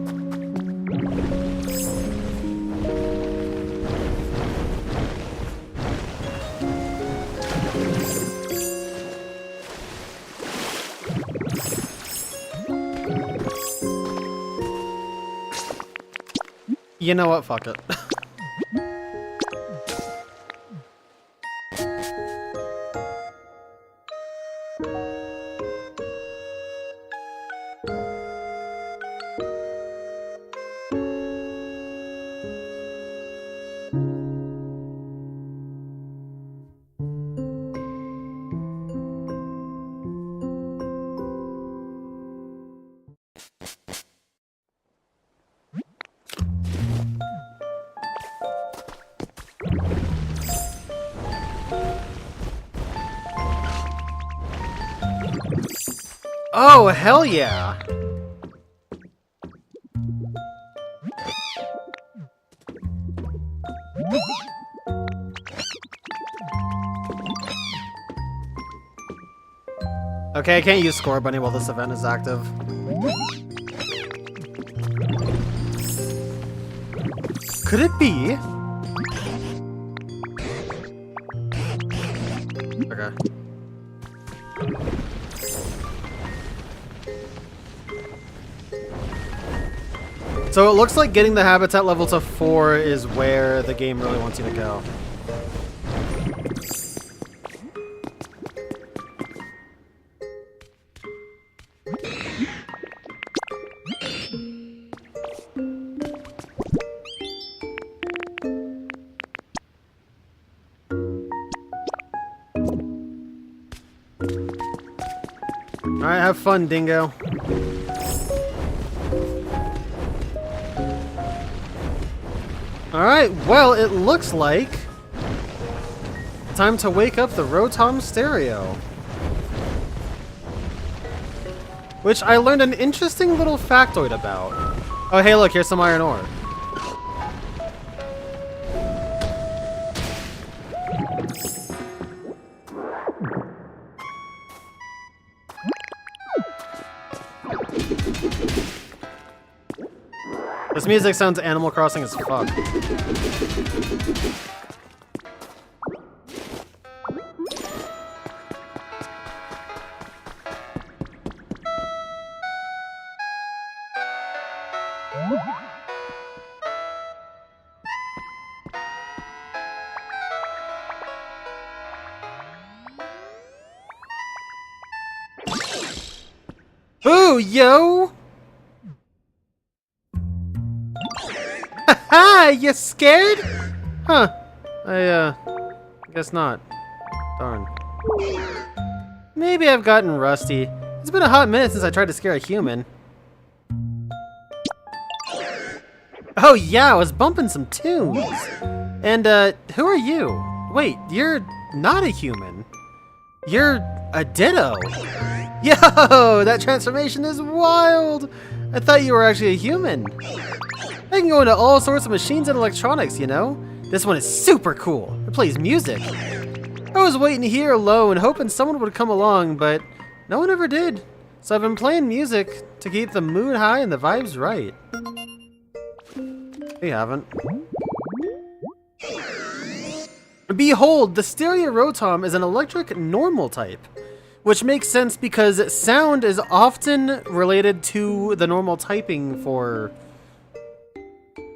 You know what? Fuck it. Oh, hell yeah! Okay, I can't use Score Bunny while this event is active. Could it be? Okay. So it looks like getting the habitat level to 4 is where the game really wants you to go. Alright, have fun, Dingo. Alright, well, it looks like time to wake up the Rotom stereo. Which I learned an interesting little factoid about. Oh, hey, look, here's some iron ore. This music sounds Animal Crossing as fuck. Ooh, yo! Haha, you scared? Huh. I guess not. Darn. Maybe I've gotten rusty. It's been a hot minute since I tried to scare a human. Oh yeah, I was bumping some tunes. And, who are you? Wait, you're not a human. You're a Ditto. Yo, that transformation is wild! I thought you were actually a human. I can go into all sorts of machines and electronics, you know? This one is super cool. It plays music. I was waiting here alone, hoping someone would come along, but no one ever did. So I've been playing music to keep the mood high and the vibes right. They haven't. Behold, the Stereo Rotom is an electric normal type. Which makes sense because sound is often related to the normal typing for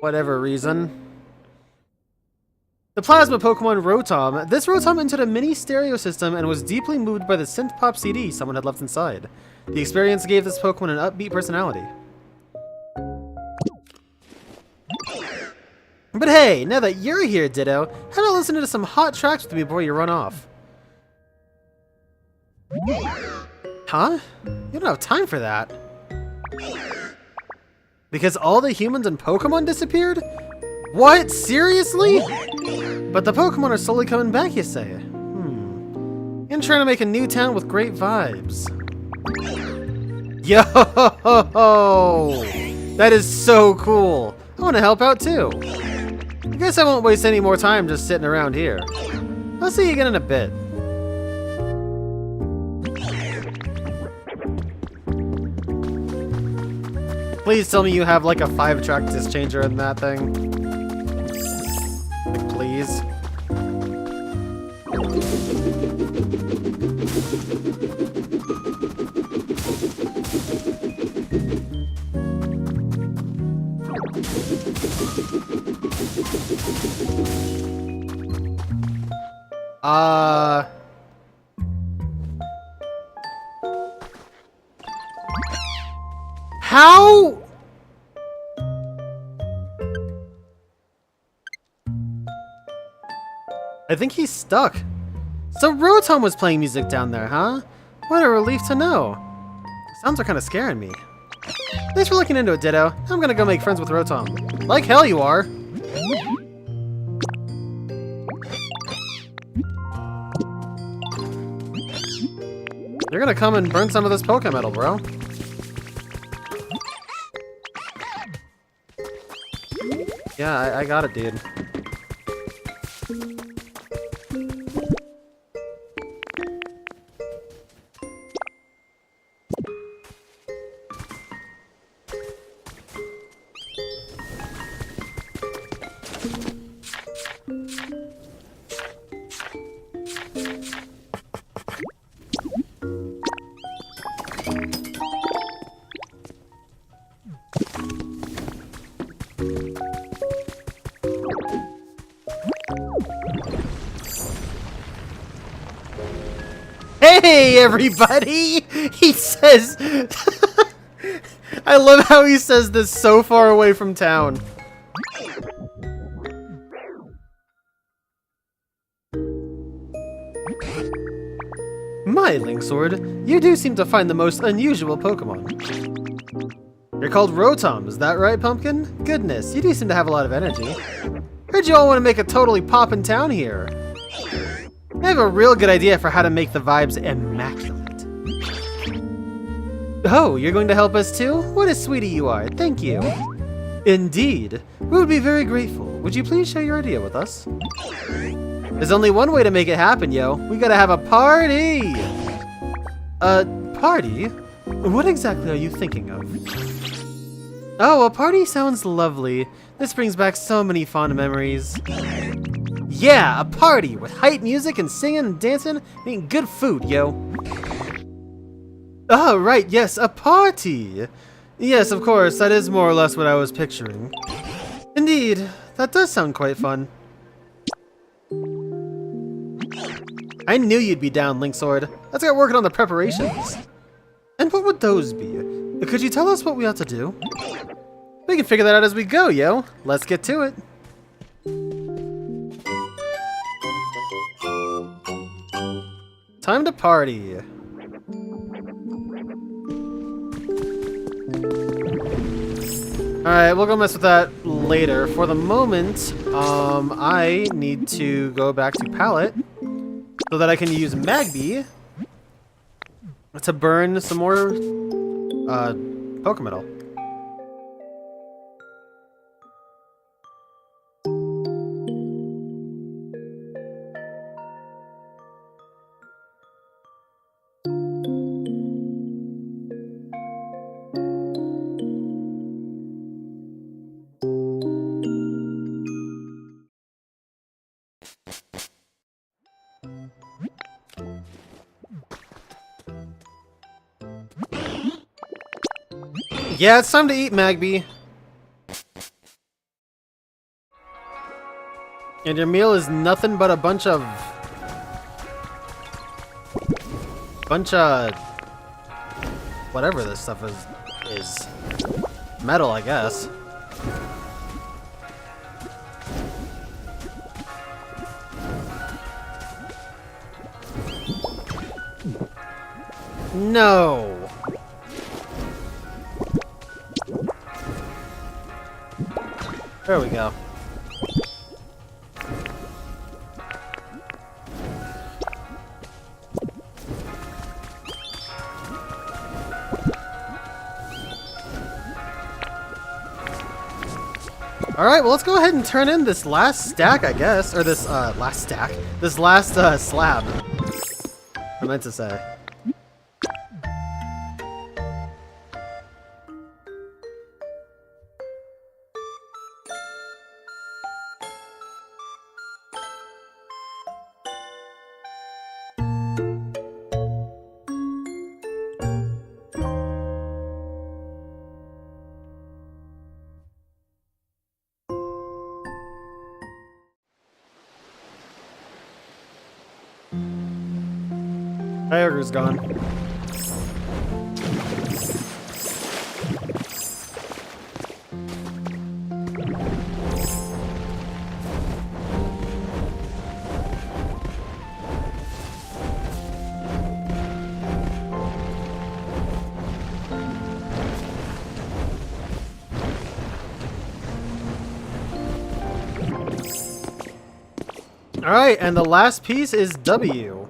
whatever reason. The Plasma Pokemon Rotom. This Rotom entered a mini stereo system and was deeply moved by the synth pop CD someone had left inside. The experience gave this Pokemon an upbeat personality. But hey, now that you're here, Ditto, how about listening to some hot tracks with me before you run off? Huh? You don't have time for that. Because all the humans and Pokemon disappeared? What? Seriously? But the Pokemon are slowly coming back, you say? You're trying to make a new town with great vibes. Yo! That is so cool. I want to help out too. I guess I won't waste any more time just sitting around here. I'll see you again in a bit. Please tell me you have like a 5-track disc changer in that thing. Like, please. How? I think he's stuck. So Rotom was playing music down there, huh? What a relief to know. Sounds are kind of scaring me. Thanks for looking into it, Ditto. I'm gonna go make friends with Rotom. Like hell you are. You're gonna come and burn some of this Pokemetal, bro. Yeah, I got it, dude. Hey, everybody! He says... I love how he says this so far away from town. My Linksword, you do seem to find the most unusual Pokemon. You're called Rotom, is that right, Pumpkin? Goodness, you do seem to have a lot of energy. Heard you all want to make a totally poppin' town here. I have a real good idea for how to make the vibes immaculate. Oh, you're going to help us too? What a sweetie you are, thank you. Indeed. We would be very grateful. Would you please share your idea with us? There's only one way to make it happen, yo. We gotta have a party! A party? What exactly are you thinking of? Oh, a party sounds lovely. This brings back so many fond memories. Yeah, a party with hype music and singing and dancing and eating good food, yo. Oh, right, yes, a party. Yes, of course, that is more or less what I was picturing. Indeed, that does sound quite fun. I knew you'd be down, Linksword. Let's get working on the preparations. And what would those be? Could you tell us what we ought to do? We can figure that out as we go, yo. Let's get to it. Time to party. Alright, we'll go mess with that later. For the moment, I need to go back to Palette so that I can use Magby to burn some more Pokemetal. Yeah, it's time to eat, Magby. And your meal is nothing but a bunch of whatever this stuff is metal, I guess. No. There we go. Alright, well, let's go ahead and turn in this last stack, I guess. Or this, last stack. This last, slab. I meant to say. Kyogre's gone. Alright, and the last piece is W.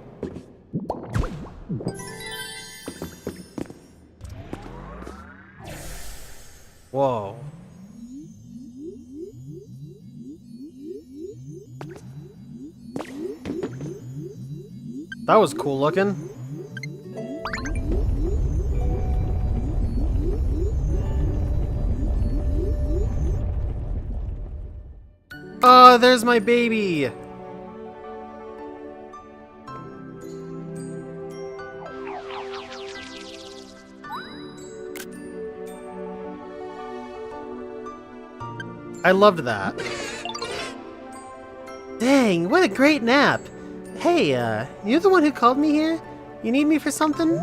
That was cool looking. Oh, there's my baby! I loved that. Dang, what a great nap! Hey, you're the one who called me here? You need me for something?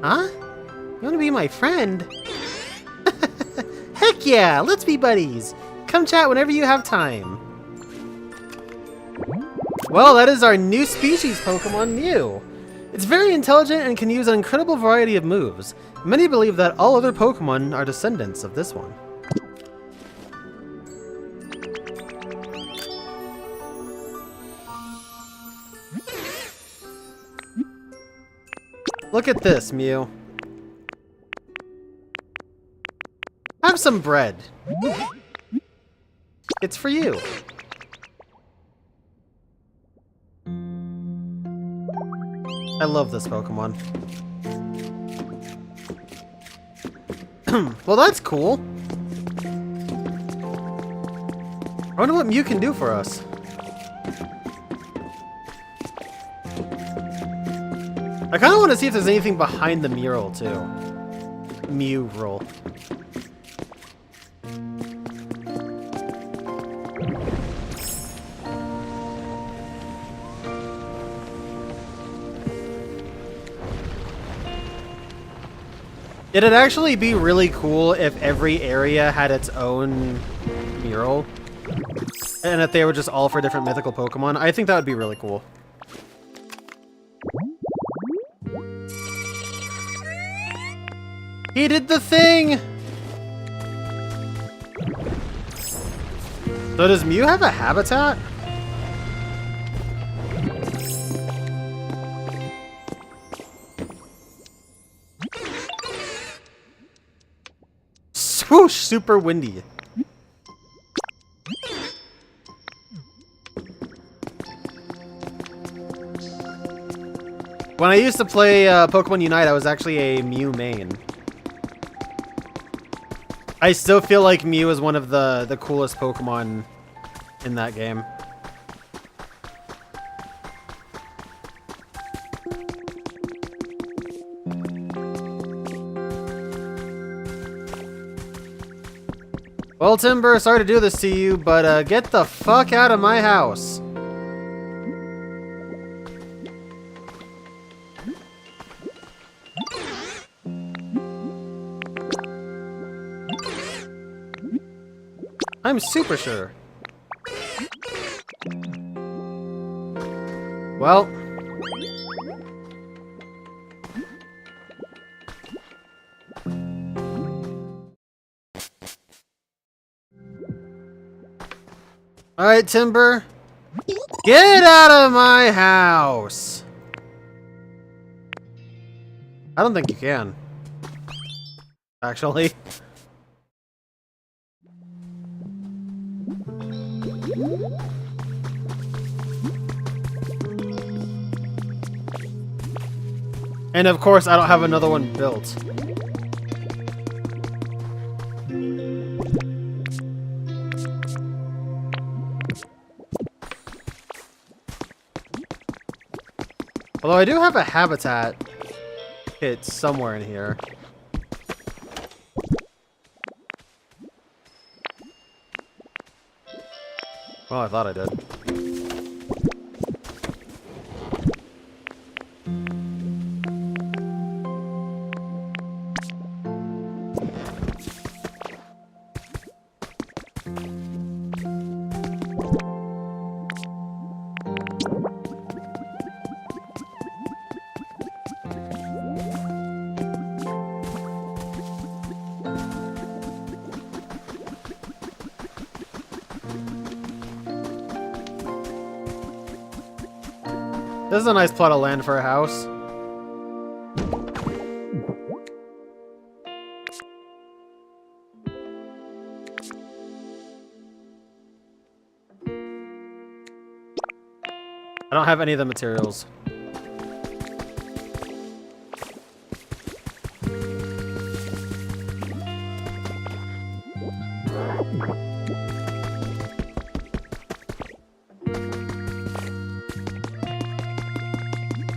Huh? You wanna be my friend? Heck yeah! Let's be buddies! Come chat whenever you have time. Well, that is our new species Pokemon, Mew. It's very intelligent and can use an incredible variety of moves. Many believe that all other Pokemon are descendants of this one. Look at this, Mew. Have some bread. It's for you. I love this Pokemon. Well, that's cool. I wonder what Mew can do for us. I kind of want to see if there's anything behind the mural, too. Mural. It'd actually be really cool if every area had its own mural. And if they were just all for different mythical Pokemon. I think that would be really cool. He did the thing! So does Mew have a habitat? Swoosh! Super windy. When I used to play Pokemon Unite, I was actually a Mew main. I still feel like Mew is one of the coolest Pokemon in that game. Well, Timber, sorry to do this to you, but get the fuck out of my house. I'm super sure. Well. Alright, Timber. Get out of my house! I don't think you can. Actually. And of course, I don't have another one built. Although I do have a habitat kit somewhere in here. Well, I thought I did. This is a nice plot of land for a house. I don't have any of the materials.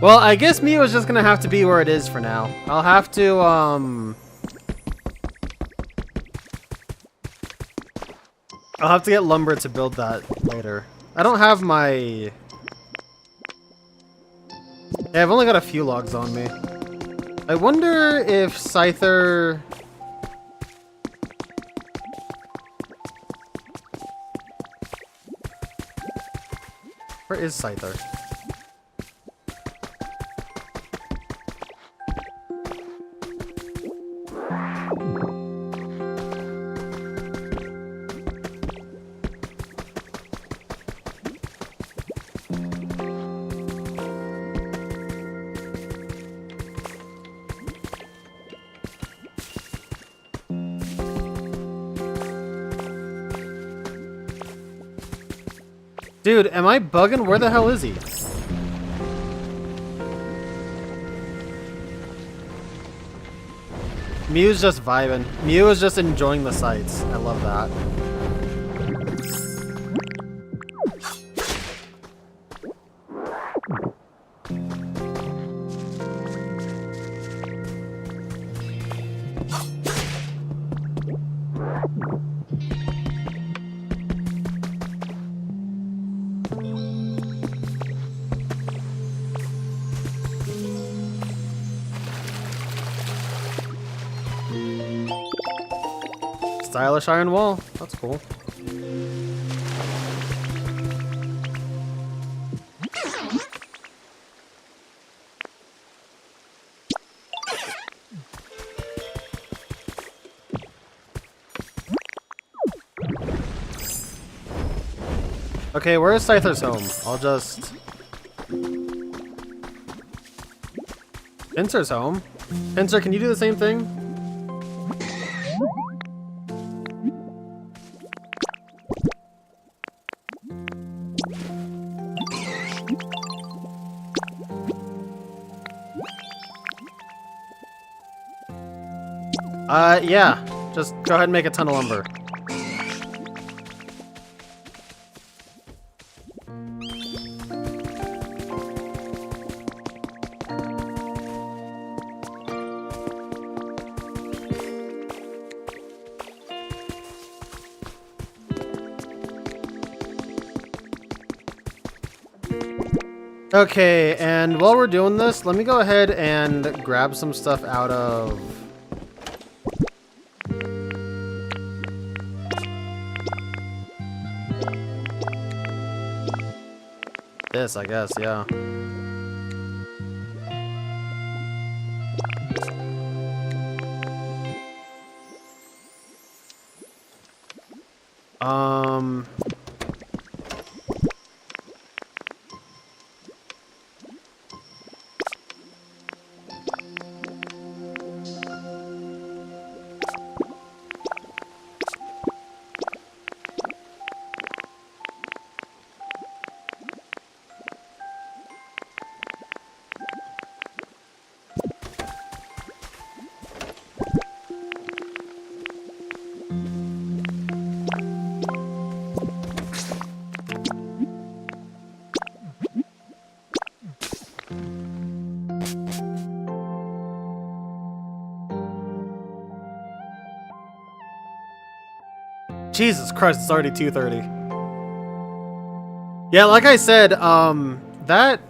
Well, I guess Mew is just gonna have to be where it is for now. I'll have to, I'll have to get lumber to build that later. I don't have my... Yeah, I've only got a few logs on me. I wonder if Scyther... Where is Scyther? Dude, am I bugging? Where the hell is he? Mew's just vibing. Mew is just enjoying the sights. I love that. Stylish iron wall. That's cool. Okay, where is Scyther's home? I'll just... Pincer's home? Pincer, can you do the same thing? Yeah. Just go ahead and make a ton of lumber. Okay, and while we're doing this, let me go ahead and grab some stuff out of... this, I guess, yeah. Jesus Christ, it's already 2:30. Yeah, like I said, that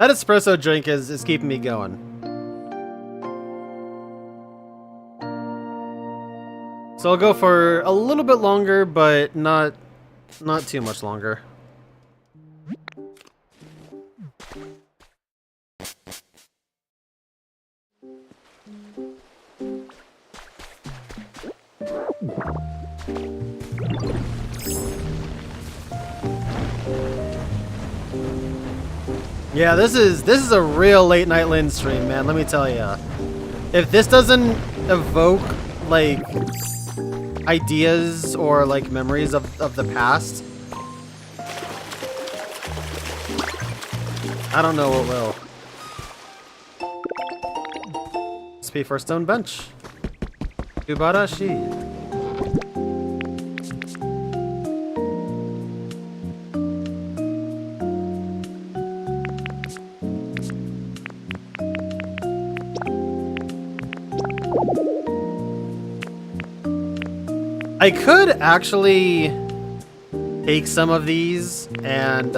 espresso drink is keeping me going. So I'll go for a little bit longer, but not too much longer. Yeah, this is a real late night Lynn stream, man. Let me tell ya. If this doesn't evoke like ideas or like memories of the past, I don't know what will. SP for stone bench. Ubarashi. I could actually take some of these and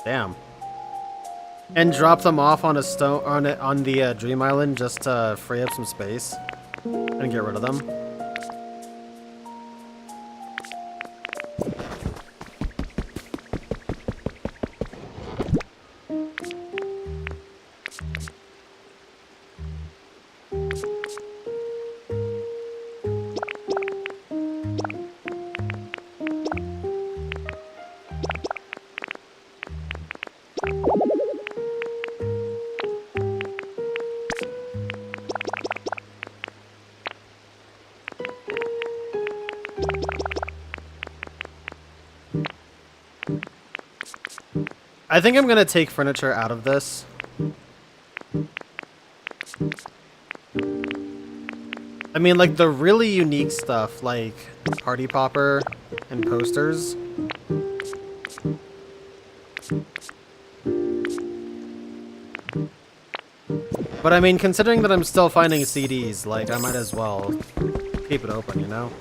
damn. And drop them off on a stone on the Dream Island just to free up some space and get rid of them. I think I'm gonna take furniture out of this. I mean, like the really unique stuff, like Party Popper and posters. But I mean, considering that I'm still finding CDs, like I might as well keep it open, you know?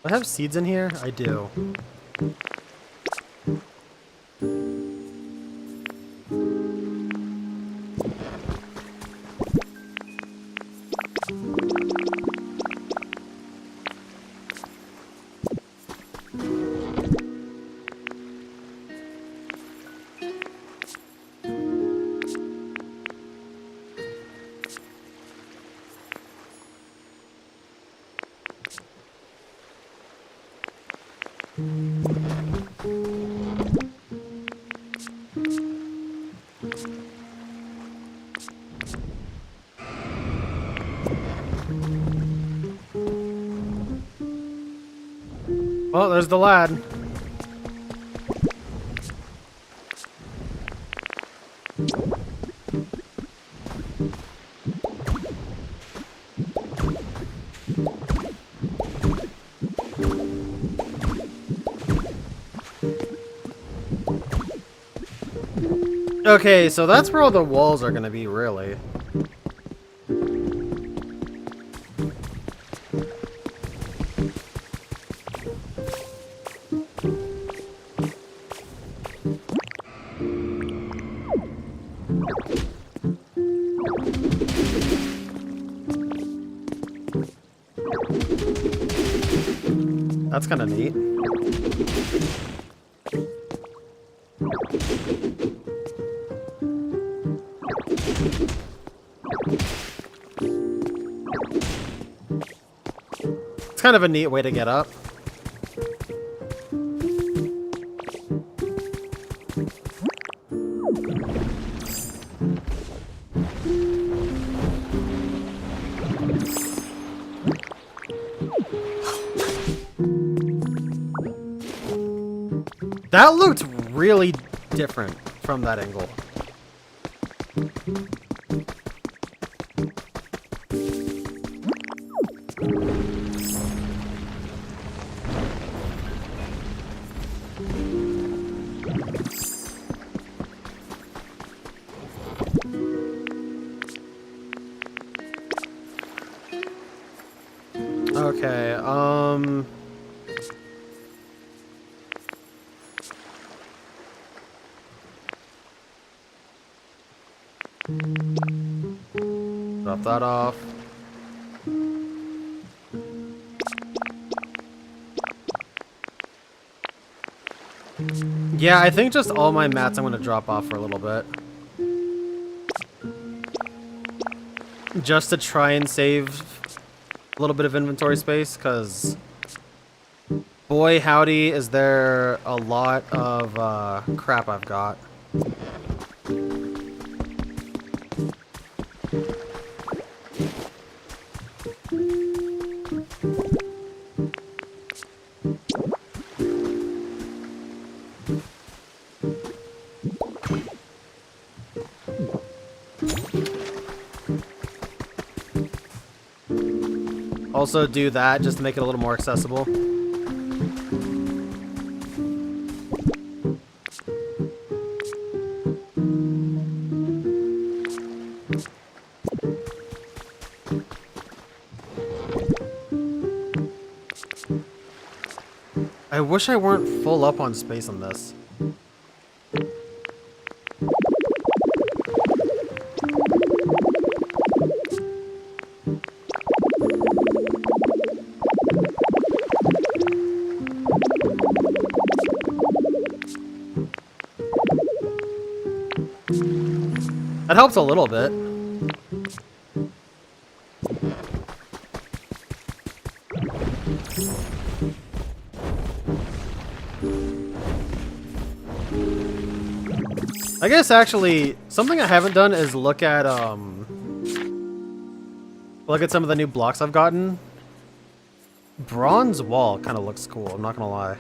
Do I have seeds in here? I do. Well, there's the lad. Okay, so that's where all the walls are gonna be, really. That's kind of neat. It's kind of a neat way to get up. That looked really different from that angle. Okay, drop that off. Yeah, I think just all my mats I'm going to drop off for a little bit. Just to try and save a little bit of inventory space, because boy howdy is there a lot of crap I've got. Also do that just to make it a little more accessible. I wish I weren't full up on space on this. That helps a little bit. I guess actually something I haven't done is look at some of the new blocks I've gotten. Bronze wall kind of looks cool, I'm not gonna lie.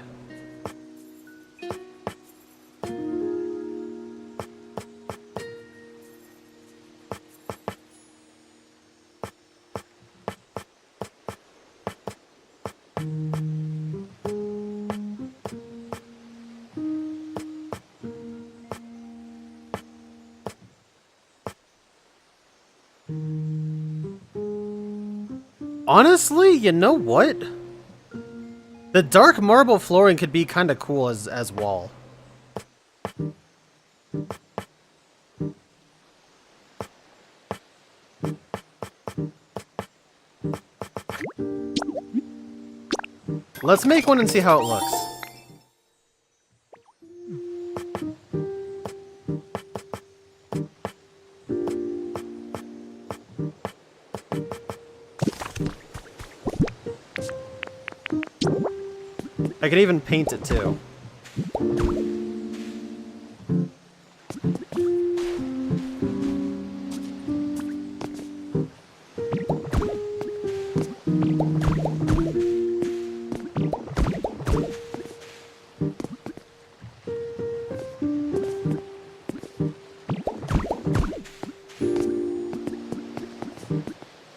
Honestly, you know what? The dark marble flooring could be kind of cool as wall. Let's make one and see how it looks. I could even paint it too.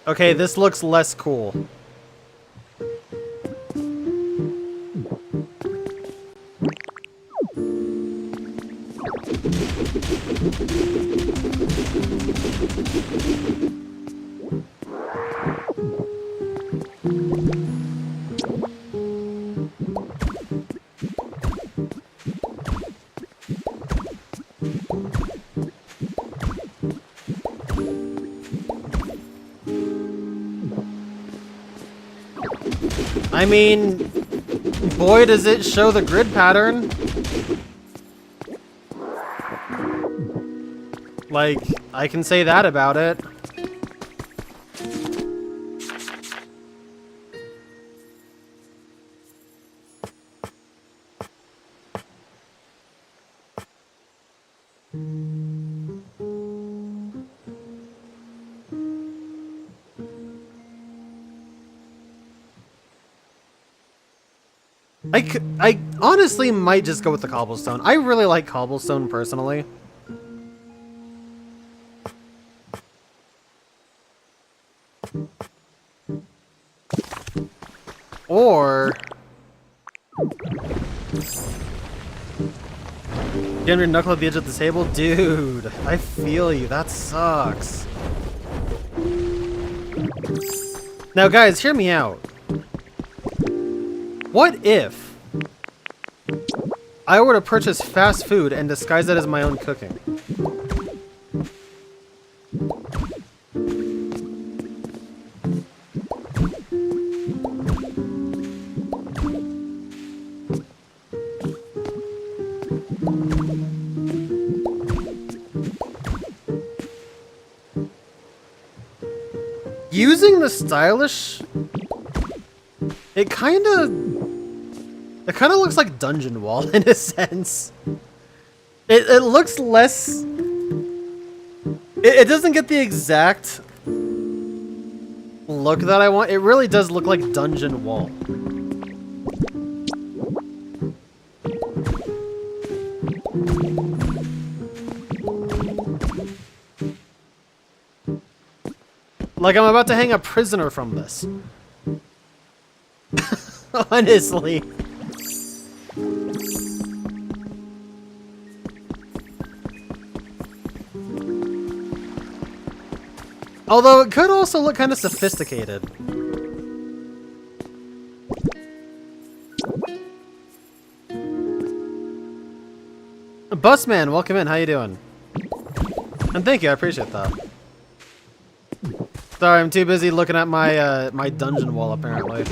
Okay, this looks less cool. I mean, boy, does it show the grid pattern. Like, I can say that about it. I honestly might just go with the cobblestone. I really like cobblestone personally. Or get your knuckle at the edge of the table? Dude, I feel you. That sucks. Now guys, hear me out. What if I were to purchase fast food and disguise it as my own cooking? Using the stylish, it kind of looks like Dungeon Wall in a sense. It looks less. It doesn't get the exact look that I want. It really does look like Dungeon Wall. Like I'm about to hang a prisoner from this. Honestly. Although it could also look kind of sophisticated. Busman, welcome in. How you doing? And thank you. I appreciate that. Sorry, I'm too busy looking at my my dungeon wall apparently.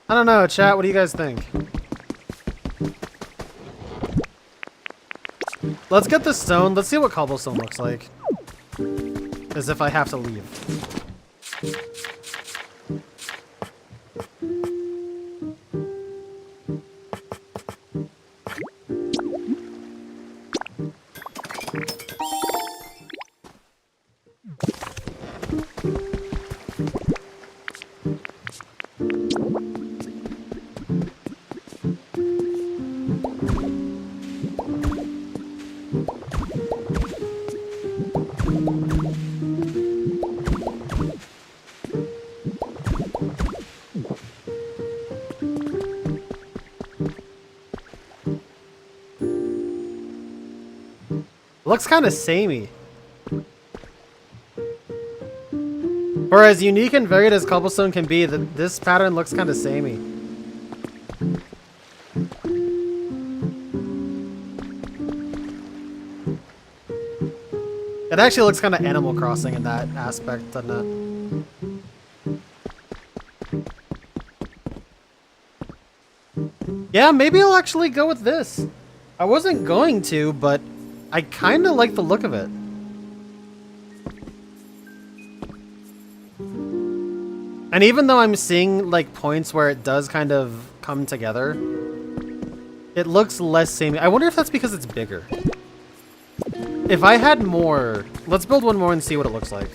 I don't know, chat, what do you guys think? Let's get the stone. Let's see what cobblestone looks like. As if I have to leave. Looks kind of samey. For as unique and varied as cobblestone can be, this pattern looks kind of samey. It actually looks kind of Animal Crossing in that aspect, doesn't it? Yeah, maybe I'll actually go with this. I wasn't going to, but I kind of like the look of it. And even though I'm seeing like points where it does kind of come together, it looks less samey. I wonder if that's because it's bigger. If I had more, let's build one more and see what it looks like.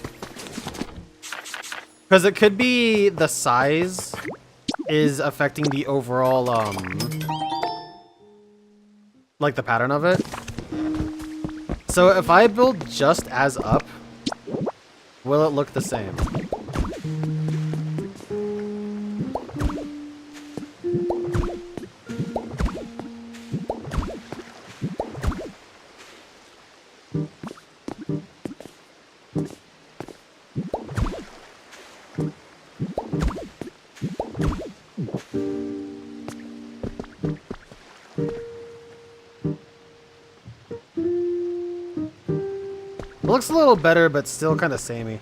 Because it could be the size is affecting the overall, like the pattern of it. So if I build just as up, will it look the same? Looks a little better, but still kind of samey.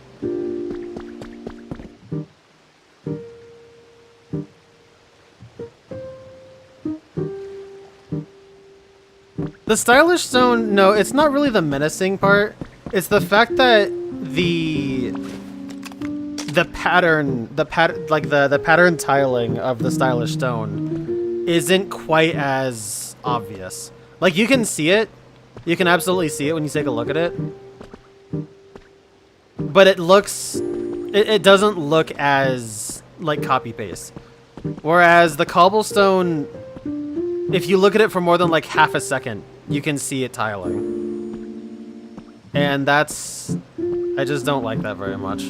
The stylish stone, no, it's not really the menacing part. It's the fact that the pattern tiling of the stylish stone isn't quite as obvious. Like you can see it, you can absolutely see it when you take a look at it. But it doesn't look as like copy paste. Whereas the cobblestone, if you look at it for more than like half a second, you can see it tiling. And I just don't like that very much.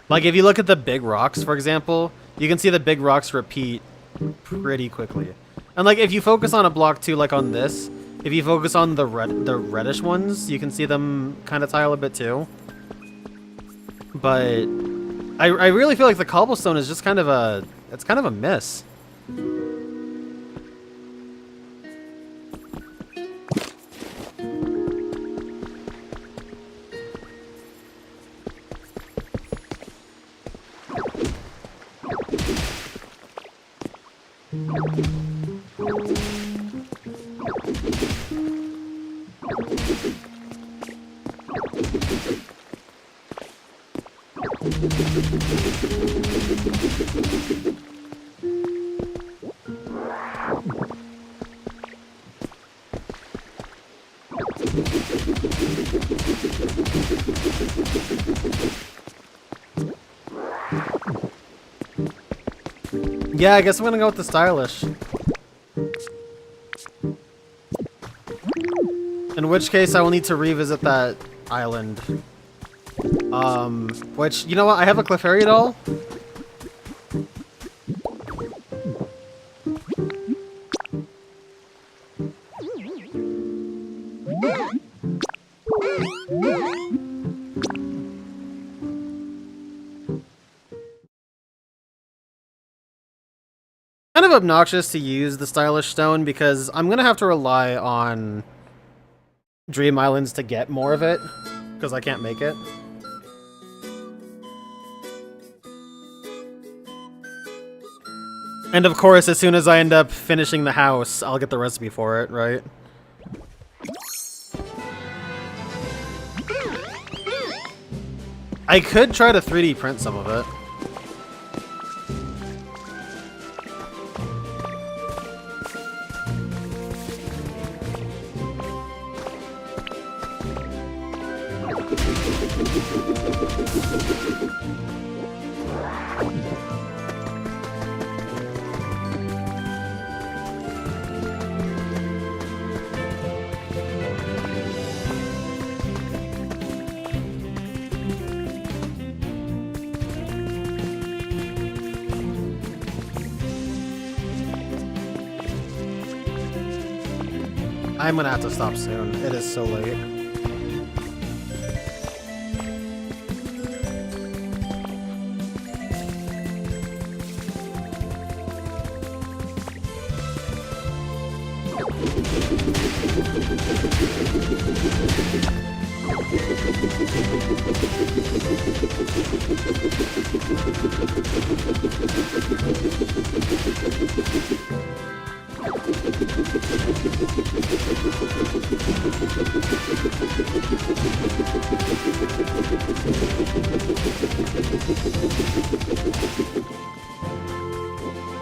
Like if you look at the big rocks, for example, you can see the big rocks repeat pretty quickly. And like if you focus on a block too, like on this, if you focus on the reddish ones, you can see them kind of tile a bit too. But I really feel like the cobblestone is just kind of a miss. Yeah, I guess I'm gonna go with the stylish. In which case, I will need to revisit that island. Which, you know what? I have a Clefairy doll. Kind of obnoxious to use the stylish stone because I'm gonna have to rely on Dream Islands to get more of it because I can't make it. And of course, as soon as I end up finishing the house, I'll get the recipe for it, right? I could try to 3D print some of it. I'm gonna have to stop soon. It is so late.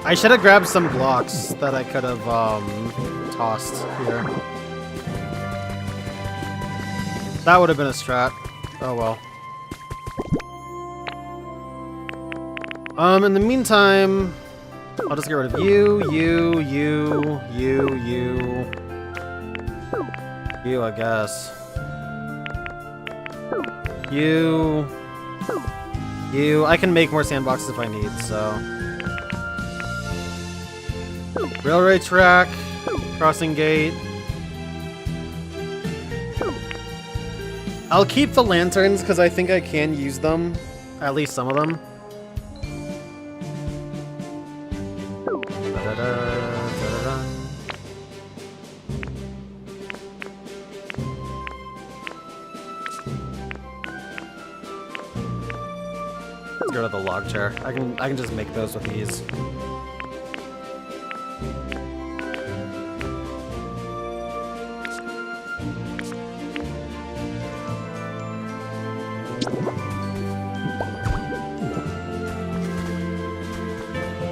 I should have grabbed some blocks that I could have tossed here. That would have been a strat. Oh well. In the meantime, I'll just get rid of you, I guess. You. I can make more sandboxes if I need, so. Railway track, crossing gate. I'll keep the lanterns because I think I can use them, at least some of them. Let's go to the log chair. I can just make those with ease.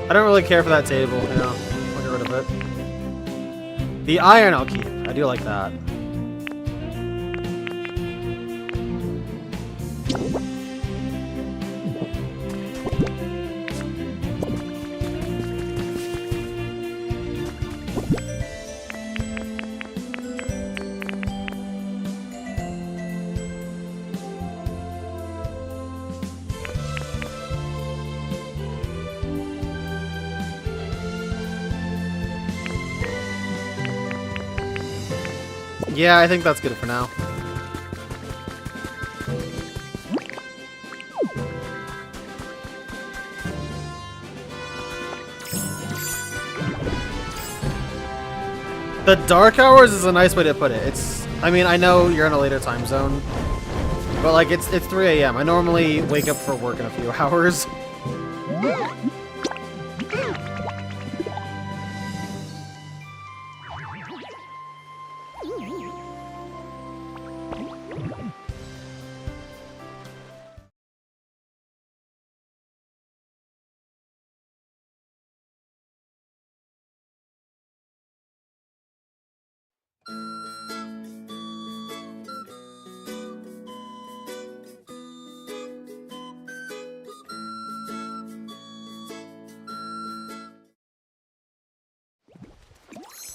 I don't really care for that table, you know. I'll get rid of it. The iron I'll keep. I do like that. Yeah, I think that's good for now. The dark hours is a nice way to put it. I mean, I know you're in a later time zone, but like it's 3 a.m. I normally wake up for work in a few hours.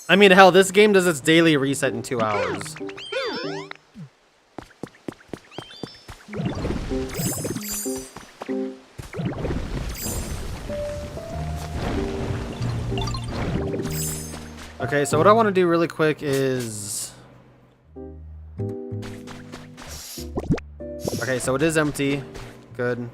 I mean, hell, this game does its daily reset in 2 hours. Okay, so what I want to do really quick is... Okay, so it is empty. Good.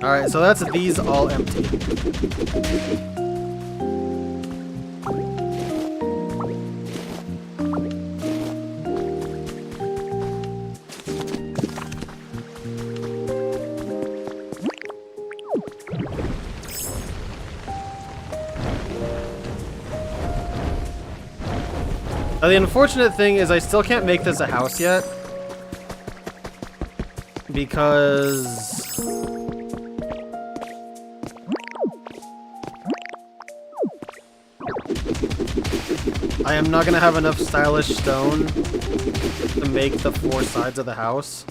Alright, so that's these all empty. Now, the unfortunate thing is I still can't make this a house yet. Because... I am not going to have enough stylish stone to make the 4 sides of the house.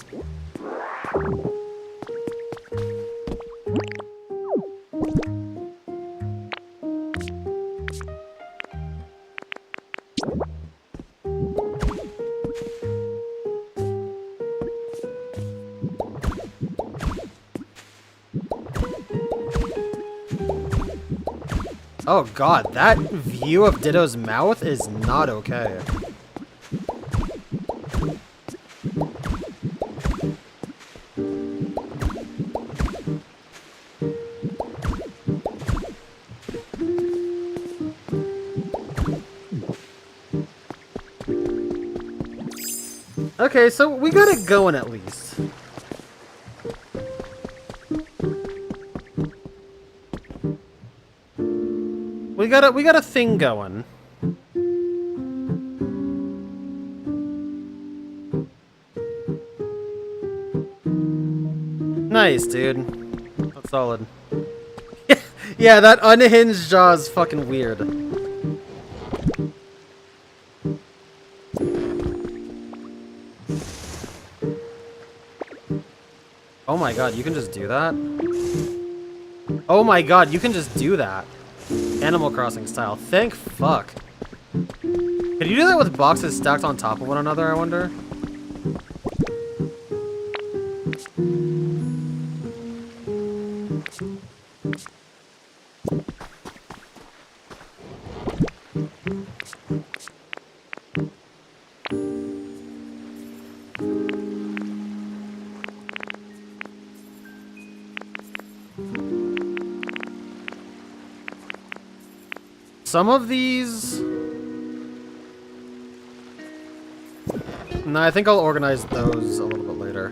Oh god, that view of Ditto's mouth is not okay. Okay, so we got it going at least. We got a thing going. Nice, dude. That's solid. Yeah, that unhinged jaw is fucking weird. Oh my god, you can just do that? Oh my god, you can just do that. Animal Crossing style. Thank fuck. Can you do that with boxes stacked on top of one another, I wonder? Some of these... No, I think I'll organize those a little bit later.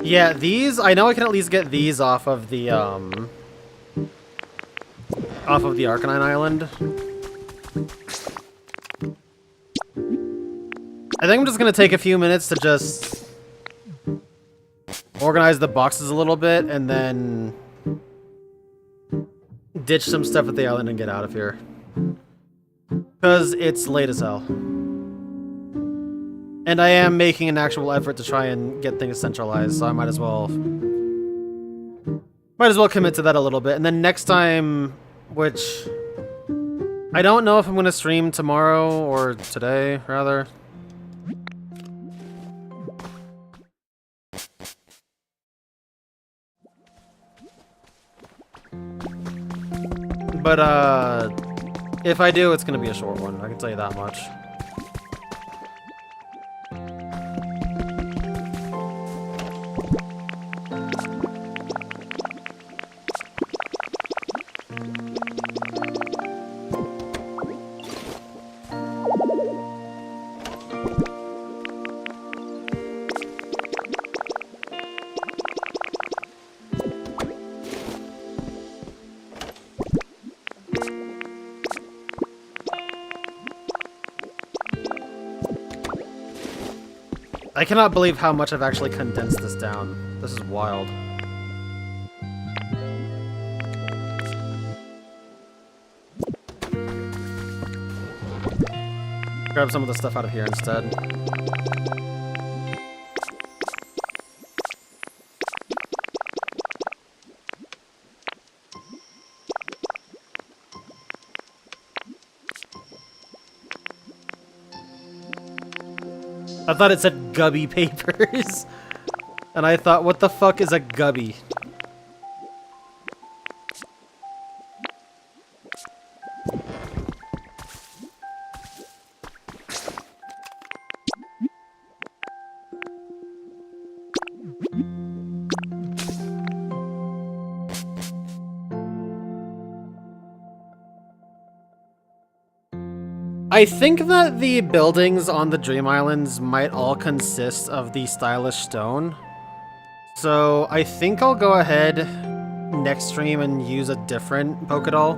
Yeah, these, I know I can at least get these off of the Arcanine Island. I think I'm just gonna take a few minutes to just organize the boxes a little bit and then ditch some stuff at the island and get out of here. Because it's late as hell. And I am making an actual effort to try and get things centralized, so I might as well commit to that a little bit. And then next time, which I don't know if I'm going to stream tomorrow or today, rather. But If I do, it's gonna be a short one, I can tell you that much. I cannot believe how much I've actually condensed this down. This is wild. Grab some of the stuff out of here instead. I thought it said gubby papers. And I thought, what the fuck is a gubby? I think that the buildings on the Dream Islands might all consist of the stylish stone. So I think I'll go ahead next stream and use a different Pokédoll.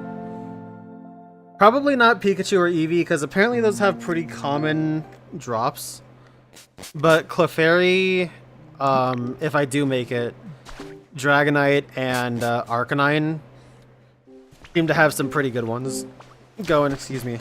Probably not Pikachu or Eevee, because apparently those have pretty common drops. But Clefairy, if I do make it, Dragonite and Arcanine seem to have some pretty good ones going, excuse me.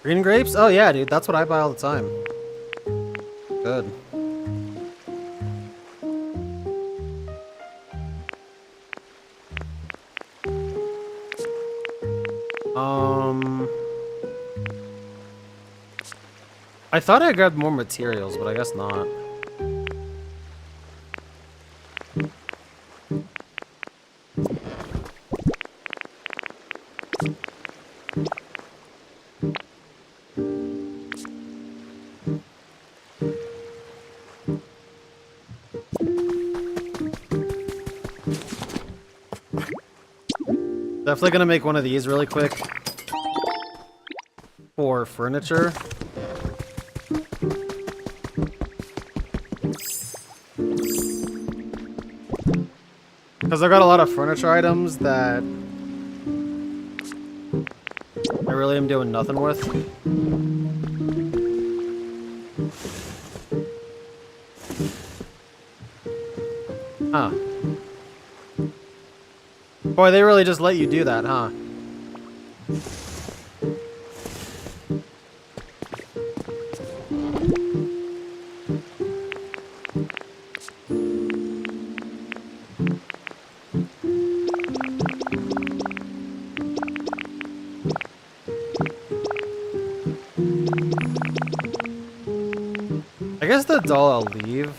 Green grapes? Oh yeah, dude, that's what I buy all the time. Good. I thought I grabbed more materials, but I guess not. Definitely gonna make one of these really quick for furniture. Because I've got a lot of furniture items that I really am doing nothing with. Huh. Boy, they really just let you do that, huh? I guess the doll I'll leave.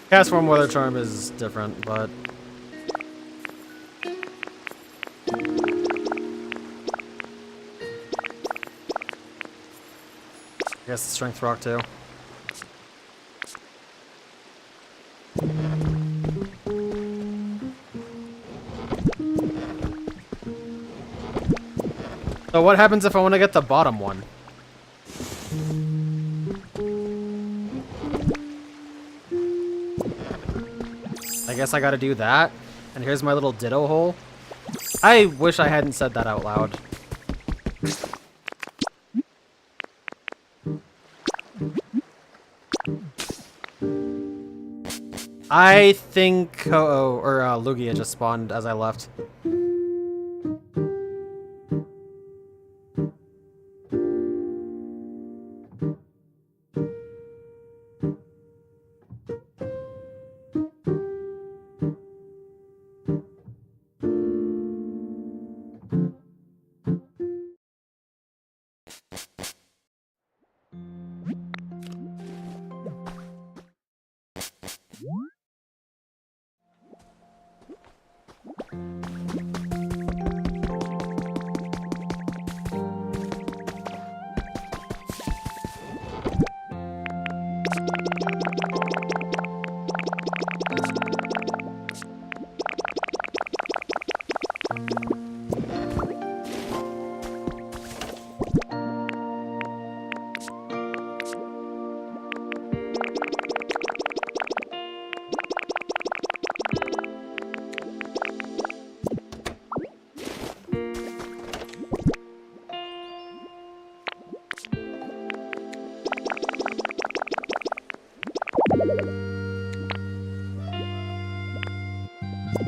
Cast Form Weather Charm is different, but... I guess Strength Rock too. So what happens if I want to get the bottom one? I guess I gotta do that. And here's my little ditto hole. I wish I hadn't said that out loud. I think Lugia just spawned as I left.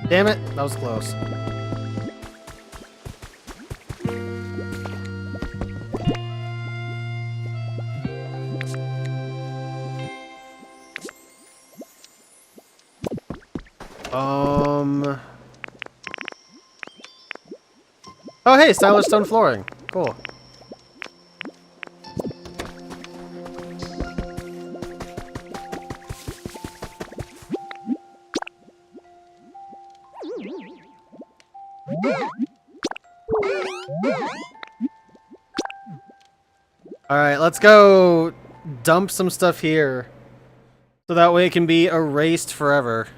Damn it, that was close. Oh hey, stylish stone flooring. Cool. Alright, let's go dump some stuff here. So that way it can be erased forever.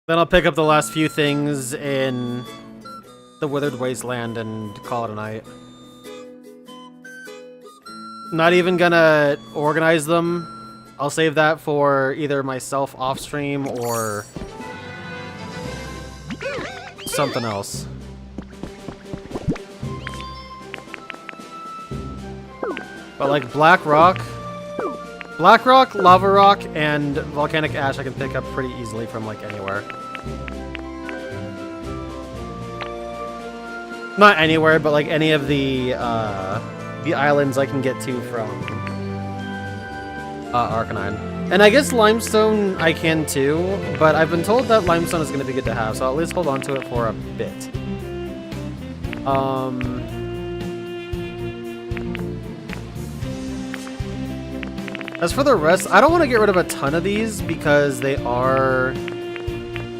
Then I'll pick up the last few things in the Withered Wasteland and call it a night. Not even gonna organize them. I'll save that for either myself off stream or something else. But like Black Rock, Lava Rock, and Volcanic Ash I can pick up pretty easily from like anywhere. Not anywhere, but like any of the islands I can get to from Arcanine. And I guess Limestone I can too, but I've been told that Limestone is going to be good to have, so I'll at least hold on to it for a bit. As for the rest, I don't want to get rid of a ton of these because they are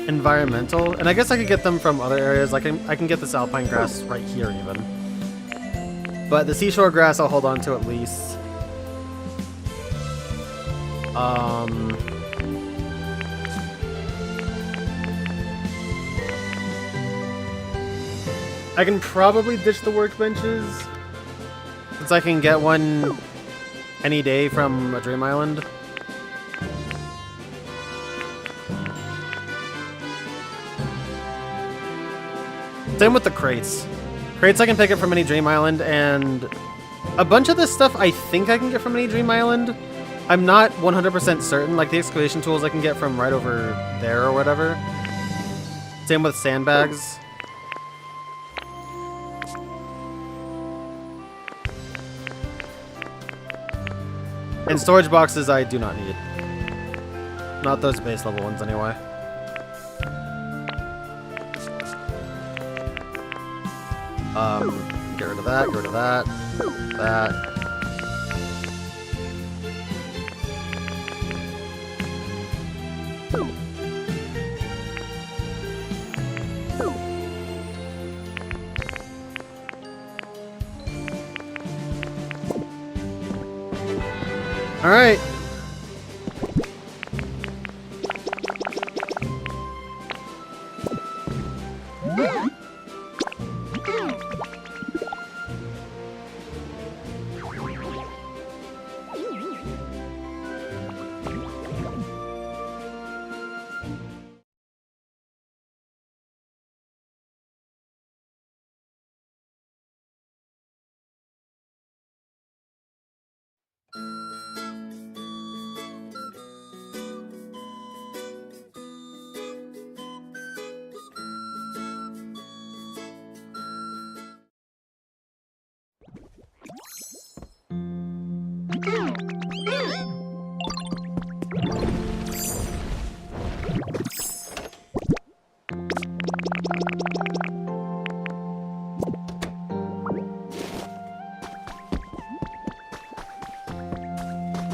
environmental, and I guess I could get them from other areas. I can get this alpine grass right here even, but the seashore grass I'll hold on to at least. I can probably ditch the workbenches since I can get one any day from a Dream Island. Same with the crates. Crates I can pick up from any Dream Island, and a bunch of this stuff I think I can get from any Dream Island. I'm not 100% certain, like the excavation tools I can get from right over there or whatever. Same with sandbags. And storage boxes I do not need. Not those base level ones anyway. Get rid of that, get rid of that, that. All right.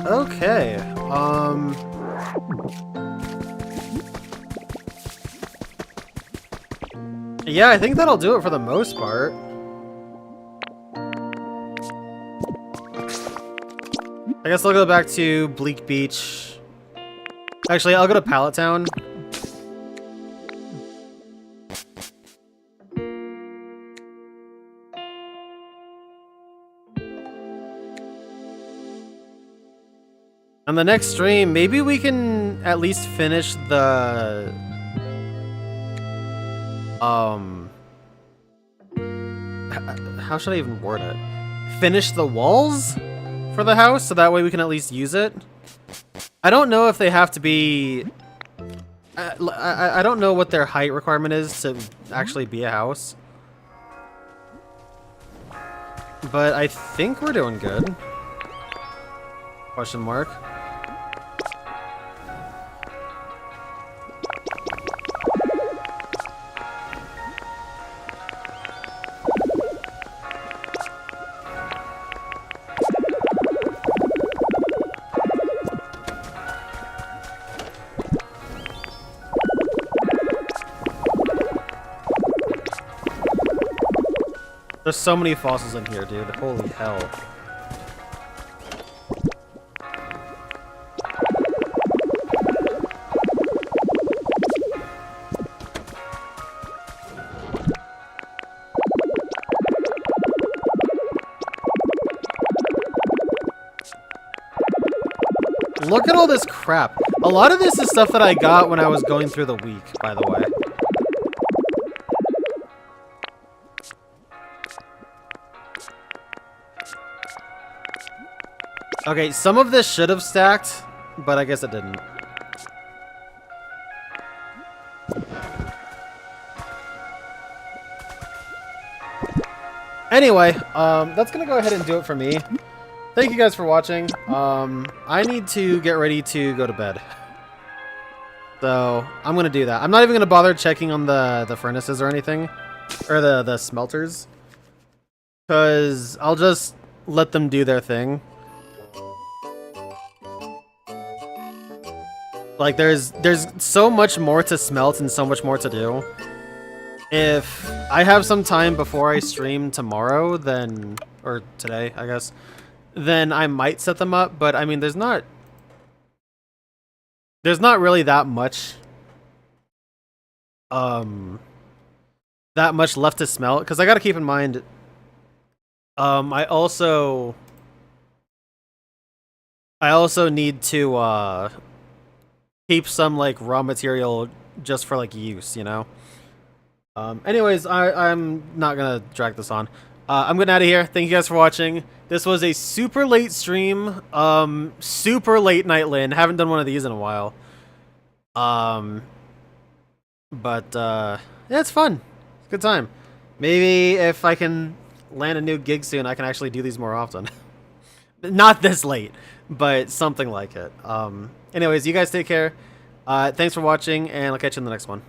Okay, yeah, I think that'll do it for the most part. I guess I'll go back to Bleak Beach. Actually, I'll go to Pallet Town. On the next stream, maybe we can at least finish the... How should I even word it? Finish the walls for the house, so that way we can at least use it. I don't know if they have to be... I don't know what their height requirement is to actually be a house. But I think we're doing good. Question mark. There's so many fossils in here, dude. Holy hell. Look at all this crap. A lot of this is stuff that I got when I was going through the week, by the way. Okay, some of this should have stacked, but I guess it didn't. Anyway, that's gonna go ahead and do it for me. Thank you guys for watching. I need to get ready to go to bed. So, I'm gonna do that. I'm not even gonna bother checking on the furnaces or anything. Or the smelters. Because I'll just let them do their thing. Like, there's so much more to smelt and so much more to do. If I have some time before I stream tomorrow, then... Or today, I guess. Then I might set them up, but I mean, there's not really that much... that much left to smelt. Because I gotta keep in mind... I also need to, keep some, like, raw material just for, like, use, you know? Anyways, I'm not gonna drag this on. I'm getting out of here. Thank you guys for watching. This was a super late stream. Super late night Lynn. Haven't done one of these in a while. Yeah, it's fun. It's a good time. Maybe if I can land a new gig soon, I can actually do these more often. Not this late, but something like it. Anyways, you guys take care. Thanks for watching, and I'll catch you in the next one.